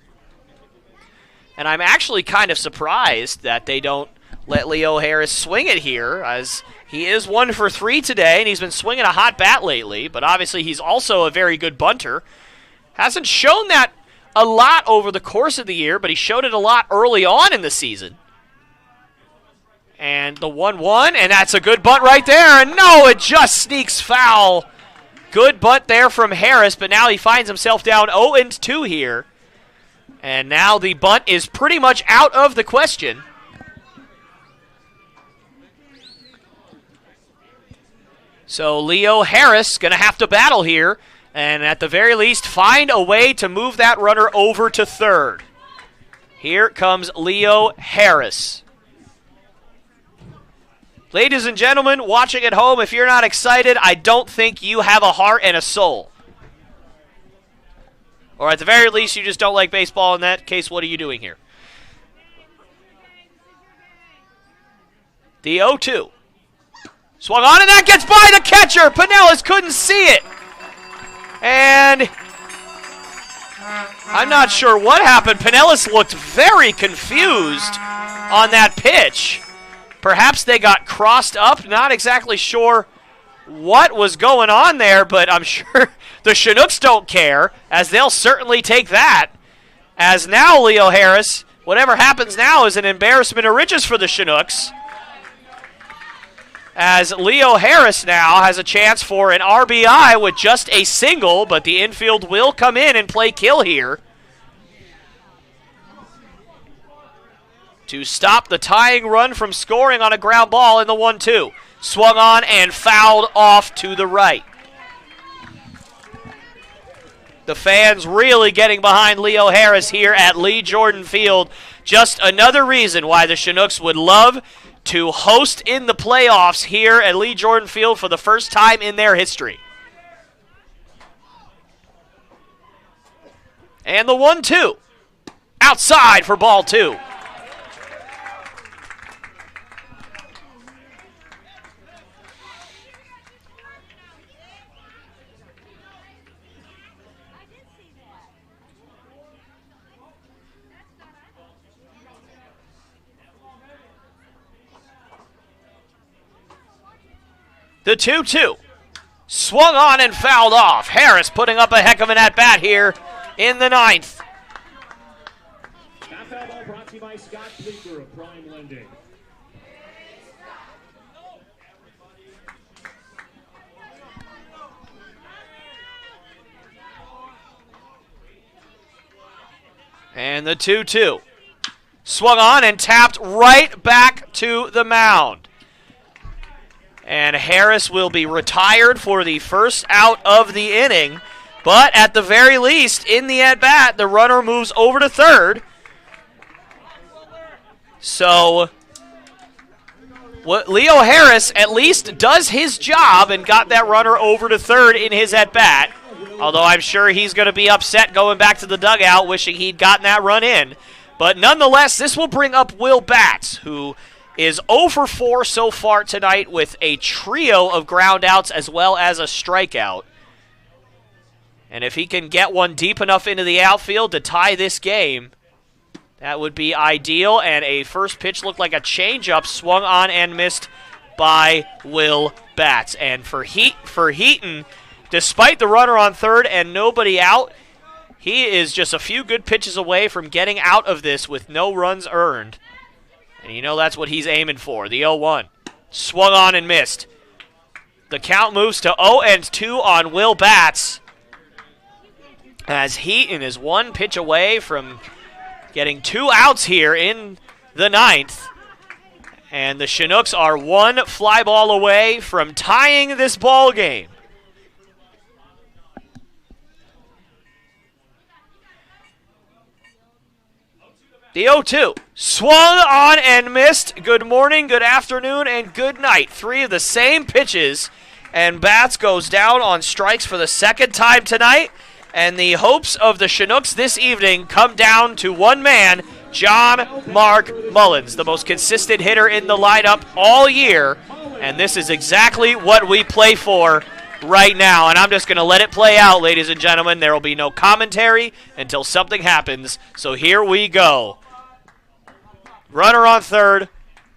And I'm actually kind of surprised that they don't let Leo Harris swing it here, as he is 1 for 3 today, and he's been swinging a hot bat lately, but obviously he's also a very good bunter. Hasn't shown that a lot over the course of the year, but he showed it a lot early on in the season. And the 1-1, and that's a good bunt right there. And no, it just sneaks foul. Good bunt there from Harris, but now he finds himself down 0-2 here. And now the bunt is pretty much out of the question. So Leo Harris going to have to battle here, and at the very least find a way to move that runner over to third. Here comes Leo Harris. Ladies and gentlemen, watching at home, if you're not excited, I don't think you have a heart and a soul. Or at the very least, you just don't like baseball. In that case, what are you doing here? The 0-2. Swung on, and that gets by the catcher. Pinellas couldn't see it. And I'm not sure what happened. Pinellas looked very confused on that pitch. Perhaps they got crossed up. Not exactly sure what was going on there, but I'm sure the Chinooks don't care, as they'll certainly take that. As now Leo Harris, whatever happens now is an embarrassment of riches for the Chinooks. As Leo Harris now has a chance for an RBI with just a single, but the infield will come in and play Kiel here to stop the tying run from scoring on a ground ball in the 1-2. Swung on and fouled off to the right. The fans really getting behind Leo Harris here at Lee Jordan Field. Just another reason why the Chinooks would love to host in the playoffs here at Lee Jordan Field for the first time in their history. And the 1-2. Outside for ball 2. The 2-2. Swung on and fouled off. Harris putting up a heck of an at-bat here in the ninth. That foul ball brought to you by Scott Bleeker of Prime Lending. And the 2-2. Swung on and tapped right back to the mound. And Harris will be retired for the first out of the inning. But at the very least, in the at-bat, the runner moves over to third. So Leo Harris at least does his job and got that runner over to third in his at-bat. Although I'm sure he's going to be upset going back to the dugout wishing he'd gotten that run in. But nonetheless, this will bring up Will Batts, who is 0 for 4 so far tonight with a trio of ground outs as well as a strikeout. And if he can get one deep enough into the outfield to tie this game, that would be ideal. And a first pitch looked like a changeup, swung on and missed by Will Batts. And for Heaton, despite the runner on third and nobody out, He is just a few good pitches away from getting out of this with no runs earned. And you know that's what he's aiming for, the 0-1. Swung on and missed. The count moves to 0-2 on Will Batts, as Heaton is one pitch away from getting 2 outs here in the 9th. And the Chinooks are one fly ball away from tying this ball game. The 0-2. Swung on and missed. Good morning, good afternoon, and good night. 3 of the same pitches. And Batts goes down on strikes for the second time tonight. And the hopes of the Chinooks this evening come down to one man, John Mark Mullins, the most consistent hitter in the lineup all year. And this is exactly what we play for right now. And I'm just going to let it play out, ladies and gentlemen. There will be no commentary until something happens. So here we go. Runner on third,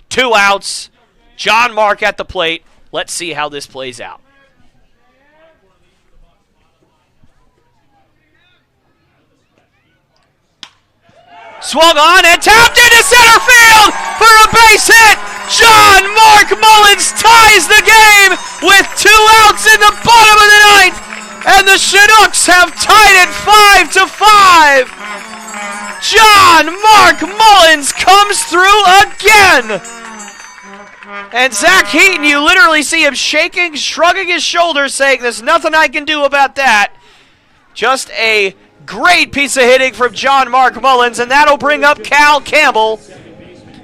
2 outs. John Mark at the plate. Let's see how this plays out. Swung on and tapped into center field for a base hit. John Mark Mullins ties the game with 2 outs in the bottom of the 9th. And the Chinooks have tied it 5-5. John Mark Mullins comes through again. And Zach Heaton, you literally see him shaking, shrugging his shoulders, saying there's nothing I can do about that. Just a great piece of hitting from John Mark Mullins, and that'll bring up Cal Campbell,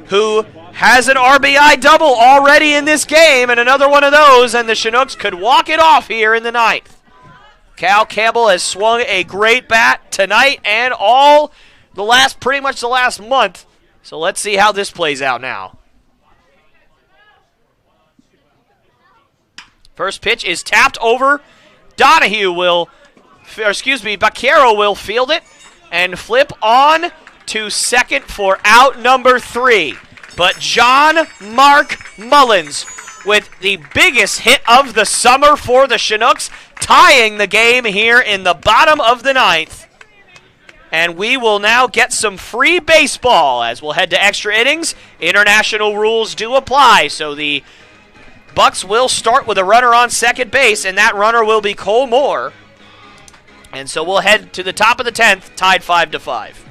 who has an RBI double already in this game, and another one of those, and the Chinooks could walk it off here in the 9th. Cal Campbell has swung a great bat tonight and pretty much the last month. So let's see how this plays out now. First pitch is tapped over. Baquero will field it and flip on to second for out number 3. But John Mark Mullins with the biggest hit of the summer for the Chinooks, tying the game here in the bottom of the 9th. And we will now get some free baseball as we'll head to extra innings. International rules do apply, so the Bucs will start with a runner on second base, and that runner will be Cole Moore. And so we'll head to the top of the 10th, tied 5-5.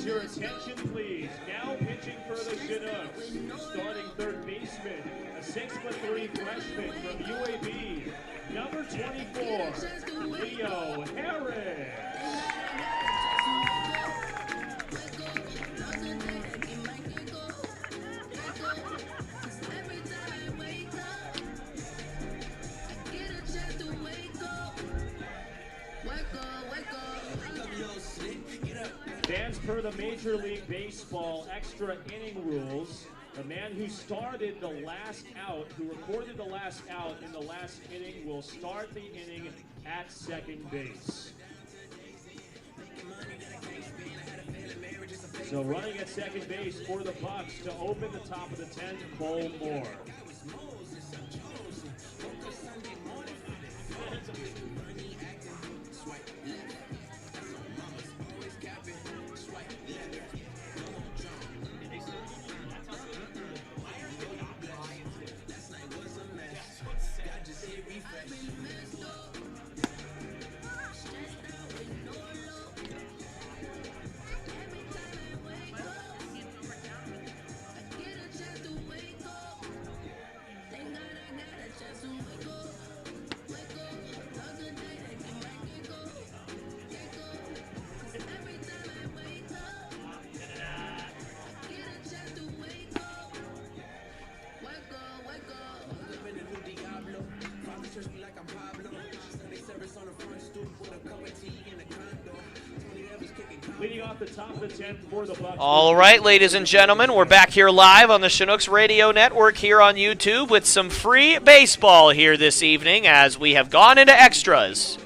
Your attention, please. Now pitching for the Chinooks. Starting third baseman, a 6'3" freshman from UAB, number 24, Leo Harris. As per the Major League Baseball extra inning rules, the man who started the last out, who recorded the last out in the last inning, will start the inning at second base. So running at second base for the Bucs to open the top of the 10th, Cole Moore. off the top of the 10th for the Bucs. All right, ladies and gentlemen, we're back here live on the Chinooks Radio Network here on YouTube with some free baseball here this evening as we have gone into extras.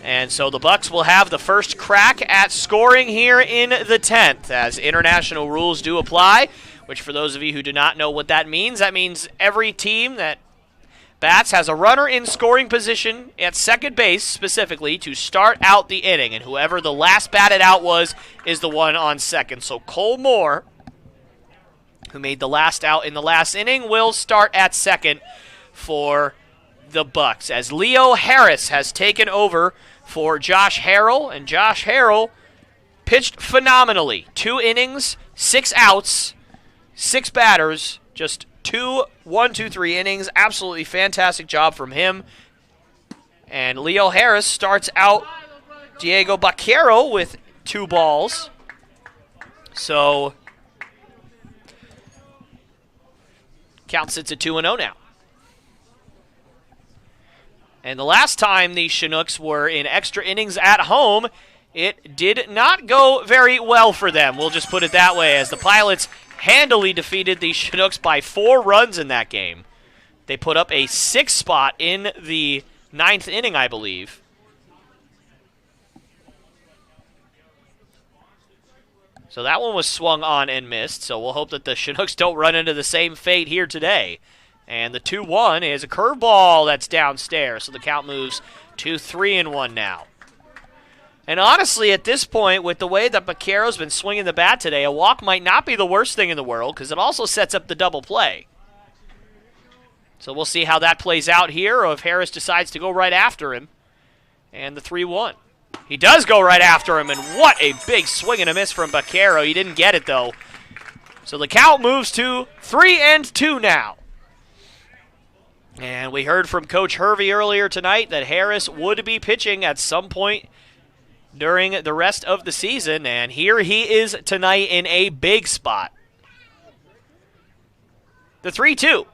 And so the Bucs will have the first crack at scoring here in the 10th as international rules do apply, which for those of you who do not know what that means every team that bats has a runner in scoring position at second base specifically to start out the inning, and whoever the last batted out was is the one on second. So Cole Moore, who made the last out in the last inning, will start at second for the Bucs as Leo Harris has taken over for Josh Harrell, and Josh Harrell pitched phenomenally. 2 innings, 6 outs, 6 batters, just 3 innings. Absolutely fantastic job from him. And Leo Harris starts out Diego Baquero with 2 balls. So count sits at 2-0 now. And the last time the Chinooks were in extra innings at home, it did not go very well for them. We'll just put it that way, as the Pilots handily defeated the Chinooks by 4 runs in that game. They put up a 6 spot in the 9th inning, I believe. So that one was swung on and missed, so we'll hope that the Chinooks don't run into the same fate here today. And the 2-1 is a curveball that's downstairs, so the count moves to 3-1 now. And honestly, at this point, with the way that Baquero's been swinging the bat today, a walk might not be the worst thing in the world because it also sets up the double play. So we'll see how that plays out here, or if Harris decides to go right after him. And the 3-1. He does go right after him, and what a big swing and a miss from Baquero. He didn't get it, though. So the count moves to 3-2 now. And we heard from Coach Hervey earlier tonight that Harris would be pitching at some point during the rest of the season, and here he is tonight in a big spot. The 3-2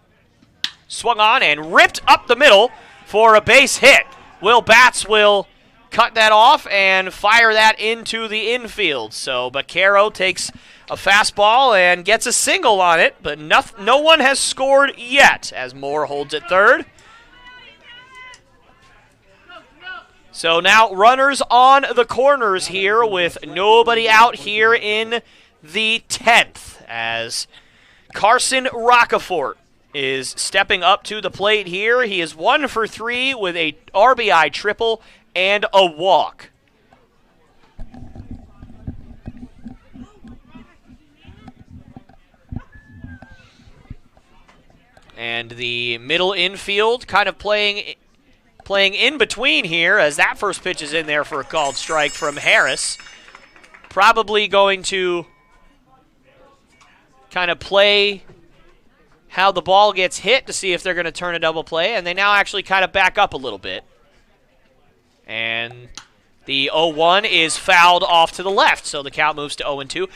swung on and ripped up the middle for a base hit. Will Batts will cut that off and fire that into the infield. So Baquero takes a fastball and gets a single on it, but no one has scored yet as Moore holds at third. So now runners on the corners here with nobody out here in the 10th as Carson Rocafort is stepping up to the plate here. He is 1 for 3 with a RBI triple and a walk. And the middle infield kind of playing in between here as that first pitch is in there for a called strike from Harris. Probably going to kind of play how the ball gets hit to see if they're going to turn a double play, and they now actually kind of back up a little bit. And the 0-1 is fouled off to the left, so the count moves to 0-2.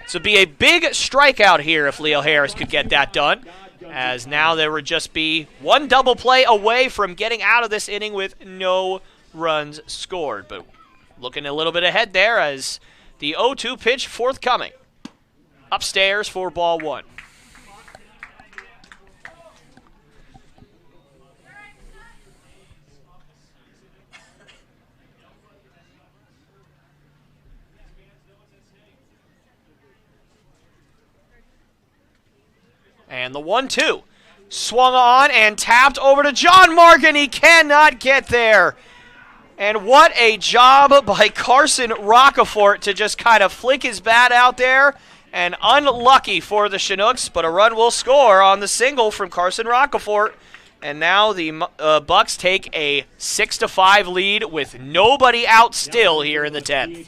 So it'd be a big strikeout here if Leo Harris could get that done, as now there would just be one double play away from getting out of this inning with no runs scored. But looking a little bit ahead there as the 0-2 pitch forthcoming. Upstairs for ball 1. And the 1-2 swung on and tapped over to John Morgan. He cannot get there. And what a job by Carson Rocafort to just kind of flick his bat out there. And unlucky for the Chinooks, but a run will score on the single from Carson Rocafort. And now the Bucs take a 6-5 lead with nobody out still here in the 10th.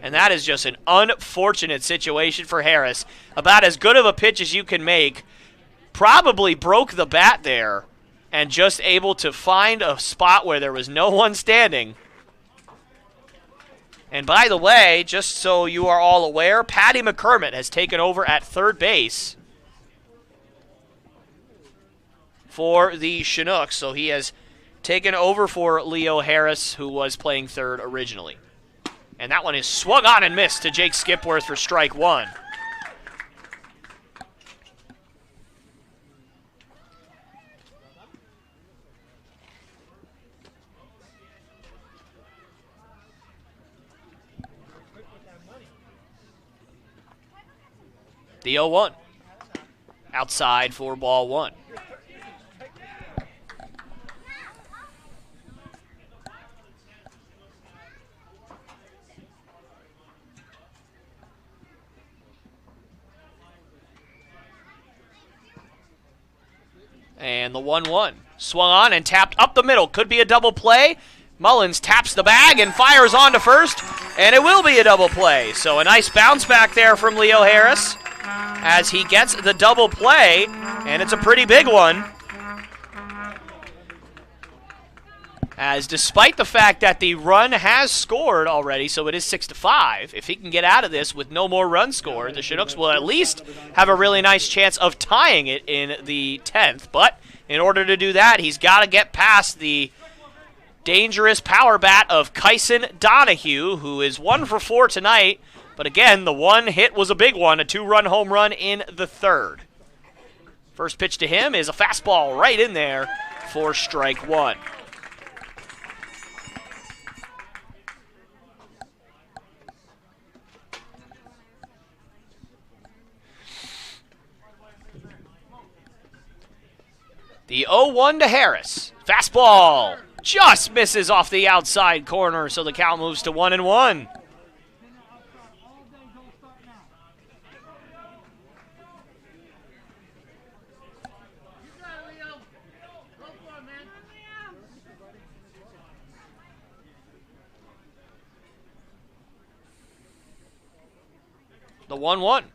And that is just an unfortunate situation for Harris. About as good of a pitch as you can make. Probably broke the bat there and just able to find a spot where there was no one standing. And by the way, just so you are all aware, Patty McCormick has taken over at third base for the Chinooks. So he has taken over for Leo Harris, who was playing third originally. And that one is swung on and missed to Jake Skipworth for strike one. The 0-1. Outside for ball one. And the 1-1. Swung on and tapped up the middle. Could be a double play. Mullins taps the bag and fires on to first. And it will be a double play. So a nice bounce back there from Leo Harris as he gets the double play. And it's a pretty big one. As despite the fact that the run has scored already, so it is 6-5, if he can get out of this with no more runs scored, the Chinooks will at least have a really nice chance of tying it in the 10th. But in order to do that, he's got to get past the dangerous power bat of Kyson Donahue, who is 1 for 4 tonight. But again, the one hit was a big one, a 2-run home run in the 3rd. First pitch to him is a fastball right in there for strike one. The 0-1 to Harris. Fastball just misses off the outside corner, so the count moves to 1-1. The 1-1.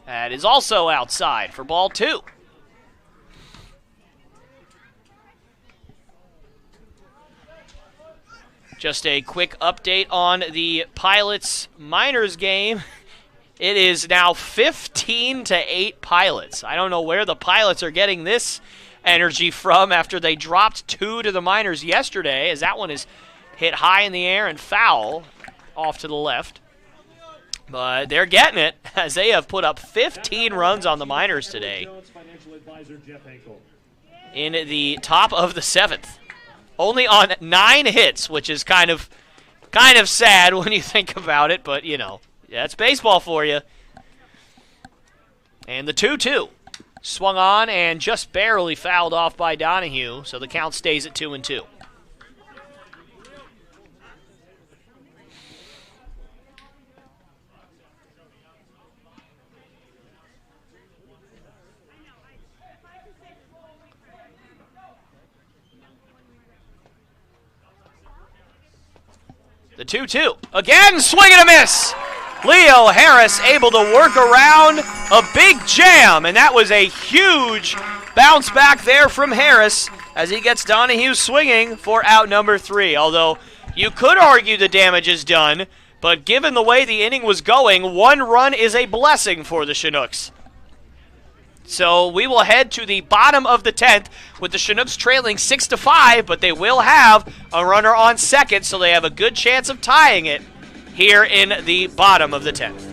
That is also outside for ball two. Just a quick update on the Pilots Miners game. It is now 15-8 Pilots. I don't know where the Pilots are getting this energy from after they dropped 2 to the Miners yesterday, as that one is hit high in the air and foul off to the left. But they're getting it, as they have put up 15 runs on the Miners today in the top of the 7th. Only on 9 hits, which is kind of sad when you think about it, but, you know, that's baseball for you. And the 2-2. Swung on and just barely fouled off by Donahue, so the count stays at 2-2. The 2-2. Again, swing and a miss. Leo Harris able to work around a big jam, and that was a huge bounce back there from Harris as he gets Donahue swinging for out number 3. Although you could argue the damage is done, but given the way the inning was going, 1 run is a blessing for the Chinooks. So we will head to the bottom of the 10th with the Chinooks trailing 6-5, but they will have a runner on second, so they have a good chance of tying it here in the bottom of the 10th.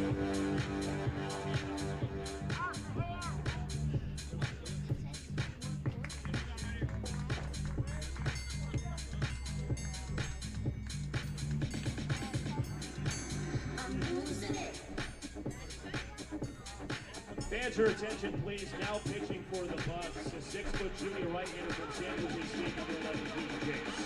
Fans, your attention, please. Now pitching for the Bucs, a 6-foot junior right-hander from San Jose State, number 11, Pete Jakes.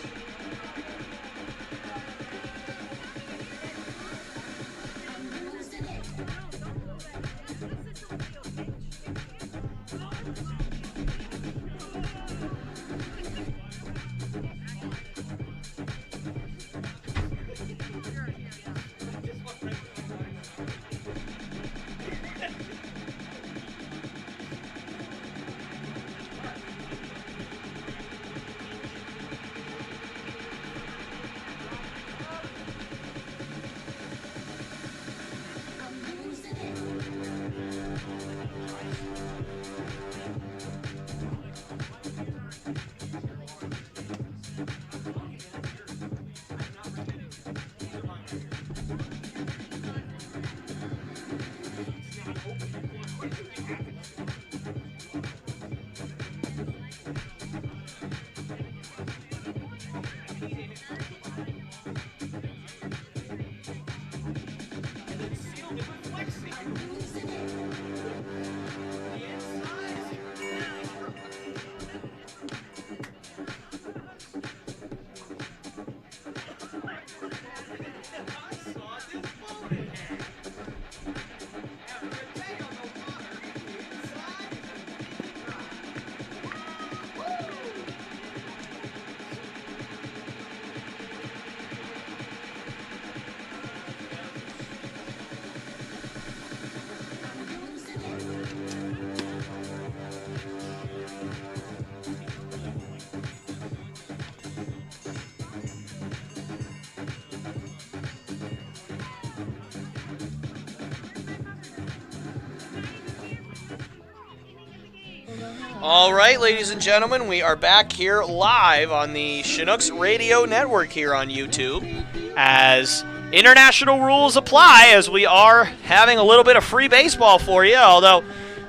All right, ladies and gentlemen, we are back here live on the Chinooks Radio Network here on YouTube as international rules apply, as we are having a little bit of free baseball for you, although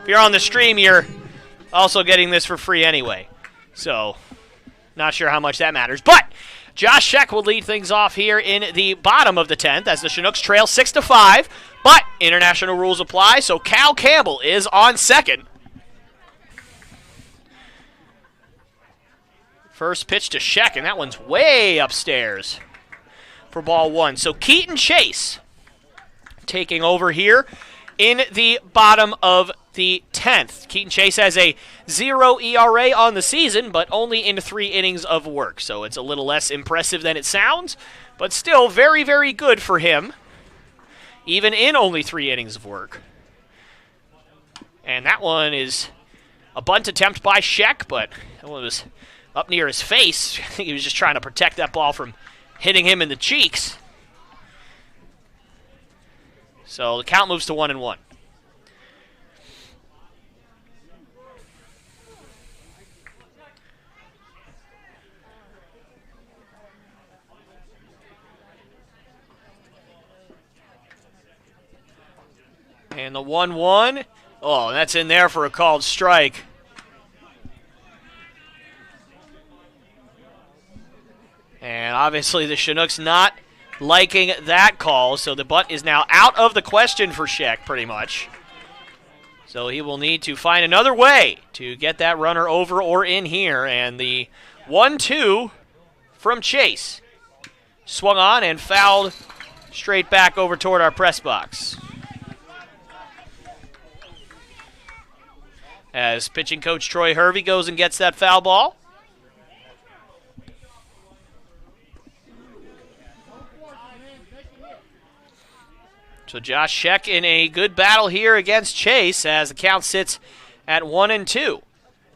if you're on the stream, you're also getting this for free anyway. So, not sure how much that matters. But Josh Scheck will lead things off here in the bottom of the 10th as the Chinooks trail 6-5. But international rules apply, so Cal Campbell is on second. First pitch to Scheck, and that one's way upstairs for ball one. So Keaton Chase taking over here in the bottom of the 10th. Keaton Chase has a 0 ERA on the season, but only in 3 innings of work. So it's a little less impressive than it sounds, but still very, very good for him, even in only 3 innings of work. And that one is a bunt attempt by Scheck, but that one was up near his face. I think he was just trying to protect that ball from hitting him in the cheeks. So the count moves to 1-1. And the 1-1. Oh, that's in there for a called strike. And obviously the Chinooks not liking that call, so the bunt is now out of the question for Scheck, pretty much. So he will need to find another way to get that runner over or in here. And the 1-2 from Chase. Swung on and fouled straight back over toward our press box. As pitching coach Troy Hervey goes and gets that foul ball. So Josh Scheck in a good battle here against Chase as the count sits at 1-2.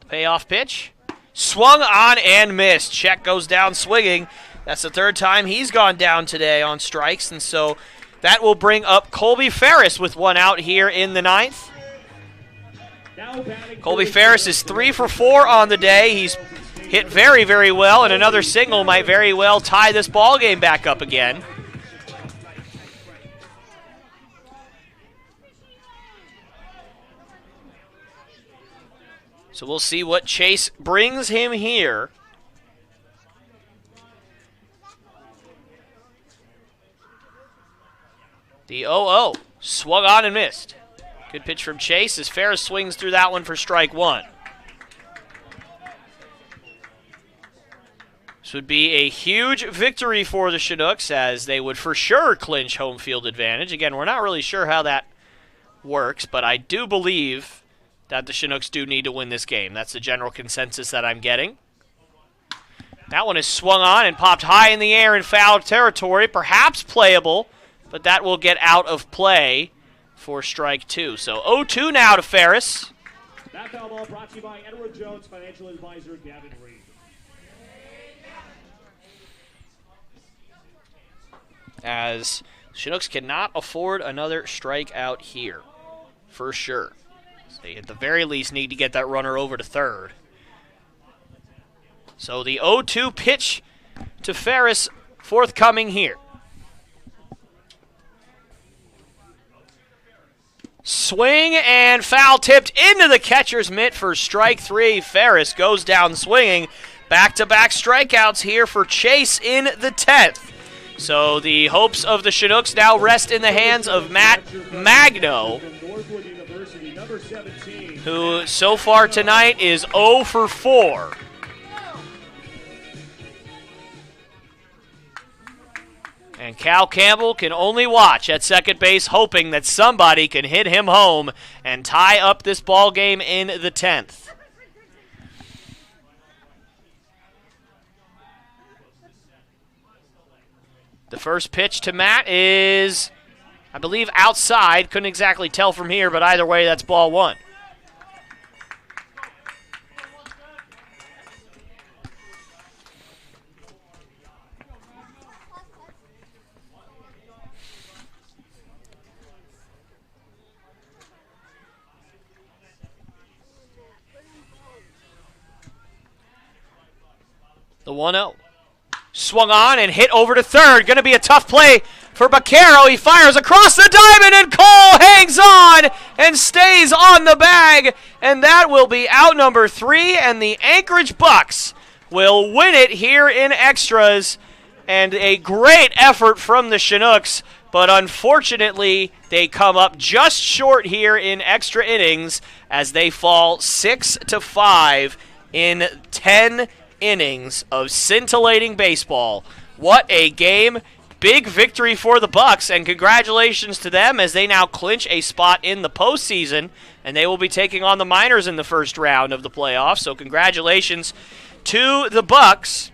Payoff pitch. Swung on and missed. Scheck goes down swinging. That's the 3rd time he's gone down today on strikes, and so that will bring up Colby Ferris with 1 out here in the 9th. Colby Ferris is 3 for 4 on the day. He's hit very, very well, and another single might very well tie this ball game back up again. So we'll see what Chase brings him here. The 0-0. Swung on and missed. Good pitch from Chase as Ferris swings through that one for strike 1. This would be a huge victory for the Chinooks as they would for sure clinch home field advantage. Again, we're not really sure how that works, but I do believe that the Chinooks do need to win this game. That's the general consensus that I'm getting. That one is swung on and popped high in the air in foul territory. Perhaps playable, but that will get out of play for strike 2. So 0-2 now to Ferris. That foul ball brought to you by Edward Jones, financial advisor Gavin Reed. As Chinooks cannot afford another strikeout here, for sure. They at the very least need to get that runner over to 3rd. So the 0-2 pitch to Ferris forthcoming here. Swing and foul tipped into the catcher's mitt for strike 3. Ferris goes down swinging. Back-to-back strikeouts here for Chase in the 10th. So the hopes of the Chinooks now rest in the hands of Matt Magno, who so far tonight is 0 for 4. And Cal Campbell can only watch at second base, hoping that somebody can hit him home and tie up this ball game in the 10th. The first pitch to Matt is, I believe, outside. Couldn't exactly tell from here, but either way, that's ball one. The 1-0. Swung on and hit over to third. Going to be a tough play for Baquero. He fires across the diamond, and Cole hangs on and stays on the bag. And that will be out number 3, and the Anchorage Bucs will win it here in extras. And a great effort from the Chinooks, but unfortunately they come up just short here in extra innings as they fall 6-5 in 10 innings of scintillating baseball. What a game. Big victory for the Bucs, and congratulations to them as they now clinch a spot in the postseason, and they will be taking on the Miners in the first round of the playoffs. So congratulations to the Bucs.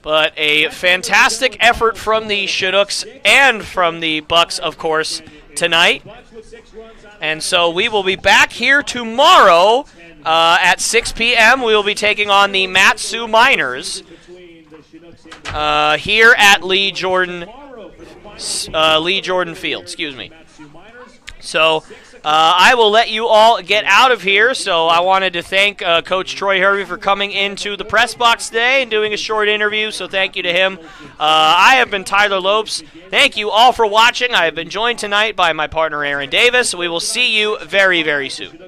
But a fantastic effort from the Chinooks and from the Bucs, of course, tonight. And so we will be back here tomorrow at 6 p.m. We will be taking on the Matsu Miners here at Lee Jordan Field. Excuse me. So I will let you all get out of here. So I wanted to thank Coach Troy Hervey for coming into the press box today and doing a short interview. So thank you to him. I have been Tyler Lopes. Thank you all for watching. I have been joined tonight by my partner Aaron Davis. We will see you very, very soon.